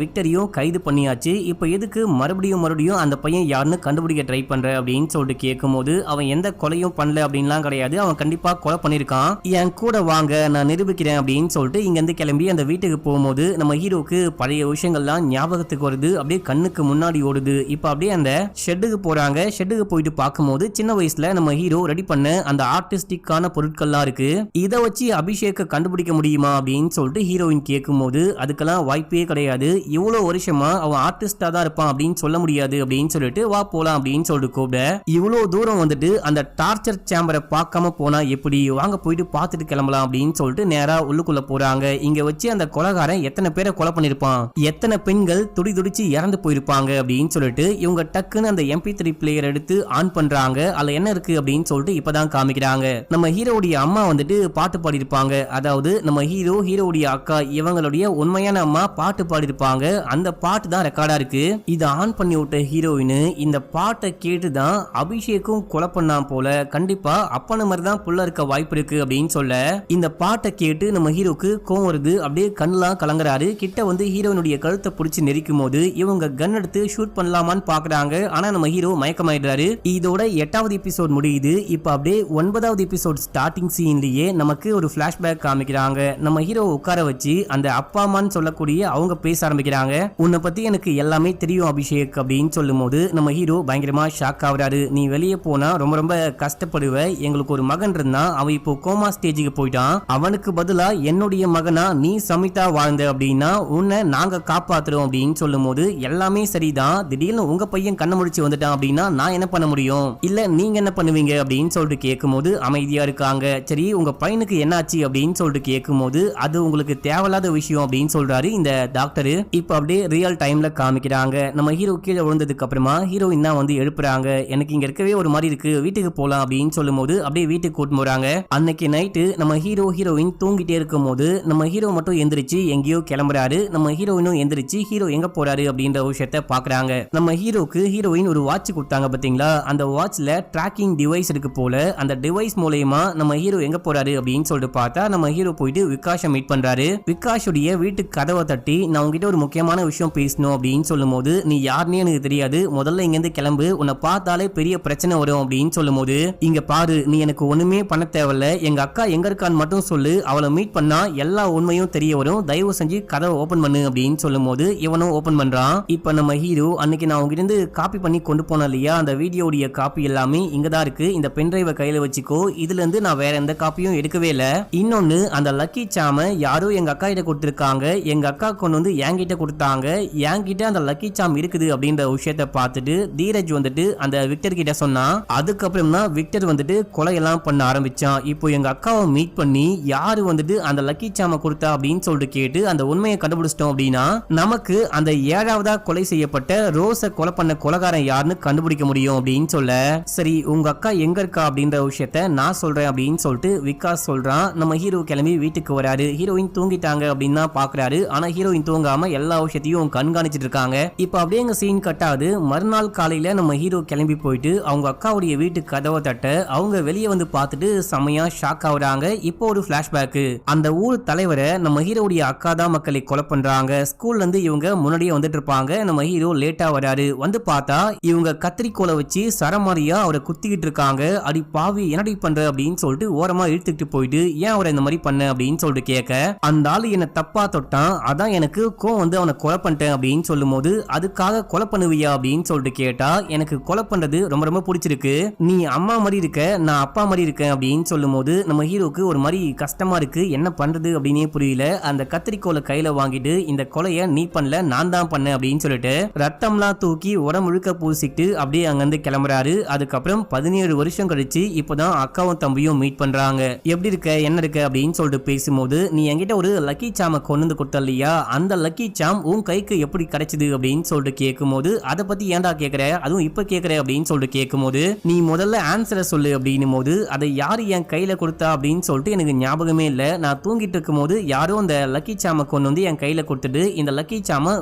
விக்டரியும் கைது பண்ணியாச்சு, இப்ப எதுக்கு மறுபடியும் அந்த பையன் யாருன்னு கண்டுபிடிக்க ட்ரை பண்ற அப்படின்னு சொல்லிட்டு கேட்கும் போது அவன் எந்த கொலையும் பண்ணல அப்படின்லாம் கிடையாது, அவன் கண்டிப்பா கொலை பண்ணிருக்கான், என் கூட வாங்க நான் நிரூபிக்கிறேன் அப்படின்னு சொல்லிட்டு இங்க இருந்து கிளம்பி அந்த வீட்டுக்கு போகும்போது நம்ம ஹீரோக்கு பழைய விஷயங்கள்லாம் ஞாபகத்துக்கு வருது, அப்படியே கண்ணுக்கு முன்னாடி ஓடுது. இப்ப அப்படியே அந்த ஷெட்டுக்கு போறாங்க. ஷெட்டுக்கு போயிட்டு பார்க்கும்போது சின்ன வயசுல நம்ம ஹீரோ ரெடி பண்ண அந்த ஆர்டிஸ்டிக்கான பொருட்கள்லாம் இருக்கு, இதை வச்சு அபிஷேக்க கண்டுபிடிக்க முடியுமா அப்படின்னு சொல்லிட்டு ஹீரோயின் கேட்கும் போது அதுக்கெல்லாம் வாய்ப்பே கிடையாது, இவ்வளவு வருஷமா அவன் ஆர்டிஸ்டா தான் இருப்பான் அப்படின்னு சொல்ல முடியாது அப்படின்னு சொல்லிட்டு வா போலாம் அப்படின்னு சொல்லிட்டு கூப்பிட, இவ்வளவு தூரம் வந்துட்டு அந்த டார்ச்சர் சேம்பரை பார்க்காம போனா எப்படி, வாங்க போயிட்டு பார்த்துட்டு கிளம்பலாம் அப்படின்னு சொல்லிட்டு நேரா உள்ளுக்குள்ள போறாங்க. இங்க வச்சு அந்த கொலைகாரன் எத்தனை பேரை கொலை பண்ணிருப்பான், எத்தனை பெண்கள் துடிச்சு இறந்து போயிருப்பாங்க அப்படின்னு சொல்லிட்டு இவங்க டக்குன்னு அந்த MP3 பிளேயர் எடுத்து ஆன் பண்றாங்க. அதுல என்ன இருக்கு அப்படின்னு சொல்லிட்டு இப்பதான் காமிக்கிறாங்க. நம்ம ஹீரோடைய அம்மா வந்துட்டு பாட்டு பாடிருப்பாங்க, அதாவது நம்ம ஹீரோடைய அக்கா இவங்களுடைய உண்மையான அம்மா பாட்டு பாடிருப்பாங்க, அந்த பாட்டு தான் ரெக்கார்டா இருக்கு. இதை ஆன் பண்ணி விட்ட ஹீரோயின் இந்த பாட்டை கேட்டுதான் அபிஷேக்கும் கொலை பண்ணான் போல, கண்டிப்பா அப்பன மாதிரி தான் புள்ள இருக்க வாய்ப்பு இருக்கு அப்படின்னு சொல்ல இந்த பாட்டை கேட்டு நம்ம ஹீரோக்கு கோவம் வருது, அப்படியே கண்ணெல்லாம் கலங்குறாரு. கிட்ட வந்து ஹீரோயினுடைய கழுத்தை பிடிச்சி நெரிக்கும் போது இவங்க கன் எடுத்து ஷூட் பண்ணலாமான்னு பாக்குறாங்க, ஆனா நம்ம ஹீரோ மயக்கமாயிடுறாரு. இதோட 8வது எபிசோட் முடியுது. இப்ப அப்படியே 9வது எபிசோட் ஸ்டார்டிங் சீன்லயே நமக்கு ஒரு பிளாஷ்பேக் காமிக்கிறாங்க. நம்ம ஹீரோ உட்கார வச்சு அந்த அப்பா அம்மான்னு சொல்லக்கூடிய அவங்க பேச ஆரம்பிக்கிறாங்க. உன்னை பத்தி எனக்கு எல்லாமே தெரியும் அபிஷேக் அப்படின்னு சொல்லும் போது நம்ம ஹீரோ பயங்கரமா ஷாக் ஆகுறாரு. நீ வெளியே போனா ரொம்ப ரொம்ப கஷ்டப்படுவ, எங்களுக்கு ஒரு மகன் இருந்தான், அவன் இப்போ கோமா ஸ்டேஜுக்கு போயிட்டான், அவனுக்கு பதிலா என்னுடைய மகனா நீ சமிதா வாழ்ந்த அப்படின்னா உன்னை நாங்க காப்பாத்துறோம் அப்படின்னு சொல்லும் போது எல்லாமே சரிதான், திடீர்னு உங்க பையன் கண்ண முடிச்சு வந்துட்டான் அப்படின்னா நான் என்ன பண்ண முடியும், இல்ல நீங்க என்ன பண்ணுவீங்க அப்படின்னு சொல்லிட்டு கேட்கும் போது அமைதியா இருக்காங்க. சரி உங்க பையனுக்கு என்னாச்சு அப்படின்னு சொல்லிட்டு கேட்கும் போது அது உங்களுக்கு தேவையில்லாத விஷயம் அப்படின்னு சொல்றாரு இந்த டாக்டர். இப்ப அப்படியே ரியல் டைம்ல காமிக்கிறாங்க. நம்ம ஹீரோ கீழே விழுந்ததுக்கு அப்புறமா ஹீரோயின் தான் வந்து எழுப்புறாங்க. எனக்கு இங்க இருக்கவே ஒரு மாதிரி இருக்கு, வீட்டுக்கு போலாம் அப்படின்னு சொல்லும் போது அப்படியே வீட்டுக்கு கூட்டு போறாங்க. அன்னைக்கு நைட்டு நம்ம ஹீரோயின் தூங்கிட்டே இருக்கும் போது நம்ம ஹீரோ மட்டும் எந்திரிச்சு எங்கேயோ கிளம்புறாரு. நம்ம ஹீரோயினும் எந்திரிச்சு ஹீரோ எங்க போறாரு அப்படின்ற விஷயத்த பாக்குறாங்க. நம்ம ஹீரோயின் ஒரு வாட்ச் கொடுத்தாங்க பாத்தீங்களா, அந்த வாட்ச்ல ட்ராக்கிங் டிவைஸ் இருக்கு போல, அந்த டிவைஸ் மூலமா நம்ம ஹீரோ எங்க போறாரு அப்படின்னு சொல்லிட்டு பார்த்தா நம்ம ஹீரோ போயிட்டு விகாஷை மீட் பண்றாரு. விகாஷுடைய வீட்டுக்கு கதவை தட்டி நான் உங்ககிட்ட ஒரு முக்கியமான விஷயம் பேசணும் அப்படின்னு சொல்லும் போது நீ யாருன்னே எனக்கு தெரியாது, முதல்ல இங்க இருந்து கிளம்பு, உன்னை பார்த்தாலே பெரிய பிரச்சனை வரும் அப்படின்னு சொல்லும் போது இங்க பாரு நீ எனக்கு ஒண்ணுமே பண்ண தேவையில்ல, எங்க அக்கா எங்க இருக்கான்னு மட்டும் சொல்லு, அவளை மீட் பண்ணா எல்லா உண்மையும் தெரிய வரும், தயவு செஞ்சு கதவை ஓபன் பண்ணு அப்படின்னு சொல்லும் போது இவனும் ஓபன் பண்றான். இப்ப நம்ம ஹீரோ அன்னைக்கு நான் உங்ககிட்ட இருந்து காப்பி பண்ணி கொண்டு போனேன் இல்லையா, அந்த வீடியோடைய காப்பி எல்லாமே இங்கதான் இருக்கு, இந்த பென்டிரைவை கையில வச்சுக்கோ, இதுல இருந்து நான் வேற எந்த காப்பியும் எடுக்கவே இல்ல, இன்னொன்னு அந்த லக்கி சாம யாரோ எங்க அக்கா கிட்ட கொடுத்திருக்காங்க, எங்க அக்கா கொண்டு வந்து என்கிட்ட கொடுத்தாங்க, என்கிட்ட அந்த லக்கி சாம் இருக்குது அப்படின்ற விஷயத்த பார்த்துட்டு தீரஜ் வந்துட்டு அந்த விக்டர் கிட்ட சொன்னா, அதுக்கப்புறம் தான் விக்டர் வந்துட்டு கொலையெல்லாம் பண்ண ஆரம்பிச்சான். இப்போ எங்க அக்காவை மீட் பண்ணி யாரு வந்துட்டு அந்த லக்கி சாம கொடுத்தா அப்படின்னு சொல்லிட்டு கேட்டு அந்த உண்மையை கண்டுபிடிச்சிட்டோம் அப்படின்னா நமக்கு அந்த 7வதா கொலை செய்யப்பட்ட ரோஸை கொலை பண்ண கொலைகாரன் யாருன்னு கண்டுபிடிக்க முடியும் அப்படின்னு சொல்ல, சரி உங்க அக்கா எங்க இருக்கா அப்படின்ற விஷயத்த நான் சொல்றேன் அப்படின்னு சொல்லிட்டு விகாஸ் சொல்றான். நம்ம ஹீரோ கிளம்பி வீட்டுக்கு வராரு. ஹீரோயின் தூங்கிட்டாங்க அப்படின்னு தான் பாக்குறாரு, ஆனா ஹீரோயின் தூங்காம எல்லா விஷயத்தையும் கண்காணிச்சிட்டு இருக்காங்க. இப்ப அப்படியே எங்க சீன் கட் ஆகுது. மறுநாள் காலையில நம்ம ஹீரோ கிளம்பி போயிட்டு அவங்க அக்காவுடைய வீட்டுக்கு கதவை தட்ட அவங்க வெளியே வந்து பார்த்துட்டு செமையா ஷாக் ஆகுறாங்க. இப்போ ஒரு பிளாஷ்பேக், அந்த ஊர் தலைவரை நம்ம ஹீரோடைய அக்கா தான் மக்களை கொலை பண்றாங்க. ஸ்கூல்ல இருந்து இவங்க முன்னாடியே வந்துட்டு இருப்பாங்க. நம்ம ஹீரோ லேட்டா வராரு. வந்து பார்த்தா இவங்க கத்திரிக்கோலை வச்சு சரமாரியா அவரை குத்திக்கிட்டு இருக்காங்க. அடி பாவி என்னடி பண்ற அப்படின்னு சொல்லிட்டு ஓரமா இழுத்துக்கிட்டு போயிட்டு ஏன் அவரை இந்த மாதிரி பண்ண அப்படின்னு சொல்லிட்டு கேட்க, அந்த ஆளு என்ன தப்பா தொட்டான், அதான் எனக்கு கோவம் வந்து அவனை கொலை பண்ணிட்டேன் அப்படின்னு சொல்லும் போது அதுக்காக கொலை பண்ணுவியா அப்படின்னு சொல்லிட்டு கேட்டா, எனக்கு கொலை பண்றது ரொம்ப ரொம்ப பிடிச்சிருக்கு, நீ அம்மா மாதிரி இருக்க நான் அப்பா மாதிரி இருக்கேன் அப்படின்னு சொல்லும் போது நம்ம ஹீரோக்கு ஒரு மாதிரி கஷ்டமா இருக்கு, என்ன பண்றது அப்படின்னே புரியல. அந்த கத்திரிக்கோலை கையில வாங்கிட்டு இந்த கொலையை நீ பண்ணல நான் தான் பண்ணேன் அப்படின்னு சொல்லிட்டு ரத்தம்லாம் தூக்கி உடம்பு முழுக்க பூசிட்டு அப்படியே அங்கிருந்து கிளம்புறாரு. அதுக்கப்புறம் 17 வருஷம் கழிச்சு இப்பதான் அக்காவும் தம்பியும் மீட் பண்றாங்க. எப்படி இருக்க என்ன இருக்க அப்படின்னு சொல்லிட்டு பேசும்போது நீ என்கிட்ட ஒரு லக்கி சாம கொண்டு வந்து கொடுத்த இல்லையா, அந்த லக்கி சாம் உன் கைக்கு எப்படி கிடைச்சது அப்படின்னு சொல்லிட்டு கேட்கும்போது அதை பத்தி ஏன்டா கேட்கற, அதுவும் இப்ப கேட்கற அப்படின்னு சொல்லிட்டு கேட்கும்போது நீ முதல்ல ஆன்சரை சொல்லு அப்படின்னும் போது அதை யாரு என் கையில கொடுத்தா அப்படின்னு சொல்லிட்டு எனக்கு ஞாபகமே இல்ல. நான் தூங்கிட்டு இருக்கும் போது யாரோ அந்த லக்கி சாம கொண்டு வந்து என் கையில கொடுத்துட்டு இந்த லக்கி சாம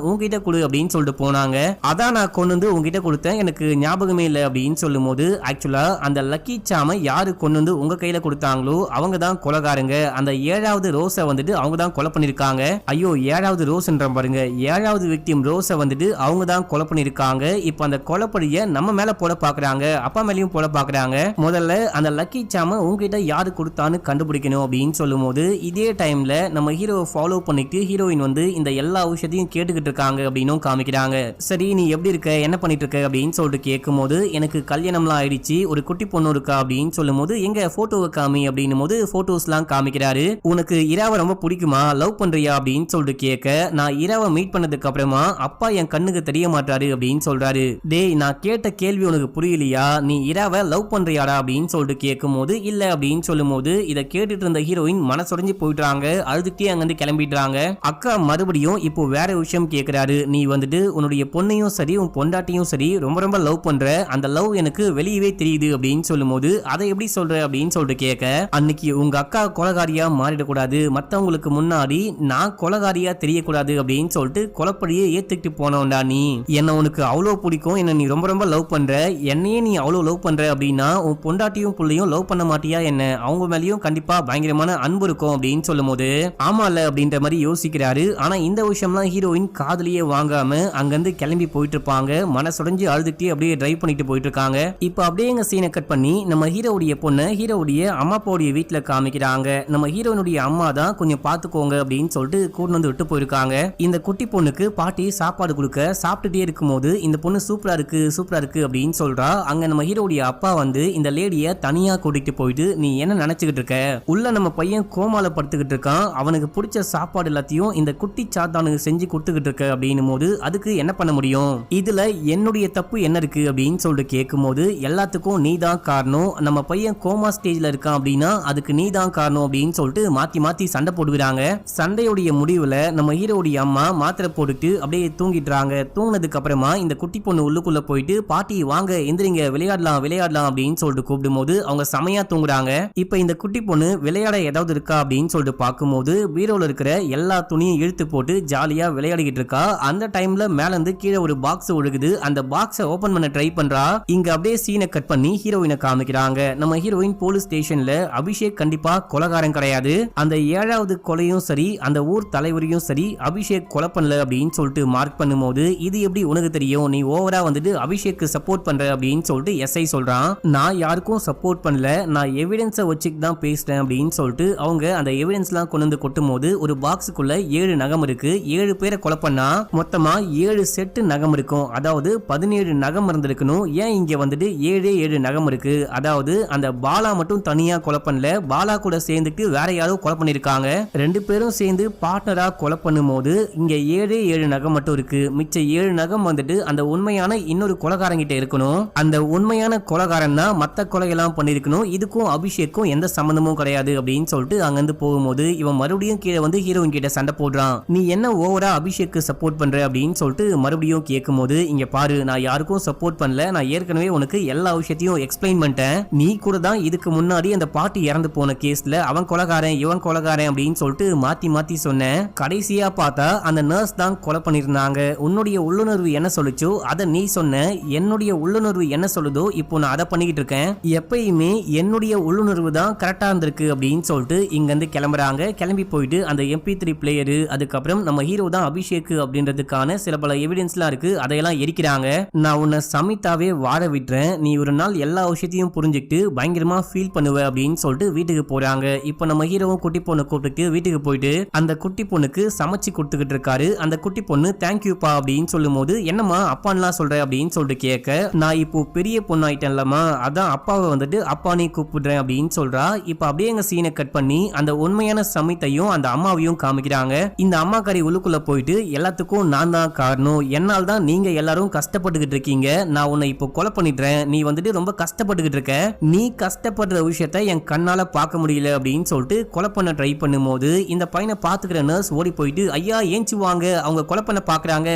உங்ககிட்ட கொடு அப்படின்னு சொல்லிட்டு போனாங்க. அதான் நான் கொண்டு வந்து உங்ககிட்ட கொடுத்தேன், எனக்கு ஞாபகமே இல்லை அப்படின்னு சொல்லும் போது ஆக்சுவலா அந்த லக்கி சாம யாரு கொண்டு வந்து உங்க கையில கொடுத்தாங்களோ அவங்க தான் கொலைகாரங்க. அந்த 7வது ரோஸை வந்துட்டு அவங்க தான் கொலை பண்ணிருக்காங்க. ஐயோ 7வது ரோஸ்ன்ற பாருங்க, 7வது விக்டிம் ரோஸை வந்துட்டு அவங்க தான் கொலை பண்ணிருக்காங்க. இப்போ அந்த கொலைப்படிய நம்ம மேல போட பாக்குறாங்க, அப்பா மேலயும் போட பாக்குறாங்க. முதல்ல அந்த லக்கி சாம உங்ககிட்ட யாரு கொடுத்தான்னு கண்டுபிடிக்கணும் அப்படின்னு சொல்லும் போது இதே டைம்ல நம்ம ஹீரோவை ஃபாலோ பண்ணிட்டு ஹீரோயின் வந்து இந்த எல்லா விஷயத்தையும் கேட்டுக்கிட்டு இருக்காங்க அப்படின்னு காமிக்கிறாங்க. சரி நீ எப்படி இருக்க என்ன பண்ணிட்டு இருக்க அப்படின்னு சொல்லிட்டு கேட்கும் போது எனக்கு கல்யாணம்லாம் ஆயிடுச்சு, ஒரு குட்டி பொண்ணு இருக்கா அப்படின்னு சொல்லும் போது எங்க போட்டோவை காமி அப்படின்னும் போது போட்டோஸ் எல்லாம் காமிக்கிறாரு. உனக்கு இராவை ரொம்ப பிடிக்குமா, லவ் பண்றியா அப்படின்னு சொல்லிட்டு கேட்க நான் இராவை மீட் பண்ணதுக்கு அப்புறமா அப்பா என் கண்ணுக்கு தெரிய மாட்டாரு அப்படின்னு சொல்றாரு. டேய் நான் கேட்ட கேள்வி உனக்கு புரியலையா, நீ இராவை லவ் பண்றியாடா அப்படின்னு சொல்லிட்டு கேட்கும் போது இல்ல அப்படின்னு சொல்லும் போது இதை கேட்டுட்டு இருந்த ஹீரோயின் மனசுடைஞ்சு போயிட்டாங்க, அழுதுட்டே அங்கிருந்து கிளம்பிடுறாங்க. அக்கா மறுபடியும் இப்போ வேற விஷயம் கேட்கிறாரு, நீ வந்துட்டு உன்னுடைய பொண்ணையும் சரி உன் பொண்டாட்டியும் சரி ரொம்ப ரொம்ப லவ் பண்ற, அந்த லவ் எனக்கு வெளியவே தெரியுது அப்படின்னு சொல்லும் போது அதை எப்படி சொல்ற அப்படின்னு சொல்லிட்டு கேட்க அன்னைக்கு உங்க அக்கா கொலைகாரியா மாறிடக்கூடாது, மத்தவங்களுக்கு முன்னாடி நான் கொலைகாரியா தெரியக்கூடாது அப்படின்னு சொல்லிட்டு கொலைப்படியே ஏத்துக்கிட்டு போனோம்டா, நீ என்ன உனக்கு அவ்வளோ பிடிக்கும், என்ன நீ ரொம்ப ரொம்ப லவ் பண்ற, என்னையே நீ அவ்வளோ லவ் பண்ற அப்படின்னா உன் பொண்டாட்டியும் புள்ளையும் லவ் பண்ண மாட்டியா என்ன, அவங்க மேலேயும் கண்டிப்பா பயங்கரமான அன்பு இருக்கும் அப்படின்னு சொல்லும் போது ஆமால அப்படின்ற மாதிரி யோசிக்கிறாரு. ஆனா இந்த விஷயம்லாம் ஹீரோயின் காதலியே வாங்காம அங்கிருந்து கிளம்பி போயிட்டு இருப்பாங்க, மனசுடைஞ்சு அழுதுட்டே அப்படியே டிரைவ் பண்ணிட்டு போயிட்டு இருக்காங்க. இப்போ அப்படியே எங்க சீனை கட் பண்ணி நம்ம ஹீரோவுடைய பொண்ணு ஹீரோவுடைய அம்மா அப்பாவுடைய வீட்டுல காமிக்கிறாங்க. நம்ம ஹீரோனுடைய அம்மா தான் கொஞ்சம் பாத்துக்கோங்க அப்படின்னு சொல்லிட்டு கூட்டு வந்து விட்டு போயிருக்காங்க. இந்த குட்டி பொண்ணுக்கு பாட்டி சாப்பாடு கொடுக்க சாப்பிட்டுட்டே இருக்கும் போது இந்த பொண்ணு சூப்பரா இருக்கு அப்படின்னு சொல்றா. அங்க நம்ம ஹீரோவுடைய அப்பா வந்து இந்த லேடிய தனியா கூட்டிட்டு போயிட்டு நீ என்ன நினைச்சுக்கிட்டு இருக்க, உள்ள நம்ம பையன் கோமால படுத்துக்கிட்டு இருக்கான், அவனுக்கு பிடிச்ச சாப்பாடு எல்லாத்தையும் இந்த குட்டி சாத்தானுக்கு செஞ்சு கொடுத்துக்கிட்டு இருக்க அப்படின்னும் போது அதுக்கு என்ன பண்ண முடியும், இதுல என்னுடைய தப்பு என்ன இருக்கு அப்படின்னு சொல்லிட்டு கேட்கும் போது எல்லாத்துக்கும் நீ தான் காரணம், நம்ம பையன் கோமா ஸ்டேஜ்ல இருக்கான் அப்படின்னா அதுக்கு நீ தான் காரணம் அப்படின்னு சொல்லிட்டு மாத்தி மாத்தி சண்டை போடுறாங்க. சண்டையுடைய முடிவுல நம்ம ஹீரோடைய அம்மா மாத்திரை போட்டுட்டு அப்படியே தூங்கிடுறாங்க. தூங்கினதுக்கு அப்புறமா இந்த குட்டி பொண்ணு உள்ளுக்குள்ள போயிட்டு பாட்டி வாங்க எந்திரிங்க விளையாடலாம் அப்படின்னு சொல்லிட்டு கூப்பிடும் போது அவங்க செமையா தூங்குறாங்க. இப்ப இந்த குட்டி பொண்ணு விளையாட ஏதாவது இருக்கா அப்படின்னு சொல்லிட்டு பார்க்கும்போது பீரோல இருக்கிற எல்லா துணியும் இழுத்து போட்டு ஜாலியா விளையாடிக்கிட்டு இருக்கா. அந்த டைம்ல மேல இருந்து கீழே ஒரு பாக்ஸ் ஒழுகுது, அந்த பாக்ஸை ஓபன் பண்ண ட்ரை பண்றா. இங்க அப்படியே சீனை கட் பண்ணி ஹீரோயினை காமிக்கிறாங்க. நம்ம ஹீரோயின் போலீஸ் ஸ்டேஷன்ல அபிஷேக் கண்டிப்பா கொலைகாரன் கிடையாது, அந்த 7வது கொலையும் சரி அந்த ஊர் தலைவரையும் சரி அபிஷேக் கொலை பண்ணல அப்படின்னு சொல்லிட்டு மார்க் பண்ணும்போது இது எப்படி உனக்கு தெரியும், நீ ஓவரா வந்துட்டு அபிஷேக்கு சப்போர்ட் பண்ற அப்படின்னு சொல்லிட்டு எஸ்ஐ சொல்றான். நான் யாருக்கும் சப்போர்ட் பண்ணல, நான் எவிடன்ஸை வச்சுட்டு தான் பேசுறேன் அப்படின்னு சொல்லிட்டு அவங்க அந்த எவிடன்ஸ்லாம் கொண்டு வந்து கொட்டும் போது ஒரு பாக்ஸுக்குள்ள 7 நகம் இருக்கு, 7 பேரை கொலை பண்ணா மொத்தமா 7 செட்டு நகம் இருக்கும், அதாவது 17 நகம் இருந்திருக்கணும். ஏன் இங்க வந்துட்டு 7 நகம் இருக்கு, அதாவது அந்த பாலா மட்டும் தனியா கொலை பண்ணல, பாலா கூட சேர்ந்துட்டு வேற யாரோ கொலை பண்ணிருக்காங்க, 2 பேரும் சேர்ந்து பார்ட்னரா கொலை பண்ணும் போது இங்க 7 நகம் மட்டும் இருக்கு, மிச்ச 7 நகம் வந்துட்டு அந்த உண்மையான இன்னொரு கொலைகாரங்கிட்ட இருக்கணும், அந்த உண்மையான கொலைகாரன் தான் மத்த கொலையெல்லாம் பண்ணிருக்கணும், இதுக்கும் அபிஷேக்கும் எந்த சம்பந்தமும் கிடையாது அப்படின்னு சொல்லிட்டு அங்கிருந்து போகும்போது இவன் மறுபடியும் கீழே வந்து ஹீரோயின் கிட்ட சண்டை போடுறான். நீ என்ன ஓவரா அபிஷேக்கு சப்போர்ட் பண்ற அப்படின்னு சொல்லிட்டு மறுபடியும் கேட்கும் போது இங்க பாரு நான் யாருக்கும் சப்போர்ட் பண்ணல, நான் ஏற்கனவே உனக்கு எல்லா விஷயத்தையும் எக்ஸ்பிளைன் பண்ணிட்டேன், நீ கூட தான் இதுக்கு முன்னாடி அந்த பாட்டி இறந்து போன கேஸ்ல அவன் கொலைகாரன் இவன் கொலைகாரன் அப்படின்னு சொல்லிட்டு மாத்தி மாத்தி சொன்னேன். கடைசியா பார்த்தா அந்த நர்ஸ் தான் கொலை பண்ணிருந்தாங்க, உன்னுடைய உள்ளுணர்வு என்ன சொல்லுச்சோ அதை நீ சொன்ன, என்னுடைய உள்ளுணர்வு என்ன சொல்லுதோ இப்போ நான் அதை பண்ணிக்கிட்டு இருக்கேன், எப்பயுமே என்னுடைய உள்ளுணர்வு தான் கரெக்டா இருந்திருக்கு அப்படின்னு சொல்லிட்டு இங்க இருந்து கிளம்புறாங்க. கிளம்பி போயிட்டு அந்த MP3 பிளேயரு அதுக்கப்புறம் நம்ம ஹீரோ தான் அபிஷேக் அப்படின்றதுக்கான சில பல எவிடன்ஸ்லாம் இருக்கு அதையெல்லாம் எரிக்கிறாங்க. நான் உன்னை சமிதாவே வாழ விட்டுறேன், நீ ஒரு நாள் எல்லா விஷயத்தையும் புரிஞ்சுக்கிட்டு பயங்கரமா ஃபீல் பண்ணுவ அப்படின்னு சொல்லிட்டு வீட்டுக்கு போறாங்க. இப்போ நம்ம ஹீரோவும் குட்டி பொண்ணு கூப்பிட்டு வீட்டுக்கு போயிட்டு அந்த குட்டி பொண்ணுக்கு சமைச்சு கொடுத்துக்கிட்டு இருக்காரு. அந்த குட்டி பொண்ணு தேங்க்யூப்பா அப்படின்னு சொல்லும் போது என்னம்மா அப்பான்லாம் சொல்ற அப்படின்னு சொல்லிட்டு கேட்க நான் இப்போ பெரிய பொண்ணு ஆயிட்டேன்லமா அதான் அப்பாவை வந்துட்டு அப்பானே கூப்பிடுறேன் அப்படின்னு சொல்றா. இப்போ அப்படியே எங்க சீனை கட் பண்ணி அந்த உண்மையான சமித்தையும் அந்த அம்மாவையும் காமிக்கிறாங்க. இந்த அம்மாக்காரி உள்ளுக்குள்ள போயிட்டு எல்லாத்துக்கும் நான் தான் காரணம், என்னால் தான் நீங்க எல்லாரும் கஷ்டப்பட்டுக்கிட்டு இருக்கீங்க, நான் உன்னை இப்போ கொலை பண்ணிடுறேன், நீ வந்துட்டு ரொம்ப கஷ்டப்பட்டுக்கிட்டு இருக்க, நீ கஷ்டப்படுற விஷயத்த என் கண்ணால பார்க்க முடியல அப்படின்னு சொல்லிட்டு கொலை பண்ண ட்ரை பண்ணும்போது இந்த பையனை பாத்துக்கிற நர்ஸ் ஓடி போயிட்டு ஐயா ஏஞ்சி வாங்க, அவங்க கொலை பண்ண பாக்குறாங்க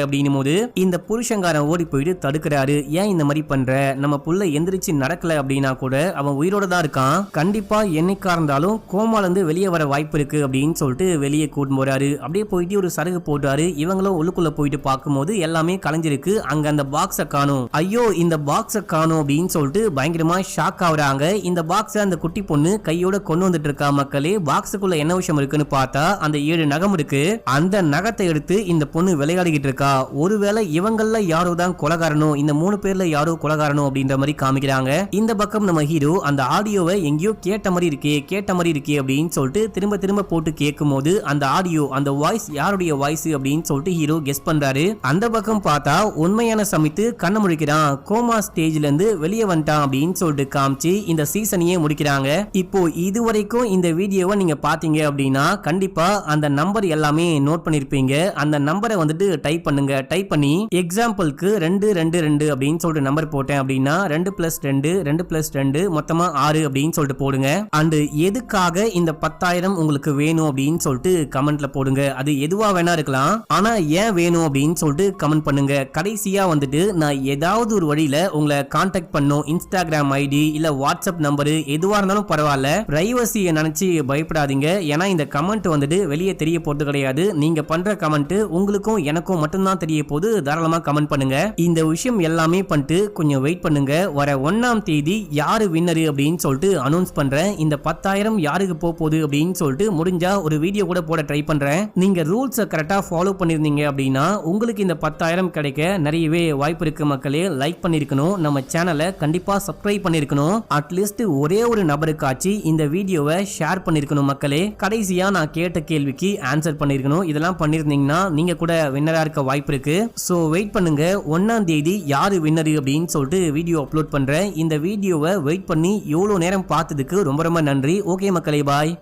அப்படின்னும் போது இந்த புருஷங்காரன் ஓடி போயிட்டு தடுக்கிறாரு. ஏன் இந்த மாதிரி பண்ற, நம்ம புள்ள எந்திரிச்சு நடக்கல அப்படின்னா கூட அவன் உயிரோட தான் இருக்கான், கண்டிப்பா என்னைக்கா இருந்தாலும் கோமால இருந்து வெளியே வர வாய்ப்பு இருக்கு அப்படின்னு சொல்லிட்டு வெளியே கூட்டு போறாரு. அப்படியே போயிட்டு ஒரு சருகு போட்டாரு. இவங்களும் உள்ளுக்குள்ள போயிட்டு பார்க்கும்போது எல்லாமே கலைஞ்சிருக்கு. அங்க அந்த பாக்ஸ காணும். ஐயோ இந்த பாக்ஸ காணும் அப்படின்னு சொல்லிட்டு பயங்கரமா ஷாக் ஆகுறாங்க. இந்த பாக்ஸ அந்த குட்டி பொண்ணு கையோட கொண்டு வந்துட்டு இருக்கா. மக்களே பாக்ஸுக்குள்ள என்ன விஷயம் இருக்குன்னு பார்த்தா அந்த 7 நகம் இருக்கு. அந்த நகத்தை எடுத்து இந்த பொண்ணு விளையாடிக்கிட்டு இருக்கா. ஒருவேளை இவங்கள யாரோ தான் கொலைகாரனோ, இந்த 3 பேர்ல யாரோ கொலைகாரனோ அப்படின்ற மாதிரி காமிக்கிறாங்க. இந்த பக்கம் நம்ம ஹீரோ அந்த ஆடியோவை எங்கேயோ கேட்ட மாதிரி இருக்கே அப்படின்னு சொல்லிட்டு திரும்ப திரும்ப போட்டு கேட்கும் போது அந்த ஆடியோ அந்த வாய்ஸ் யாருடைய வாய்ஸ் அப்படின்னு சொல்லிட்டு ஹீரோ கெஸ் பண்றாரு. அந்த பக்கம் பார்த்தா உண்மையான சமித்து கண்ண முழிக்கிறான், கோமா ஸ்டேஜ்ல இருந்து வெளியே வந்துட்டான் அப்படின்னு சொல்லிட்டு காமிச்சு இந்த சீசனையே முடிக்கிறாங்க. இப்போ இதுவரைக்கும் இந்த வீடியோவை நீங்க பாத்தீங்க அப்படின்னா கண்டிப்பா அந்த நம்பர் எல்லாமே நோட் பண்ணிருப்பீங்க. அந்த நம்பரை வந்துட்டு டைப் பண்ணுங்க. டைப் பண்ணி எக்ஸாம்பிளுக்கு 222 அப்படின்னு சொல்லிட்டு நம்பர் போட்டேன் அப்படின்னா 2 + 2 2 + 2 மொத்தமா 6 அப்படின்னு சொல்லிட்டு போடுங்க. அண்ட் எதுக்காக இந்த 10,000 உங்களுக்கு வேணும் அப்படின்னு சொல்லிட்டு கமெண்ட்ல போடுங்க. அது எதுவா வேணா இருக்கலாம், ஆனா ஏன் வேணும் அப்படின்னு சொல்லிட்டு கமெண்ட் பண்ணுங்க. கடைசியா வந்துட்டு நான் ஏதாவது ஒரு வழியில உங்களை கான்டாக்ட் பண்ணும், இன்ஸ்டாகிராம் ஐடி இல்ல வாட்ஸ்அப் நம்பரு எதுவா இருந்தாலும் பரவாயில்ல, பிரைவசியை நினைச்சு பயப்படாதீங்க. ஏன்னா இந்த கமெண்ட் வந்துட்டு வெளியே தெரிய போறது கிடையாது. நீங்க பண்ற கமெண்ட் உங்களுக்கும் எனக்கும் மட்டும்தான் தெரிய போது. தாராளமா கமெண்ட் பண்ணுங்க. இந்த விஷயம் எல்லாமே பண்ணிட்டு கொஞ்சம் வெயிட் பண்ணுங்க. வர 1ஆம் தேதி யாரு வின்னரு அப்படின்னு சொல்லிட்டு அனௌன்ஸ் பண்றேன். இந்த 10,000 யாருக்கு போகுது அப்படின்னு சொல்லிட்டு முடிஞ்சா ஒரு வீடியோ கூட போட ட்ரை பண்றேன். நீங்க ரூல்ஸை கரெக்டா ஃபாலோ பண்ணிருந்தீங்க அப்படின்னா உங்களுக்கு இந்த 10,000 கிடைக்க நிறையவே வாய்ப்பு இருக்கு. மக்களே லைக் பண்ணிருக்கணும், நம்ம சேனலை கண்டிப்பா சப்ஸ்கிரைப் பண்ணிருக்கணும், அட்லீஸ்ட் ஒரே ஒரு நபருக்காச்சு இந்த வீடியோவை ஷேர் பண்ணிருக்கணும். மக்களே கடைசியா நான் கேட்ட கேள்விக்கு ஆன்சர் பண்ணிருக்கணும். இதெல்லாம் பண்ணிருந்தீங்கன்னா நீங்க கூட வின்னரா இருக்க வாய்ப்பு இருக்கு. சோ வெயிட் பண்ணுங்க. 1ஆம் தேதி யாரு வின்னரு அப்படின்னு சொல்லிட்டு வீடியோ அப்லோட் பண்றேன். இந்த வீடியோவை வெயிட் பண்ணி எவ்வளவு நேரம் பார்த்ததுக்கு ரொம்ப ரொம்ப நன்றி. ஓகே மக்களே, பாய்.